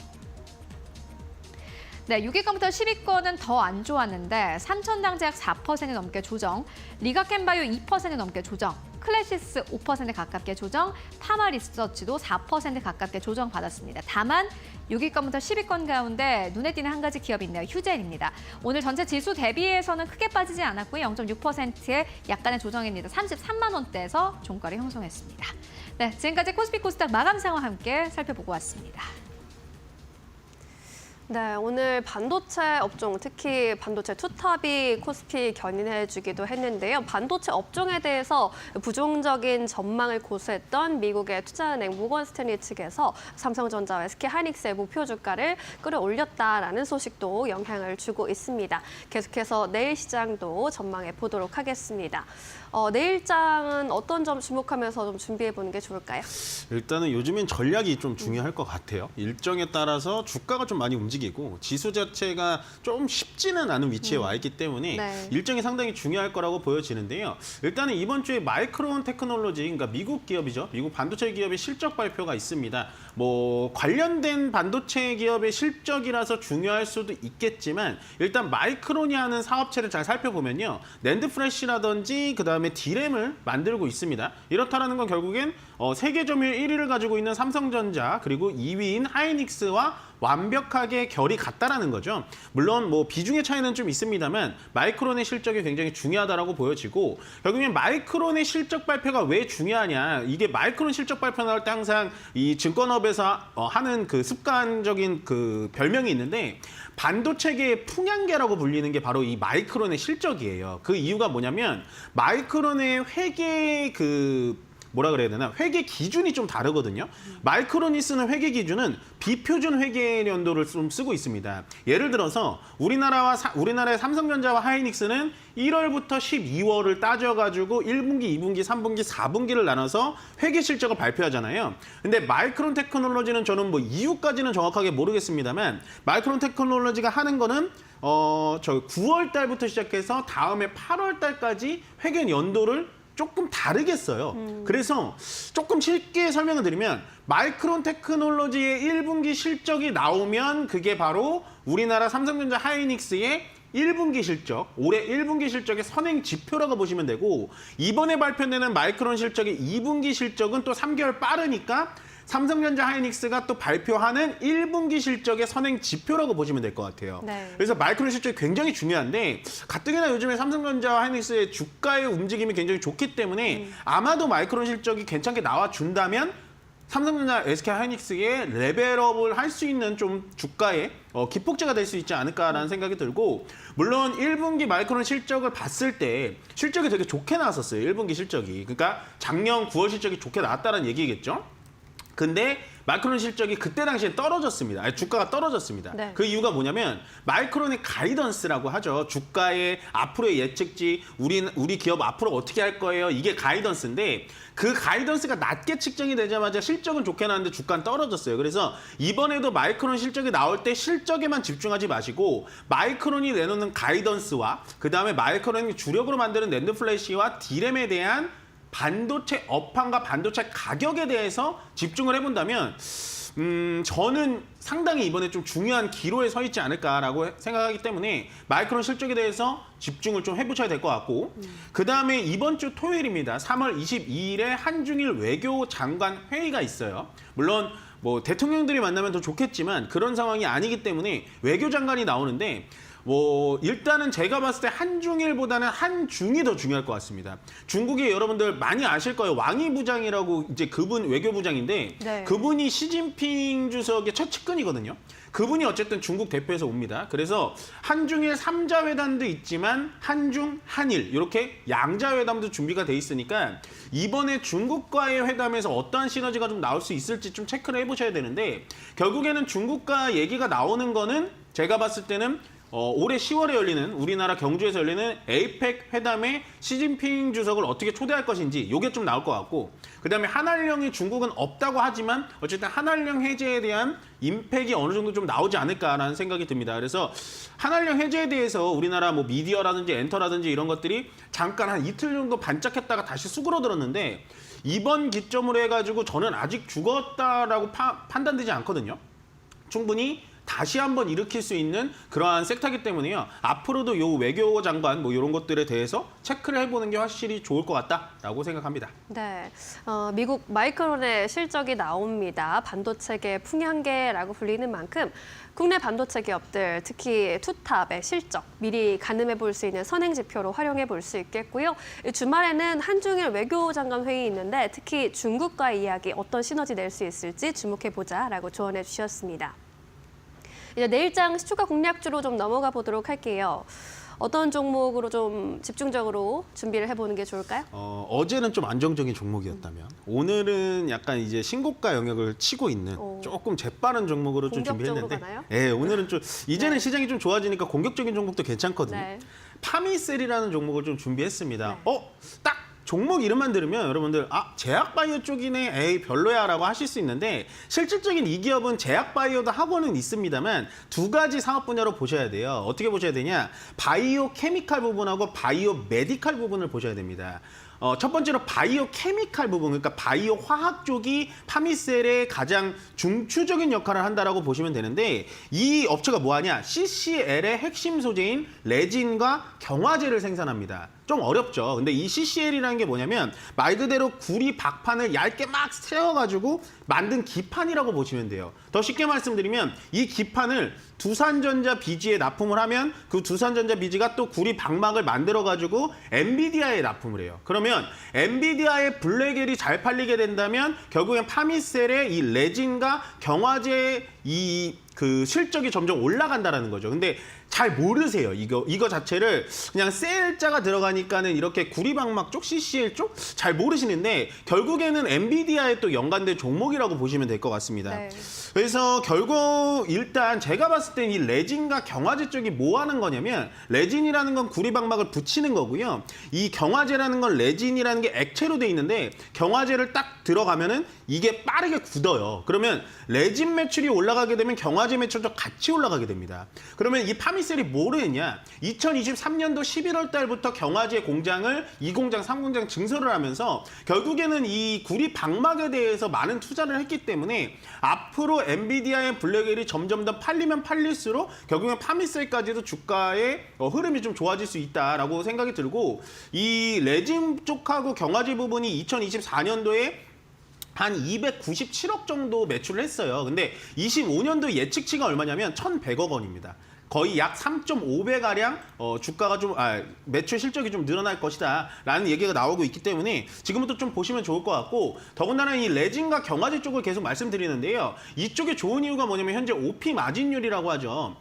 네, 6위권부터 10위권은 더 안 좋았는데 삼천당제약 4% 넘게 조정, 리가켄바이오 2% 넘게 조정, 클래시스 5% 가깝게 조정, 파마리서치도 4% 가깝게 조정받았습니다. 다만 6위권부터 10위권 가운데 눈에 띄는 한 가지 기업이 있네요. 휴젠입니다. 오늘 전체 지수 대비해서는 크게 빠지지 않았고요. 0.6%의 약간의 조정입니다. 33만 원대에서 종가를 형성했습니다. 네, 지금까지 코스피 코스닥 마감 상황 함께 살펴보고 왔습니다. 네, 오늘 반도체 업종, 특히 반도체 투탑이 코스피 견인해주기도 했는데요. 반도체 업종에 대해서 부정적인 전망을 고수했던 미국의 투자은행 모건 스탠리 측에서 삼성전자와 SK하이닉스의 목표 주가를 끌어올렸다라는 소식도 영향을 주고 있습니다. 계속해서 내일 시장도 전망해 보도록 하겠습니다. 내일장은 어떤 점 주목하면서 좀 준비해 보는 게 좋을까요? 일단은 요즘엔 전략이 좀 중요할 것 같아요. 일정에 따라서 주가가 좀 많이 움직이고 지수 자체가 좀 쉽지는 않은 위치에 와 있기 때문에 네. 일정이 상당히 중요할 거라고 보여지는데요. 일단은 이번 주에 마이크론 테크놀로지, 그러니까 미국 기업이죠. 미국 반도체 기업의 실적 발표가 있습니다. 뭐 관련된 반도체 기업의 실적이라서 중요할 수도 있겠지만 일단 마이크론이 하는 사업체를 잘 살펴보면요. 낸드 프레시라든지 그다음에 D램을 만들고 있습니다. 이렇다라는 건 결국엔 세계 점유율 1위를 가지고 있는 삼성전자 그리고 2위인 하이닉스와 완벽하게 결이 같다라는 거죠. 물론 뭐 비중의 차이는 좀 있습니다만 마이크론의 실적이 굉장히 중요하다라고 보여지고 결국엔 마이크론의 실적 발표가 왜 중요하냐. 이게 마이크론 실적 발표 나올 때 항상 이 증권업에서 하는 그 습관적인 그 별명이 있는데 반도체계의 풍향계라고 불리는 게 바로 이 마이크론의 실적이에요. 그 이유가 뭐냐면 마이크론의 회계 뭐라 그래야 되나? 회계 기준이 좀 다르거든요. 마이크론이 쓰는 회계 기준은 비표준 회계 연도를 좀 쓰고 있습니다. 예를 들어서 우리나라의 삼성전자와 하이닉스는 1월부터 12월을 따져가지고 1분기, 2분기, 3분기, 4분기를 나눠서 회계 실적을 발표하잖아요. 근데 마이크론 테크놀로지는 저는 뭐 이유까지는 정확하게 모르겠습니다만 마이크론 테크놀로지가 하는 거는 저 9월 달부터 시작해서 다음에 8월 달까지 회계 연도를 조금 다르게 써요. 그래서 조금 쉽게 설명을 드리면 마이크론 테크놀로지의 1분기 실적이 나오면 그게 바로 우리나라 삼성전자 하이닉스의 1분기 실적, 올해 1분기 실적의 선행 지표라고 보시면 되고 이번에 발표되는 마이크론 실적의 2분기 실적은 또 3개월 빠르니까 삼성전자 하이닉스가 또 발표하는 1분기 실적의 선행 지표라고 보시면 될 것 같아요. 네. 그래서 마이크론 실적이 굉장히 중요한데 가뜩이나 요즘에 삼성전자와 하이닉스의 주가의 움직임이 굉장히 좋기 때문에 아마도 마이크론 실적이 괜찮게 나와준다면 삼성전자, SK하이닉스의 레벨업을 할 수 있는 좀 주가의 기폭제가 될 수 있지 않을까라는 생각이 들고 물론 1분기 마이크론 실적을 봤을 때 실적이 되게 좋게 나왔었어요. 1분기 실적이. 그러니까 작년 9월 실적이 좋게 나왔다는 얘기겠죠. 근데 마이크론 실적이 그때 당시에 떨어졌습니다. 아니, 주가가 떨어졌습니다. 네. 그 이유가 뭐냐면 마이크론의 가이던스라고 하죠. 주가의 앞으로의 예측치, 우리 기업 앞으로 어떻게 할 거예요. 이게 가이던스인데 그 가이던스가 낮게 측정이 되자마자 실적은 좋게 나왔는데 주가는 떨어졌어요. 그래서 이번에도 마이크론 실적이 나올 때 실적에만 집중하지 마시고 마이크론이 내놓는 가이던스와 그다음에 마이크론이 주력으로 만드는 낸드 플래시와 디램에 대한 반도체 업황과 반도체 가격에 대해서 집중을 해본다면 저는 상당히 이번에 좀 중요한 기로에 서 있지 않을까라고 생각하기 때문에 마이크론 실적에 대해서 집중을 좀 해보셔야 될 것 같고 그다음에 이번 주 토요일입니다. 3월 22일에 한중일 외교장관 회의가 있어요. 물론 뭐 대통령들이 만나면 더 좋겠지만 그런 상황이 아니기 때문에 외교장관이 나오는데 일단은 제가 봤을 때 한중일보다는 한중이 더 중요할 것 같습니다. 중국이 여러분들 많이 아실 거예요. 왕이 부장이라고 이제 그분 외교부장인데 네. 그분이 시진핑 주석의 첫 측근이거든요. 그분이 어쨌든 중국 대표에서 옵니다. 그래서 한중일 3자 회담도 있지만 한중, 한일 이렇게 양자 회담도 준비가 돼 있으니까 이번에 중국과의 회담에서 어떠한 시너지가 좀 나올 수 있을지 좀 체크를 해보셔야 되는데 결국에는 중국과 얘기가 나오는 거는 제가 봤을 때는 올해 10월에 열리는 우리나라 경주에서 열리는 에이펙 회담에 시진핑 주석을 어떻게 초대할 것인지 이게 좀 나올 것 같고 그다음에 한한령이 중국은 없다고 하지만 어쨌든 한한령 해제에 대한 임팩이 어느 정도 좀 나오지 않을까라는 생각이 듭니다. 그래서 한한령 해제에 대해서 우리나라 뭐 미디어라든지 엔터라든지 이런 것들이 잠깐 한 이틀 정도 반짝했다가 다시 수그러들었는데 이번 기점으로 해가지고 저는 아직 죽었다라고 판단되지 않거든요. 충분히 다시 한번 일으킬 수 있는 그러한 섹터이기 때문에요. 앞으로도 요 외교장관 뭐 이런 것들에 대해서 체크를 해보는 게 확실히 좋을 것 같다라고 생각합니다. 네, 미국 마이크론의 실적이 나옵니다. 반도체계 풍향계라고 불리는 만큼 국내 반도체 기업들, 특히 투탑의 실적 미리 가늠해 볼 수 있는 선행 지표로 활용해 볼 수 있겠고요. 주말에는 한중일 외교장관 회의 있는데 특히 중국과의 이야기 어떤 시너지 낼 수 있을지 주목해 보자라고 조언해 주셨습니다. 이제 내일장 시초가 공략주로 좀 넘어가 보도록 할게요. 어떤 종목으로 좀 집중적으로 준비를 해보는 게 좋을까요? 어제는 좀 안정적인 종목이었다면 오늘은 약간 이제 신고가 영역을 치고 있는 조금 재빠른 종목으로 좀 공격적으로 준비했는데 가나요? 네, 오늘은 좀 이제는 네. 시장이 좀 좋아지니까 공격적인 종목도 괜찮거든요. 네. 파미셀이라는 종목을 좀 준비했습니다. 네. 딱 종목 이름만 들으면 여러분들 제약바이오 쪽이네 에이 별로야 라고 하실 수 있는데 실질적인 이 기업은 제약바이오도 하고는 있습니다만 두 가지 사업 분야로 보셔야 돼요. 어떻게 보셔야 되냐 바이오 케미칼 부분하고 바이오 메디칼 부분을 보셔야 됩니다. 첫 번째로 바이오 케미칼 부분, 그러니까 바이오 화학 쪽이 파미셀의 가장 중추적인 역할을 한다라고 보시면 되는데 이 업체가 뭐하냐? CCL의 핵심 소재인 레진과 경화제를 생산합니다. 좀 어렵죠. 근데 이 CCL이라는 게 뭐냐면 말 그대로 구리 박판을 얇게 막 세워가지고 만든 기판이라고 보시면 돼요. 더 쉽게 말씀드리면 이 기판을 두산전자 비지에 납품을 하면 그 두산전자 비지가 또 구리 박막을 만들어가지고 엔비디아에 납품을 해요. 그러면 엔비디아의 블랙엘이 잘 팔리게 된다면 결국엔 파미셀의 이 레진과 경화제의 그 실적이 점점 올라간다라는 거죠. 근데 잘 모르세요. 이거 자체를 그냥 셀자가 들어가니까는 이렇게 구리방막 쪽, CCL 쪽 잘 모르시는데 결국에는 엔비디아에 또 연관된 종목이라고 보시면 될 것 같습니다. 네. 그래서 결국 일단 제가 봤을 때 이 레진과 경화제 쪽이 뭐 하는 거냐면 레진이라는 건 구리방막을 붙이는 거고요. 이 경화제라는 건 레진이라는 게 액체로 돼 있는데 경화제를 딱 들어가면은 이게 빠르게 굳어요. 그러면 레진 매출이 올라가게 되면 경화제 매출도 같이 올라가게 됩니다. 그러면 이 파미셀이 뭐를 했냐? 2023년도 11월 달부터 경화제 공장을 2공장, 3공장 증설을 하면서 결국에는 이 구리 방막에 대해서 많은 투자를 했기 때문에 앞으로 엔비디아의 블랙엘이 점점 더 팔리면 팔릴수록 결국엔 파미셀까지도 주가의 흐름이 좀 좋아질 수 있다라고 생각이 들고 이 레진 쪽하고 경화제 부분이 2024년도에 한 297억 정도 매출을 했어요. 근데 25년도 예측치가 얼마냐면 1,100억 원입니다. 거의 약 3.5배가량 주가가 좀 매출 실적이 좀 늘어날 것이다라는 얘기가 나오고 있기 때문에 지금부터 좀 보시면 좋을 것 같고 더군다나 이 레진과 경화제 쪽을 계속 말씀드리는데요. 이쪽에 좋은 이유가 뭐냐면 현재 OP 마진율이라고 하죠.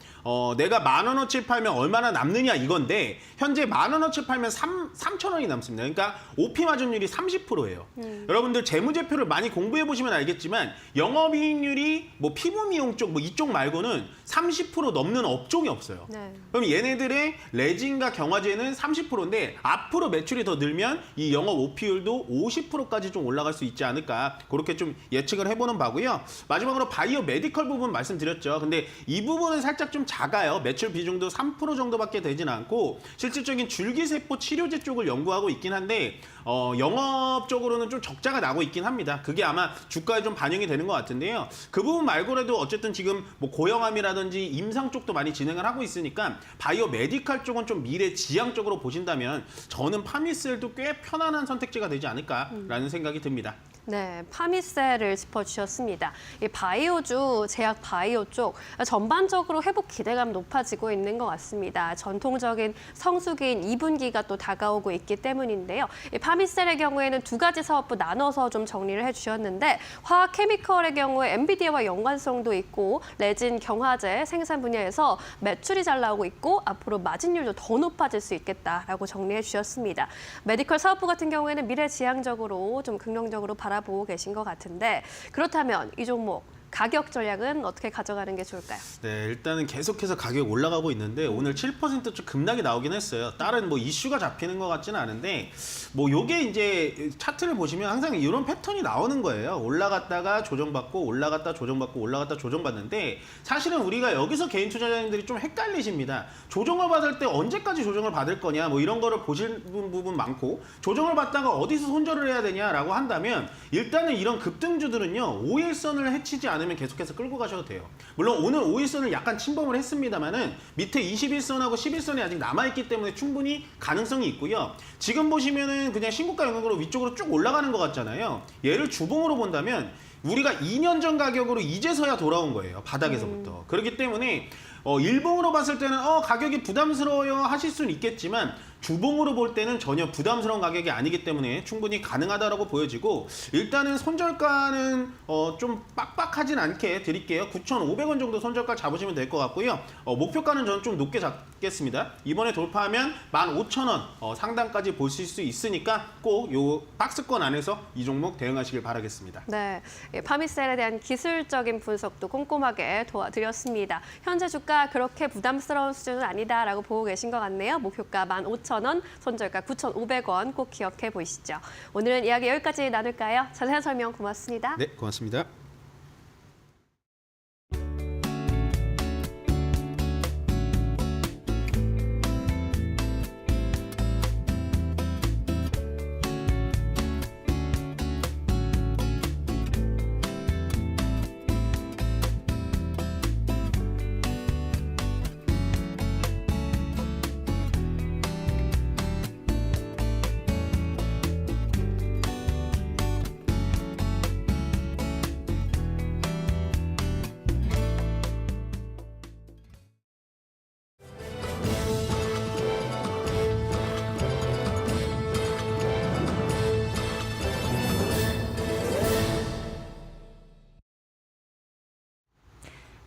내가 10,000원어치 팔면 얼마나 남느냐 이건데 현재 10,000원어치 팔면 3,000원이 남습니다. 그러니까 OP 마진율이 30%예요. 여러분들 재무제표를 많이 공부해 보시면 알겠지만 영업이익률이 뭐 피부 미용 쪽 뭐 이쪽 말고는 30% 넘는 업종이 없어요. 네. 그럼 얘네들의 레진과 경화제는 30%인데 앞으로 매출이 더 늘면 이 영업 OP율도 50%까지 좀 올라갈 수 있지 않을까 그렇게 좀 예측을 해보는 바고요. 마지막으로 바이오 메디컬 부분 말씀드렸죠. 근데 이 부분은 살짝 좀 작아요. 매출 비중도 3% 정도밖에 되진 않고 실질적인 줄기세포 치료제 쪽을 연구하고 있긴 한데 영업적으로는 좀 적자가 나고 있긴 합니다. 그게 아마 주가에 좀 반영이 되는 것 같은데요. 그 부분 말고라도 어쨌든 지금 뭐 고형암이라든지 임상 쪽도 많이 진행을 하고 있으니까 바이오 메디컬 쪽은 좀 미래 지향적으로 보신다면 저는 파미셀도 꽤 편안한 선택지가 되지 않을까라는 생각이 듭니다. 네, 파미셀을 짚어주셨습니다. 이 바이오주, 제약 바이오 쪽 전반적으로 회복 기대감 높아지고 있는 것 같습니다. 전통적인 성수기인 2분기가 또 다가오고 있기 때문인데요. 이 파미셀의 경우에는 두 가지 사업부 나눠서 좀 정리를 해주셨는데 화학 케미컬의 경우에 엔비디아와 연관성도 있고 레진, 경화제 생산 분야에서 매출이 잘 나오고 있고 앞으로 마진율도 더 높아질 수 있겠다라고 정리해 주셨습니다. 메디컬 사업부 같은 경우에는 미래지향적으로 좀 긍정적으로 바라보고 계신 것 같은데 그렇다면 이 종목 가격 전략은 어떻게 가져가는 게 좋을까요? 네, 일단은 계속해서 가격이 올라가고 있는데 오늘 7% 급락이 나오긴 했어요. 다른 뭐 이슈가 잡히는 것 같지는 않은데 뭐 요게 이제 차트를 보시면 항상 이런 패턴이 나오는 거예요. 올라갔다가 조정받고 올라갔다 조정받고 올라갔다 조정받는데 사실은 우리가 여기서 개인 투자자님들이 좀 헷갈리십니다. 조정을 받을 때 언제까지 조정을 받을 거냐 뭐 이런 거를 보실 부분 많고 조정을 받다가 어디서 손절을 해야 되냐라고 한다면 일단은 이런 급등주들은요 5일선을 해치지 않으면 계속해서 끌고 가셔도 돼요. 물론 오늘 5일선을 약간 침범을 했습니다만은 밑에 21선하고 11선이 아직 남아있기 때문에 충분히 가능성이 있고요. 지금 보시면은 그냥 신고가 영역으로 위쪽으로 쭉 올라가는 것 같잖아요. 얘를 주봉으로 본다면 우리가 2년 전 가격으로 이제서야 돌아온 거예요. 바닥에서부터. 그렇기 때문에 일봉으로 봤을 때는 가격이 부담스러워요 하실 수는 있겠지만 주봉으로 볼 때는 전혀 부담스러운 가격이 아니기 때문에 충분히 가능하다라고 보여지고 일단은 손절가는 좀 빡빡하진 않게 드릴게요. 9,500원 정도 손절가 잡으시면 될 것 같고요. 목표가는 저는 좀 높게 잡겠습니다. 이번에 돌파하면 15,000원 상단까지 보실 수 있으니까 꼭 요 박스권 안에서 이 종목 대응하시길 바라겠습니다. 네, 파미셀에 대한 기술적인 분석도 꼼꼼하게 도와드렸습니다. 현재 주가 그렇게 부담스러운 수준은 아니다라고 보고 계신 것 같네요. 목표가 15,000원, 손절가 9,500원 꼭 기억해 보시죠. 오늘은 이야기 여기까지 나눌까요? 자세한 설명 고맙습니다. 네, 고맙습니다.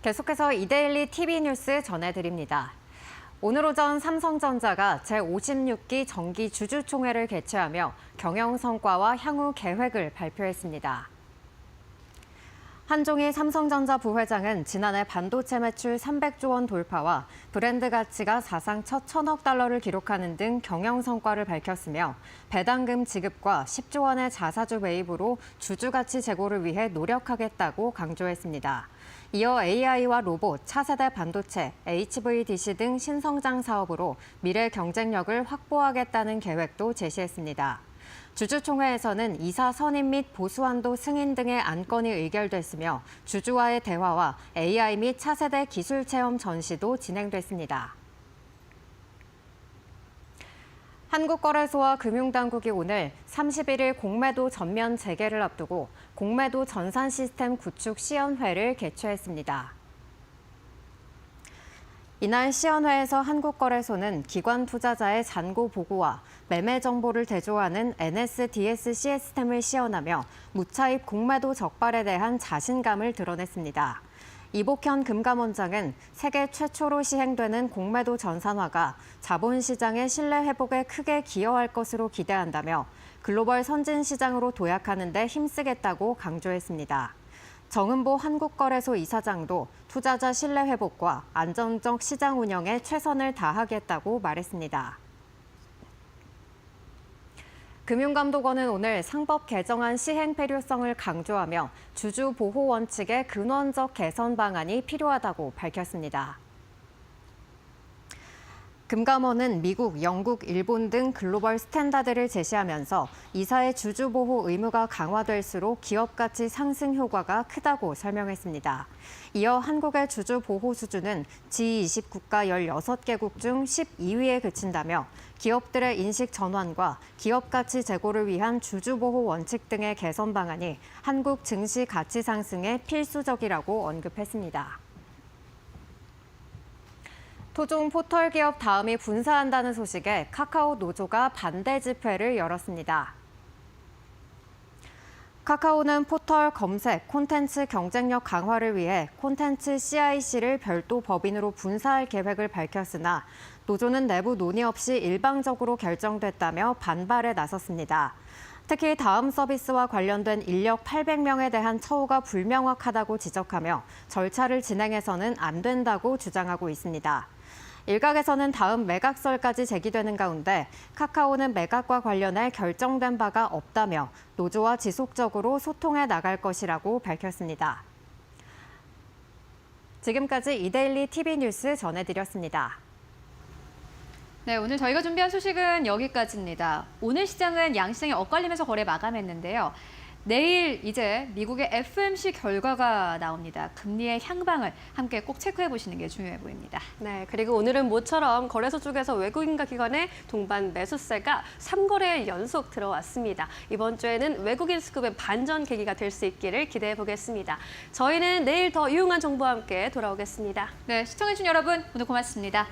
계속해서 이데일리 TV 뉴스 전해드립니다. 오늘 오전 삼성전자가 제56기 정기 주주총회를 개최하며 경영 성과와 향후 계획을 발표했습니다. 한종희 삼성전자 부회장은 지난해 반도체 매출 300조 원 돌파와 브랜드 가치가 사상 첫 1,000억 달러를 기록하는 등 경영 성과를 밝혔으며 배당금 지급과 10조 원의 자사주 매입으로 주주 가치 제고를 위해 노력하겠다고 강조했습니다. 이어 AI와 로봇, 차세대 반도체, HVDC 등 신성장 사업으로 미래 경쟁력을 확보하겠다는 계획도 제시했습니다. 주주총회에서는 이사 선임 및 보수한도 승인 등의 안건이 의결됐으며 주주와의 대화와 AI 및 차세대 기술 체험 전시도 진행됐습니다. 한국거래소와 금융당국이 오늘 31일 공매도 전면 재개를 앞두고 공매도 전산 시스템 구축 시연회를 개최했습니다. 이날 시연회에서 한국거래소는 기관 투자자의 잔고 보고와 매매 정보를 대조하는 NSDS 시스템을 시연하며 무차입 공매도 적발에 대한 자신감을 드러냈습니다. 이복현 금감원장은 세계 최초로 시행되는 공매도 전산화가 자본시장의 신뢰 회복에 크게 기여할 것으로 기대한다며 글로벌 선진 시장으로 도약하는 데 힘쓰겠다고 강조했습니다. 정은보 한국거래소 이사장도 투자자 신뢰 회복과 안정적 시장 운영에 최선을 다하겠다고 말했습니다. 금융감독원은 오늘 상법 개정안 시행 필요성을 강조하며 주주 보호 원칙의 근원적 개선 방안이 필요하다고 밝혔습니다. 금감원은 미국, 영국, 일본 등 글로벌 스탠다드를 제시하면서 이사의 주주 보호 의무가 강화될수록 기업 가치 상승 효과가 크다고 설명했습니다. 이어 한국의 주주 보호 수준은 G20 국가 16개국 중 12위에 그친다며 기업들의 인식 전환과 기업 가치 제고를 위한 주주 보호 원칙 등의 개선 방안이 한국 증시 가치 상승에 필수적이라고 언급했습니다. 토종 포털 기업 다음이 분사한다는 소식에 카카오 노조가 반대 집회를 열었습니다. 카카오는 포털 검색, 콘텐츠 경쟁력 강화를 위해 콘텐츠 CIC를 별도 법인으로 분사할 계획을 밝혔으나 노조는 내부 논의 없이 일방적으로 결정됐다며 반발에 나섰습니다. 특히 다음 서비스와 관련된 인력 800명에 대한 처우가 불명확하다고 지적하며 절차를 진행해서는 안 된다고 주장하고 있습니다. 일각에서는 다음 매각설까지 제기되는 가운데 카카오는 매각과 관련해 결정된 바가 없다며 노조와 지속적으로 소통해 나갈 것이라고 밝혔습니다. 지금까지 이데일리 TV 뉴스 전해드렸습니다. 네, 오늘 저희가 준비한 소식은 여기까지입니다. 오늘 시장은 양시장이 엇갈리면서 거래 마감했는데요. 내일 이제 미국의 FOMC 결과가 나옵니다. 금리의 향방을 함께 꼭 체크해 보시는 게 중요해 보입니다. 네, 그리고 오늘은 모처럼 거래소 쪽에서 외국인과 기관의 동반 매수세가 3거래일 연속 들어왔습니다. 이번 주에는 외국인 수급의 반전 계기가 될 수 있기를 기대해 보겠습니다. 저희는 내일 더 유용한 정보와 함께 돌아오겠습니다. 네, 시청해주신 여러분 오늘 고맙습니다.